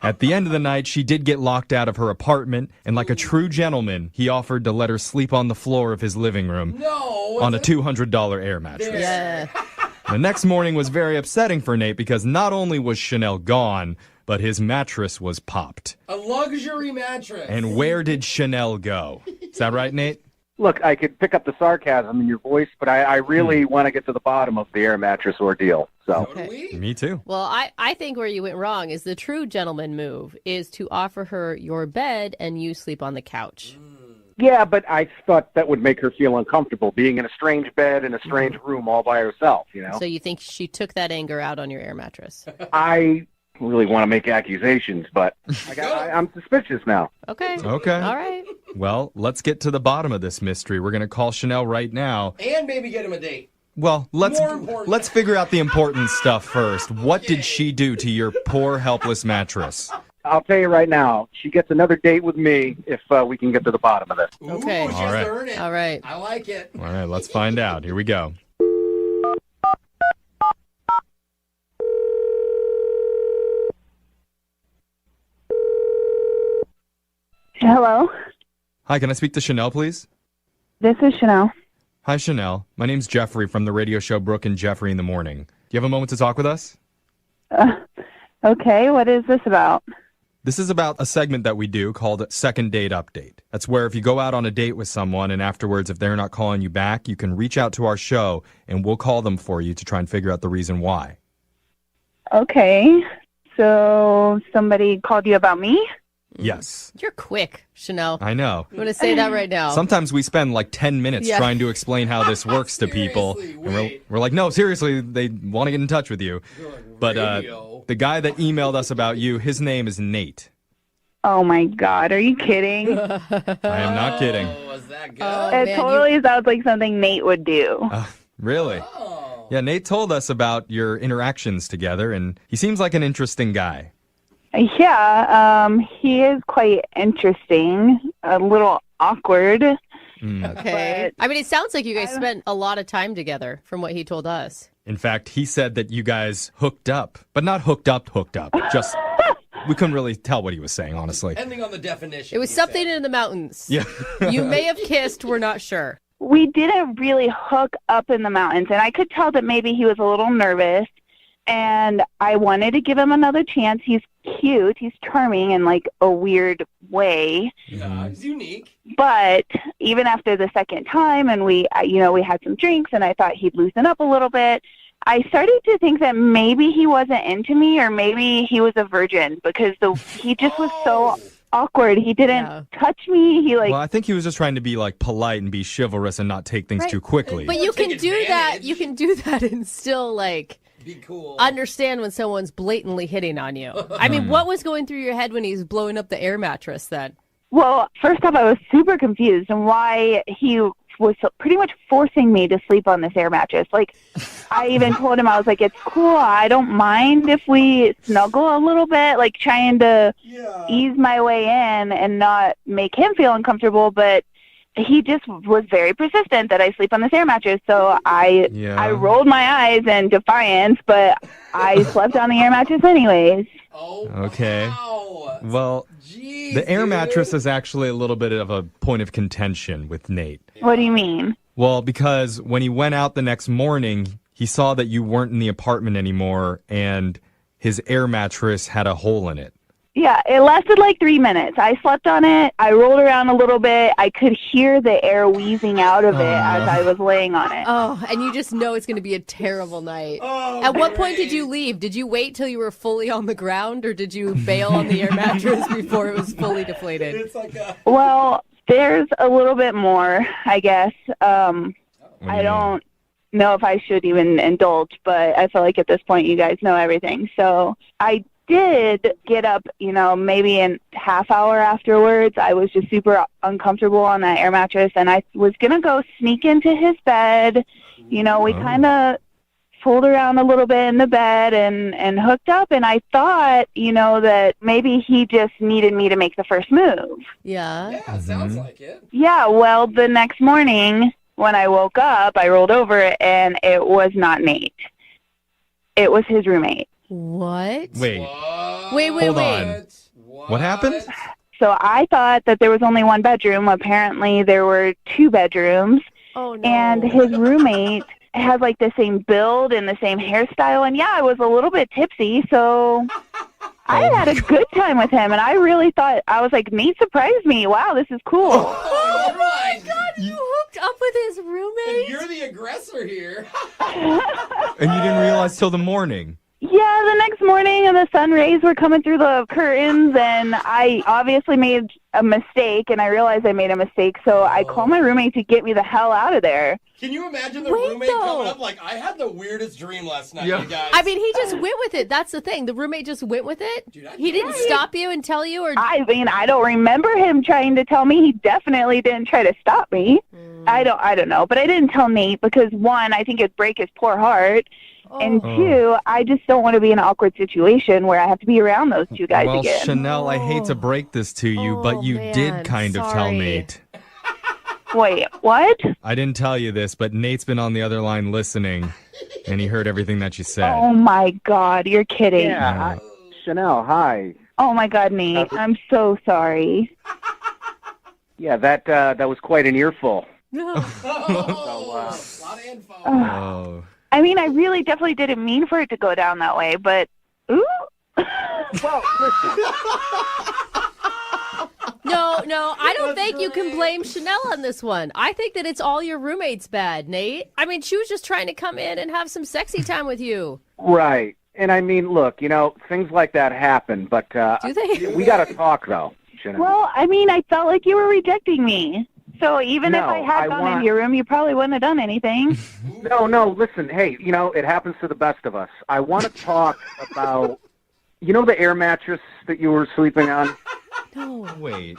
At the end of the night, she did get locked out of her apartment, and like a true gentleman, he offered to let her sleep on the floor of his living room on a $200 air mattress. Yeah. The next morning was very upsetting for Nate because not only was Chanel gone, but his mattress was popped. A luxury mattress. And where did Chanel go? Is that right, Nate? Look, I could pick up the sarcasm in your voice, but I really want to get to the bottom of the air mattress ordeal. So. Me too. Well, I think where you went wrong is the true gentleman move is to offer her your bed and you sleep on the couch. Yeah, but I thought that would make her feel uncomfortable being in a strange bed in a strange room all by herself, you know? So you think she took that anger out on your air mattress? I really want to make accusations, but I'm suspicious now. Okay. Okay. All right. Well, let's get to the bottom of this mystery. We're going to call Chanel right now. And maybe get him a date. Well, More important. let's figure out the important stuff first. What did she do to your poor, helpless mattress? I'll tell you right now, she gets another date with me if we can get to the bottom of this. Okay. Ooh, she's All right. earned it. All right. I like it. All right, let's find out. Here we go. Hello, Hi, can I speak to Chanel, please? this is Chanel. Hi, Chanel. My name's Jeffrey from the radio show Brooke and Jeffrey in the Morning. Do you have a moment to talk with us? Okay, what is this about? This is about a segment that we do called Second Date Update. That's where if you go out on a date with someone and afterwards, if they're not calling you back, you can reach out to our show and we'll call them for you to try and figure out the reason why. Okay, so somebody called you about me? Yes. You're quick, Chanel. I know. I'm going to say that right now. Sometimes we spend like 10 minutes Yeah. trying to explain how this works to people. And we're like, no, seriously, they want to get in touch with you. But the guy that emailed us about you, his name is Nate. Oh my God, are you kidding? I am not kidding. Was that good? It totally sounds like something Nate would do. Really? Yeah, Nate told us about your interactions together, and he seems like an interesting guy. Yeah, he is quite interesting, a little awkward. Okay. I mean, it sounds like you guys spent a lot of time together from what he told us. In fact, he said that you guys hooked up, but not hooked up. Just, we couldn't really tell what he was saying, honestly. Depending on the definition. It was something in the mountains. Yeah. You may have kissed, we're not sure. We didn't really hook up in the mountains, and I could tell that maybe he was a little nervous, and I wanted to give him another chance. He's cute. He's charming in, like, a weird way. Yeah, he's unique. But even after the second time, and we had some drinks, and I thought he'd loosen up a little bit, I started to think that maybe he wasn't into me, or maybe he was a virgin, because he just was so awkward. He didn't touch me. Well, I think he was just trying to be like polite and be chivalrous and not take things too quickly. But you can do that. You can do that and still like be cool. Understand when someone's blatantly hitting on you. I mean, what was going through your head when he's blowing up the air mattress then? Well, first off, I was super confused on why he was pretty much forcing me to sleep on this air mattress. Like, I even told him, I was like, it's cool. I don't mind if we snuggle a little bit, like trying to ease my way in and not make him feel uncomfortable. But he just was very persistent that I sleep on this air mattress. So I rolled my eyes in defiance, but I slept on the air mattress anyways. Okay. Wow. Well, the air mattress is actually a little bit of a point of contention with Nate. What do you mean? Well, because when he went out the next morning, he saw that you weren't in the apartment anymore, and his air mattress had a hole in it. Yeah, it lasted like 3 minutes. I slept on it. I rolled around a little bit. I could hear the air wheezing out of it as I was laying on it. Oh, and you just know it's going to be a terrible night. At what point did you leave? Did you wait till you were fully on the ground, or did you bail on the air mattress before it was fully deflated? Well, there's a little bit more, I guess. I don't know if I should even indulge, but I feel like at this point you guys know everything. So I did get up, maybe a half hour afterwards. I was just super uncomfortable on that air mattress, and I was going to go sneak into his bed. We kind of fooled around a little bit in the bed and hooked up, and I thought, that maybe he just needed me to make the first move. Yeah. Yeah, sounds like it. Yeah, well, the next morning when I woke up, I rolled over, and it was not Nate. It was his roommate. What? Wait. Wait. On. What happened? So I thought that there was only one bedroom. Apparently there were 2 bedrooms. Oh, no. And his roommate has like the same build and the same hairstyle. And yeah, I was a little bit tipsy, so I had a good time with him. And I really thought, I was like, Nate surprised me. Wow, this is cool. Oh my God, you hooked up with his roommate? You're the aggressor here. And you didn't realize till the morning. Yeah, the next morning and the sun rays were coming through the curtains, and I obviously made a mistake, and I realized I made a mistake, so I called my roommate to get me the hell out of there. Can you imagine the roommate coming up like, I had the weirdest dream last night, you guys? I mean, he just went with it. That's the thing. The roommate just went with it? He didn't stop you and tell you? Or I mean, I don't remember him trying to tell me. He definitely didn't try to stop me. I don't know, but I didn't tell Nate because, 1, I think it'd break his poor heart. And 2, I just don't want to be in an awkward situation where I have to be around those 2 guys well, again. Chanel, I hate to break this to you, but you did kind of tell Nate. Wait, what? I didn't tell you this, but Nate's been on the other line listening, and he heard everything that you said. Oh, my God. You're kidding. Yeah. Chanel, hi. Oh, my God, Nate. I'm so sorry. Yeah, that was quite an earful. No. lot of info. Oh. I mean, I really definitely didn't mean for it to go down that way, but ooh. Well, listen. No, I don't think you can blame Chanel on this one. I think that it's all your roommate's bad, Nate. I mean, she was just trying to come in and have some sexy time with you. Right. And I mean, look, things like that happen, but do they? We got to talk, though, Chanel. Well, I mean, I felt like you were rejecting me. So even if I had gone into your room, you probably wouldn't have done anything. No, listen, hey, it happens to the best of us. I want to talk about, the air mattress that you were sleeping on? No. Wait.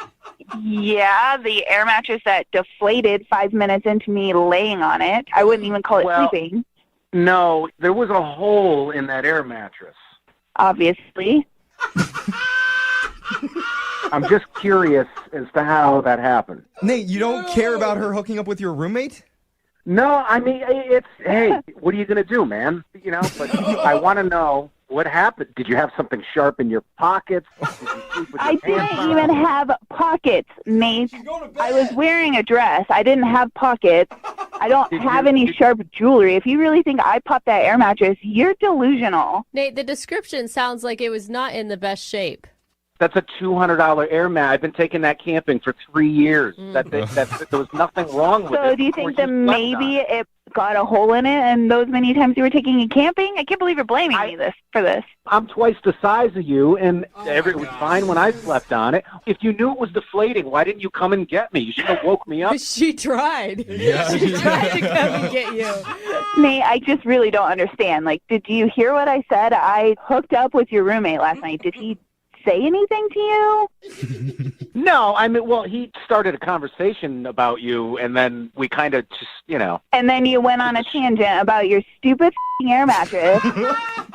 Yeah, the air mattress that deflated 5 minutes into me laying on it. I wouldn't even call it sleeping. No, there was a hole in that air mattress. Obviously. I'm just curious as to how that happened. Nate, you don't care about her hooking up with your roommate? No, I mean, hey, what are you going to do, man? But I want to know what happened. Did you have something sharp in your pockets? Did you sleep with I your pants didn't on? even have pockets, Nate. I was wearing a dress. I didn't have pockets. I don't have any sharp jewelry. If you really think I popped that air mattress, you're delusional. Nate, the description sounds like it was not in the best shape. That's a $200 air mat. I've been taking that camping for 3 years. There was nothing wrong with it. So do you think that maybe it got a hole in it and those many times you were taking it camping? I can't believe you're blaming me for this. I'm twice the size of you, and it was fine when I slept on it. If you knew it was deflating, why didn't you come and get me? You should have woke me up. She tried. Yeah. She tried to come and get you. Nate, I just really don't understand. Like, did you hear what I said? I hooked up with your roommate last night. Did he say anything to you? No, I mean, well, he started a conversation about you, and then we kind of just, And then you went on a tangent about your stupid air mattress.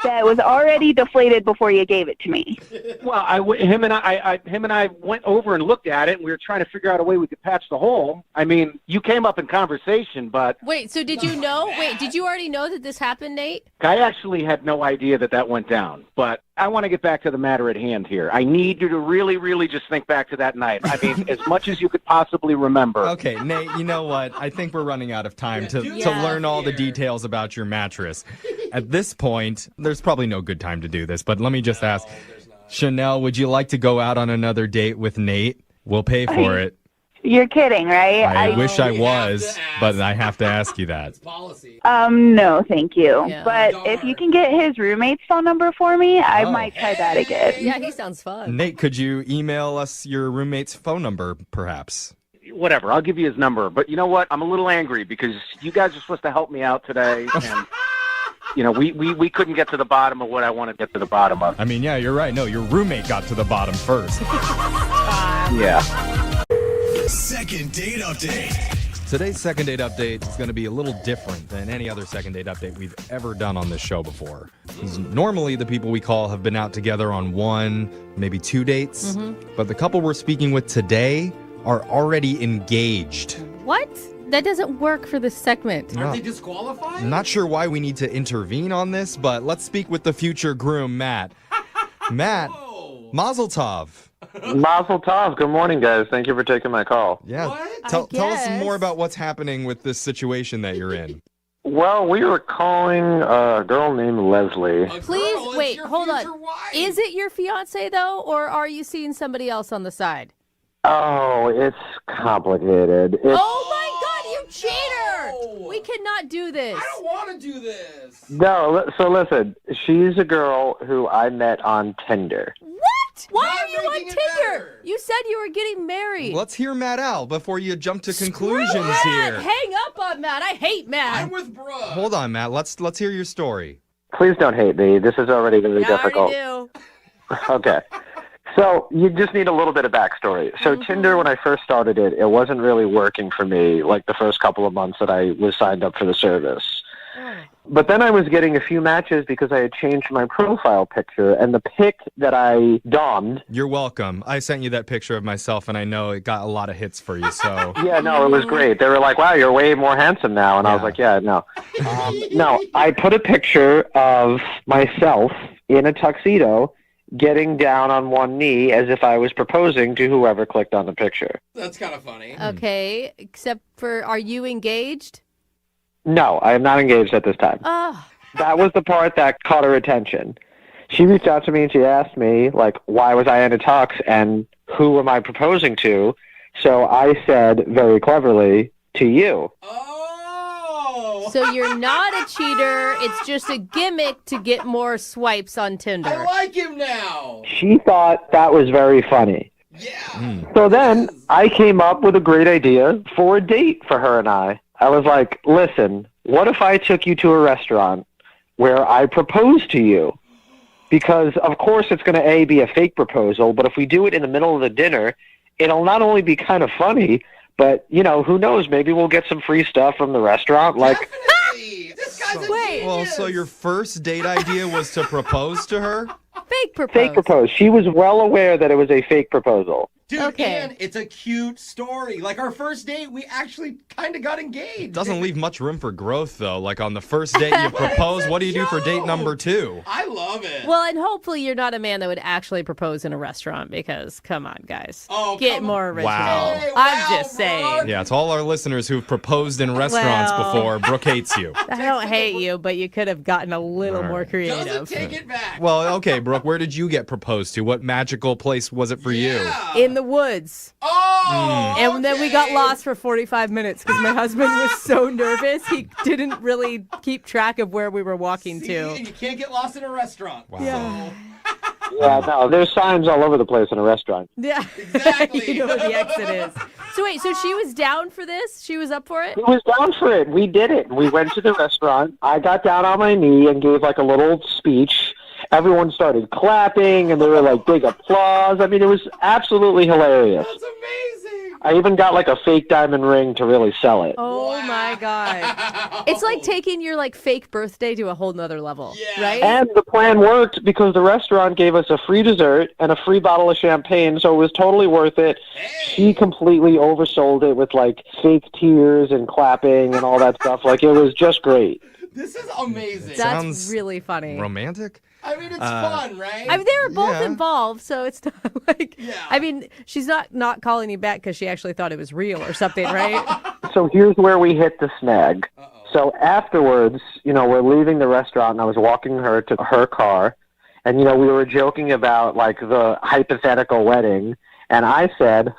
that was already deflated before you gave it to me. Well, him and I went over and looked at it, and we were trying to figure out a way we could patch the hole. I mean, you came up in conversation, but Wait, so did you know? Wait, did you already know that this happened, Nate? I actually had no idea that went down. But I want to get back to the matter at hand here. I need you to really, really just think back to that night. I mean, as much as you could possibly remember. Okay, Nate, you know what? I think we're running out of time to learn all the details about your mattress. At this point, there's probably no good time to do this, but let me just ask, Chanel, would you like to go out on another date with Nate? We'll pay for it. You're kidding, right? I wish I was, but I have to ask you that. No, thank you. Yeah. But if you can get his roommate's phone number for me, I might try that again. Yeah, he sounds fun. Nate, could you email us your roommate's phone number, perhaps? Whatever, I'll give you his number. But you know what? I'm a little angry because you guys are supposed to help me out today, and we couldn't get to the bottom of what I want to get to the bottom of. I mean, yeah, you're right. No, your roommate got to the bottom first. Yeah. Second date update. Today's second date update is going to be a little different than any other second date update we've ever done on this show before. 'Cause normally, the people we call have been out together on 1, maybe 2 dates. But the couple we're speaking with today are already engaged. What? That doesn't work for this segment. Aren't they disqualified? I'm not sure why we need to intervene on this, but let's speak with the future groom, Matt. Matt, Mazel Tov. Mazel Tov. Good morning, guys. Thank you for taking my call. Yeah. Tell us more about what's happening with this situation that you're in. Well, we were calling a girl named Leslie. Please, wait, hold on. Is it your fiance, though, or are you seeing somebody else on the side? Oh, it's complicated. Oh, my God, you cheater! We cannot do this. I don't want to do this. No, so listen, she's a girl who I met on Tinder. What? Why are you on Tinder? You said you were getting married. Let's hear Matt out before you jump to conclusions here. Hang up on Matt. I hate Matt. I'm with Brooke. Hold on, Matt. Let's hear your story. Please don't hate me. This is already very difficult. I already do. Okay. So you just need a little bit of backstory. So Tinder, when I first started it, it wasn't really working for me like the first couple of months that I was signed up for the service. But then I was getting a few matches because I had changed my profile picture, and the pic that I dommed. You're welcome. I sent you that picture of myself, and I know it got a lot of hits for you, so. Yeah, no, it was great. They were like, wow, you're way more handsome now. And I was like, yeah, no. No, I put a picture of myself in a tuxedo getting down on one knee as if I was proposing to whoever clicked on the picture. That's kind of funny. Okay, except for, are you engaged? No, I am not engaged at this time. Oh. That was the part that caught her attention. She reached out to me and she asked me, like, why was I in a tux and who am I proposing to? So I said very cleverly, to you. So you're not a cheater. It's just a gimmick to get more swipes on Tinder. I like him now. She thought that was very funny. So then I came up with a great idea for a date for her and I. I was like, listen, what if I took you to a restaurant where I propose to you? Because, of course, it's going to, be a fake proposal, but if we do it in the middle of the dinner, it'll not only be kind of funny, but, who knows, maybe we'll get some free stuff from the restaurant. Like, This guy's a genius. Well, so your first date idea was to propose to her? Fake propose. Fake propose. She was well aware that it was a fake proposal. Dude, and it's a cute story. Like our first date, we actually kind of got engaged. Doesn't leave much room for growth, though. Like on the first date you propose, what do you do for date number 2? I love it. Well, and hopefully you're not a man that would actually propose in a restaurant because, come on, guys. Oh, get more original. Wow. Hey, I'm just saying. Yeah, to all our listeners who've proposed in restaurants before, Brooke hates you. I don't hate you, but you could have gotten a little more creative. Doesn't take it back. Well, okay, Brooke, where did you get proposed to? What magical place was it for you? In the woods. Oh! And then we got lost for 45 minutes because my husband was so nervous he didn't really keep track of where we were walking to. You can't get lost in a restaurant. Wow. Yeah. Yeah, no, there's signs all over the place in a restaurant. Yeah. Exactly. You know where the exit is. So wait, so she was down for this? She was up for it? She was down for it. We did it. We went to the restaurant. I got down on my knee and gave like a little speech. Everyone started clapping, and there were like big applause. I mean, it was absolutely hilarious. That's amazing. I even got like a fake diamond ring to really sell it. Oh my God. It's like taking your like fake birthday to a whole nother level, right? And the plan worked because the restaurant gave us a free dessert and a free bottle of champagne, so it was totally worth it. She completely oversold it with like fake tears and clapping and all that stuff. Like, it was just great. This is amazing. That's really funny. Romantic? I mean, it's fun, right? I mean, they were both involved, so it's not like. I mean, she's not calling you back because she actually thought it was real or something, right? So here's where we hit the snag. So afterwards, we're leaving the restaurant, and I was walking her to her car, and, we were joking about, like, the hypothetical wedding, and I said,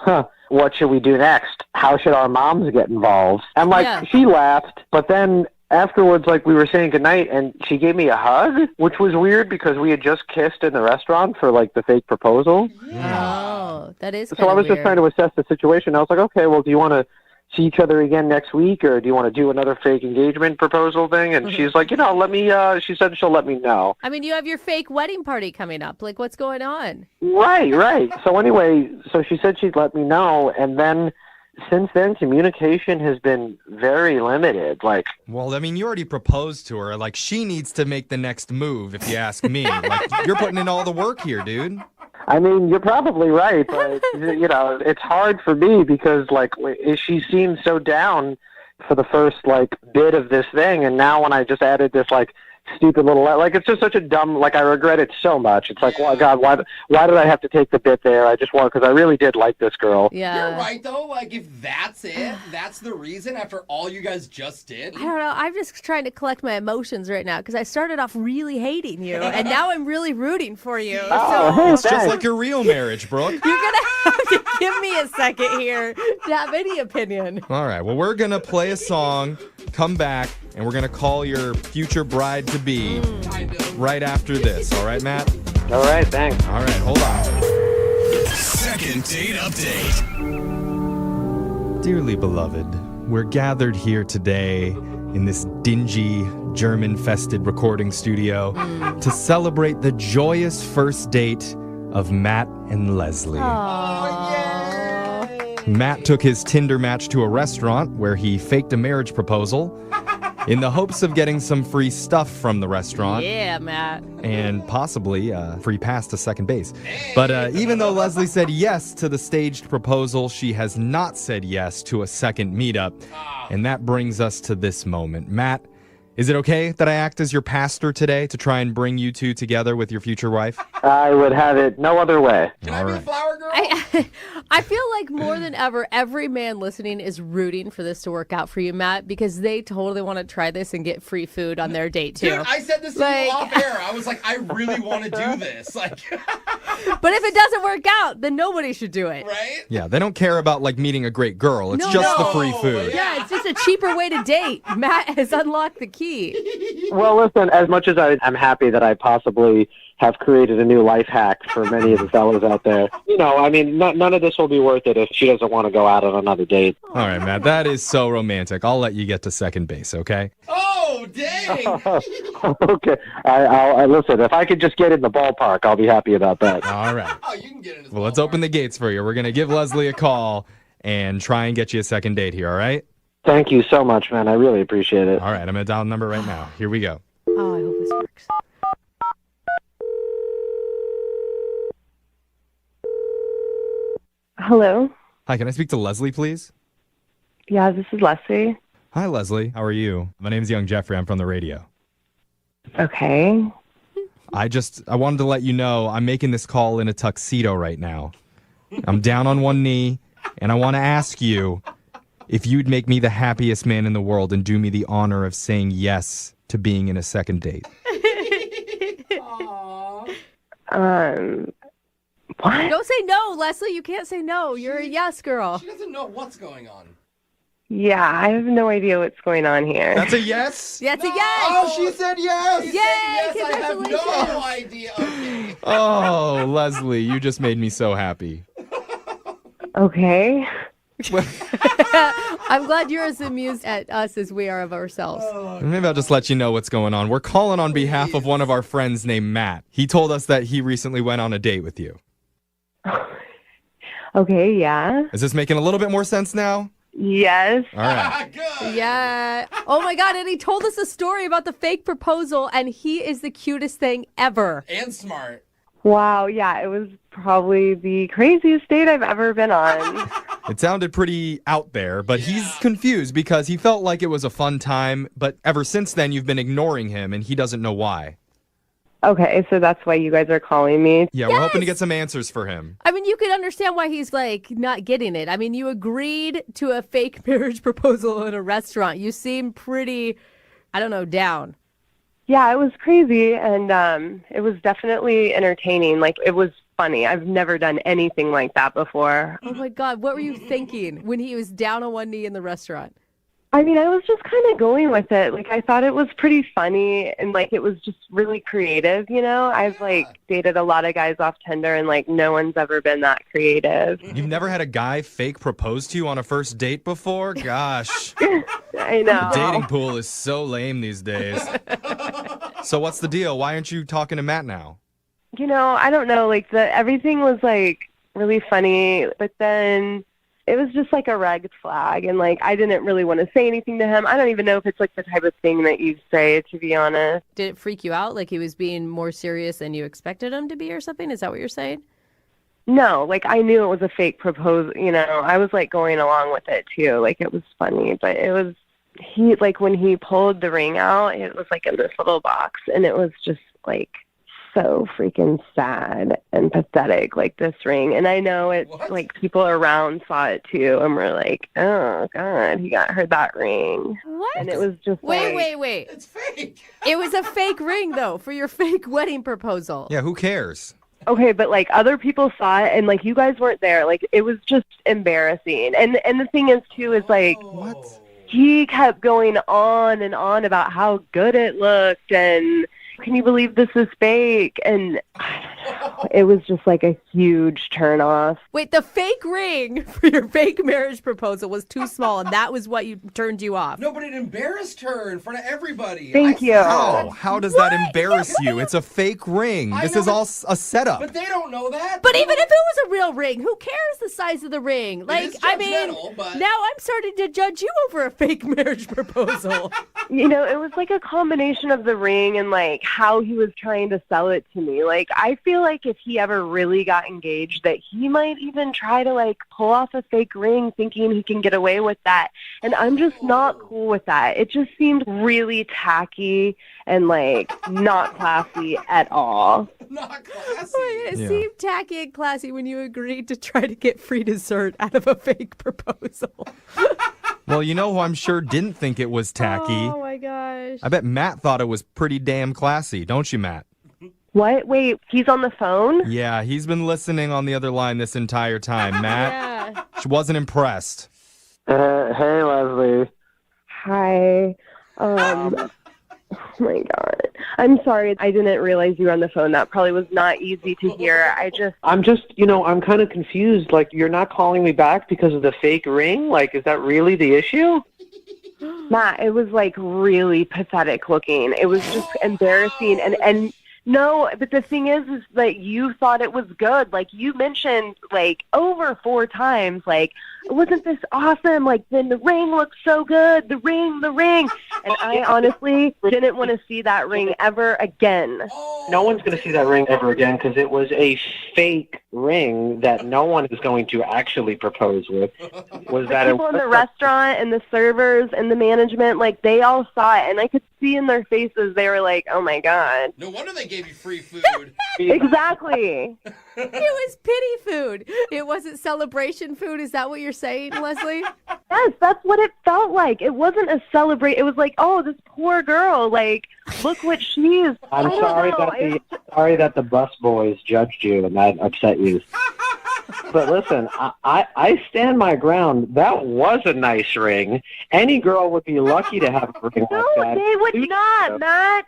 what should we do next? How should our moms get involved? And, like, she laughed, but then afterwards, like, we were saying goodnight, and she gave me a hug, which was weird because we had just kissed in the restaurant for, like, the fake proposal. Oh, that is So I was just trying to assess the situation. I was like, okay, well, do you want to see each other again next week, or do you want to do another fake engagement proposal thing? And she's like, let me, she said she'll let me know. I mean, you have your fake wedding party coming up. Like, what's going on? Right. So anyway, so she said she'd let me know, and then since then, communication has been very limited. Like, well, I mean, you already proposed to her. Like, she needs to make the next move, if you ask me. Like, you're putting in all the work here, dude. I mean, you're probably right, but, it's hard for me because, like, she seemed so down for the first, like, bit of this thing, and now when I just added this, like, stupid little, like, it's just such a dumb, like, I regret it so much. It's like, well, God, why did I have to take the bit there? I just want, because I really did like this girl. Yeah. You're right, though. Like, if that's it, that's the reason after all you guys just did. I don't know. I'm just trying to collect my emotions right now because I started off really hating you, and now I'm really rooting for you. It's just like your real marriage, Brooke. You're going to have to give me a second here to have any opinion. All right. Well, we're going to play a song, come back, and we're going to call your future bride-to-be right after this. All right, Matt? All right, thanks. All right, hold on. Second date update. Dearly beloved, we're gathered here today in this dingy, German-fested recording studio to celebrate the joyous first date of Matt and Leslie. Matt took his Tinder match to a restaurant where he faked a marriage proposal in the hopes of getting some free stuff from the restaurant. Yeah, Matt. And possibly free pass to second base. But even though Leslie said yes to the staged proposal, she has not said yes to a second meetup. And that brings us to this moment. Matt, is it okay that I act as your pastor today to try and bring you two together with your future wife? I would have it no other way. Can I be the flower girl? I feel like more than ever, every man listening is rooting for this to work out for you, Matt, because they totally want to try this and get free food on their date, too. Dude, I said this to you off air. I was like, I really want to do this. Like, but if it doesn't work out, then nobody should do it. Right? Yeah, they don't care about, like, meeting a great girl. It's just the free food. Yeah, it's just a cheaper way to date. Matt has unlocked the key. Well, listen, as much as I'm happy that I possibly have created a new life hack for many of the fellas out there, I mean, none of this will be worth it if she doesn't want to go out on another date. All right, Matt, that is so romantic. I'll let you get to second base, okay? Oh, dang! Okay. I'll listen, if I could just get in the ballpark, I'll be happy about that. All right. Oh, you can get in his Well, let's open the gates for you. We're going to give Leslie a call and try and get you a second date here, all right? Thank you so much, man. I really appreciate it. All right, I'm going to dial the number right now. Here we go. Oh, I hope this works. Hello? Hi, can I speak to Leslie, please? Yeah, this is Leslie. Hi, Leslie. How are you? My name's Young Jeffrey. I'm from the radio. Okay. I wanted to let you know I'm making this call in a tuxedo right now. I'm down on one knee, and I want to ask you if you'd make me the happiest man in the world and do me the honor of saying yes to being in a second date. What? Don't say no, Leslie. You can't say no. You're a yes girl. She doesn't know what's going on. Yeah, I have no idea what's going on here. That's a yes? That's a yes. Oh, she said yes. Yay, Yes, I have no congratulations. idea. Okay. Oh, Leslie, you just made me so happy. Okay. I'm glad you're as amused at us as we are of ourselves. Maybe I'll just let you know what's going on. We're calling on behalf of one of our friends named Matt. He told us that he recently went on a date with you. Okay, yeah. Is this making a little bit more sense now? Yes. All right. Yeah. Oh my God. And he told us a story about the fake proposal, and he is the cutest thing ever. And smart. Wow, yeah, it was probably the craziest date I've ever been on. It sounded pretty out there, but he's confused because he felt like it was a fun time, but ever since then you've been ignoring him and he doesn't know why. Okay, so that's why you guys are calling me. Yeah, we're hoping to get some answers for him. I mean, you could understand why he's like not getting it. I mean, you agreed to a fake marriage proposal in a restaurant. You seem pretty, I don't know, down. Yeah, it was crazy, and it was definitely entertaining. Like, it was funny. I've never done anything like that before. Oh my God, what were you thinking when he was down on one knee in the restaurant? I mean, I was just kind of going with it. Like, I thought it was pretty funny, and, like, it was just really creative, you know? I've, like, dated a lot of guys off Tinder, and, like, no one's ever been that creative. You've never had a guy fake propose to you on a first date before? Gosh. I know. The dating pool is so lame these days. So what's the deal? Why aren't you talking to Matt now? You know, I don't know. Like, everything was, like, really funny, but then it was just like a red flag, and like I didn't really want to say anything to him. I don't even know if it's like the type of thing that you say, to be honest. Did it freak you out? Like he was being more serious than you expected him to be or something? Is that what you're saying? No, like I knew it was a fake proposal, you know. I was like going along with it too. Like it was funny, but it was like when he pulled the ring out, it was like in this little box, and it was just like so freaking sad and pathetic, like this ring. And I know it's like people around saw it too, and were like, "Oh God, he got her that ring." What? And it was just wait. It's fake. It was a fake ring though for your fake wedding proposal. Yeah, who cares? Okay, but like other people saw it, and like you guys weren't there. Like it was just embarrassing. And the thing is too is like what? He kept going on and on about how good it looked, and can you believe this is fake? And I don't know. It was just like a huge turnoff. Wait, the fake ring for your fake marriage proposal was too small, and that was what turned you off. No, but it embarrassed her in front of everybody. Thank you. How does that embarrass you? It's a fake ring. I This know, is all a setup. But they don't know that. But even if it was a real ring, who cares the size of the ring? Like, is I mean, judgmental, but- now I'm starting to judge you over a fake marriage proposal. You know, it was like a combination of the ring and like how he was trying to sell it to me. Like, I feel like if he ever really got engaged, that he might even try to like pull off a fake ring thinking he can get away with that. And I'm just not cool with that. It just seemed really tacky and like not classy at all. Not classy. It seemed tacky and classy when you agreed to try to get free dessert out of a fake proposal. Well, you know who I'm sure didn't think it was tacky? Oh my gosh. I bet Matt thought it was pretty damn classy, don't you, Matt? What? Wait, he's on the phone? Yeah, he's been listening on the other line this entire time. Matt, Yeah. she wasn't impressed. Hey, Leslie. Hi. Oh my God. I'm sorry. I didn't realize you were on the phone. That probably was not easy to hear. I'm just, I'm kind of confused. Like, you're not calling me back because of the fake ring? Like, is that really the issue? Matt, it was like really pathetic looking. It was just embarrassing. And no, but the thing is that you thought it was good. Like you mentioned like over 4 times, like, wasn't this awesome? Like then the ring looks so good. The ring. And I honestly didn't want to see that ring ever again. No one's going to see that ring ever again because it was a fake ring that no one is going to actually propose with. Was that People in the restaurant and the servers and the management, like they all saw it, and I could see in their faces they were like, "Oh my God!" No wonder they gave you free food. Exactly. It was pity food. It wasn't celebration food. Is that what you're saying, Leslie? Yes, that's what it felt like. It wasn't a celebrate. It was like, oh, this poor girl. Like, look what she's. I'm sorry that the bus boys judged you and that upset you. But listen, I stand my ground. That was a nice ring. Any girl would be lucky to have a ring like that. No, they would not, Matt.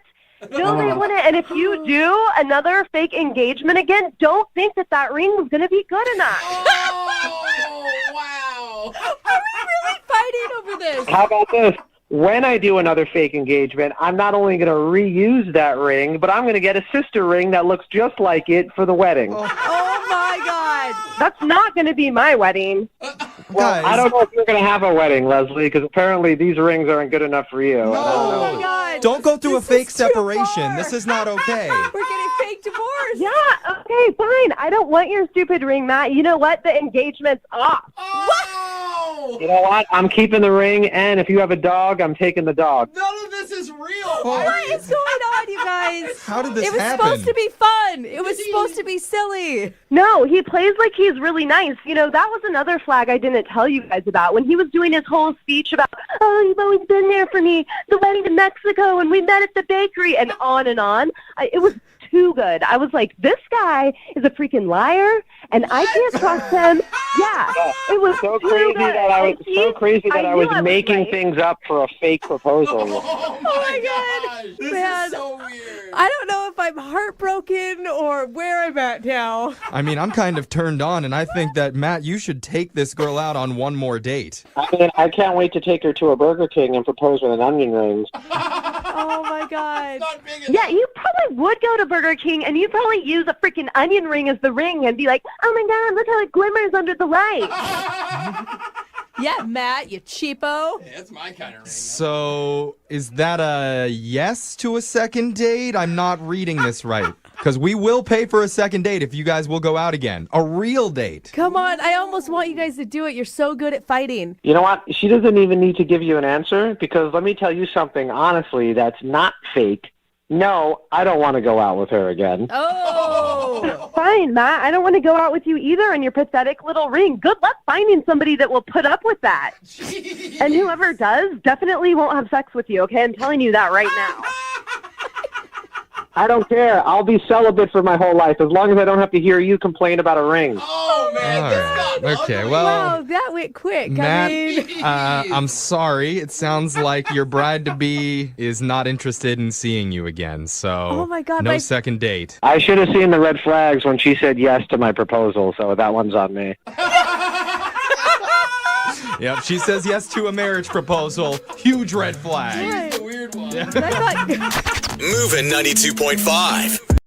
No, they wouldn't. And if you do another fake engagement again, don't think that ring was going to be good enough. Oh, wow. Are we really fighting over this? How about this? When I do another fake engagement, I'm not only going to reuse that ring, but I'm going to get a sister ring that looks just like it for the wedding. Oh my God. God. That's not going to be my wedding. Well, I don't know if you're going to have a wedding, Leslie, because apparently these rings aren't good enough for you. No. Oh, my God. Don't go through a fake separation. This is not okay. We're getting fake divorce. Yeah, okay, fine. I don't want your stupid ring, Matt. You know what? The engagement's off. You know what? I'm keeping the ring, and if you have a dog, I'm taking the dog. None of this is real. What is going on, you guys? How did this It was happen? supposed to be fun. It was supposed to be silly. No, he plays like he's really nice. You know, that was another flag I didn't tell you guys about. When he was doing his whole speech about, oh, you've always been there for me, the wedding to Mexico, and we met at the bakery, and on. It was too good. I was like, this guy is a freaking liar, and I can't trust him. Yeah, it was so too crazy good. that I was knew making right. things up for a fake proposal. Oh my God. This Man, is so weird. I don't know if I'm heartbroken or where I'm at now. I mean, I'm kind of turned on, and I think that, Matt, you should take this girl out on one more date. I mean, I can't wait to take her to a Burger King and propose with an onion ring. Oh my God. Yeah, you probably would go to Burger King, and you'd probably use a freaking onion ring as the ring and be like, oh my God, look how it glimmers under the light. Yeah, Matt, you cheapo. Hey, that's my kind of ring. So, is that a yes to a second date? I'm not reading this right. Because we will pay for a second date if you guys will go out again. A real date. Come on, I almost want you guys to do it. You're so good at fighting. You know what? She doesn't even need to give you an answer, because let me tell you something, honestly, that's not fake. No, I don't want to go out with her again. Oh! Fine, Matt. I don't want to go out with you either and your pathetic little ring. Good luck finding somebody that will put up with that. Jeez. And whoever does definitely won't have sex with you, okay? I'm telling you that right now. I don't care. I'll be celibate for my whole life as long as I don't have to hear you complain about a ring. Oh, man, All this right. got Okay, ugly. well, Wow, that went quick. Matt, I mean, I'm sorry. It sounds like your bride-to-be is not interested in seeing you again, so Oh my God, no my- second date. I should have seen the red flags when she said yes to my proposal, so that one's on me. Yep, she says yes to a marriage proposal. Huge red flag. Right. It's a weird one. I thought- Moving 92.5.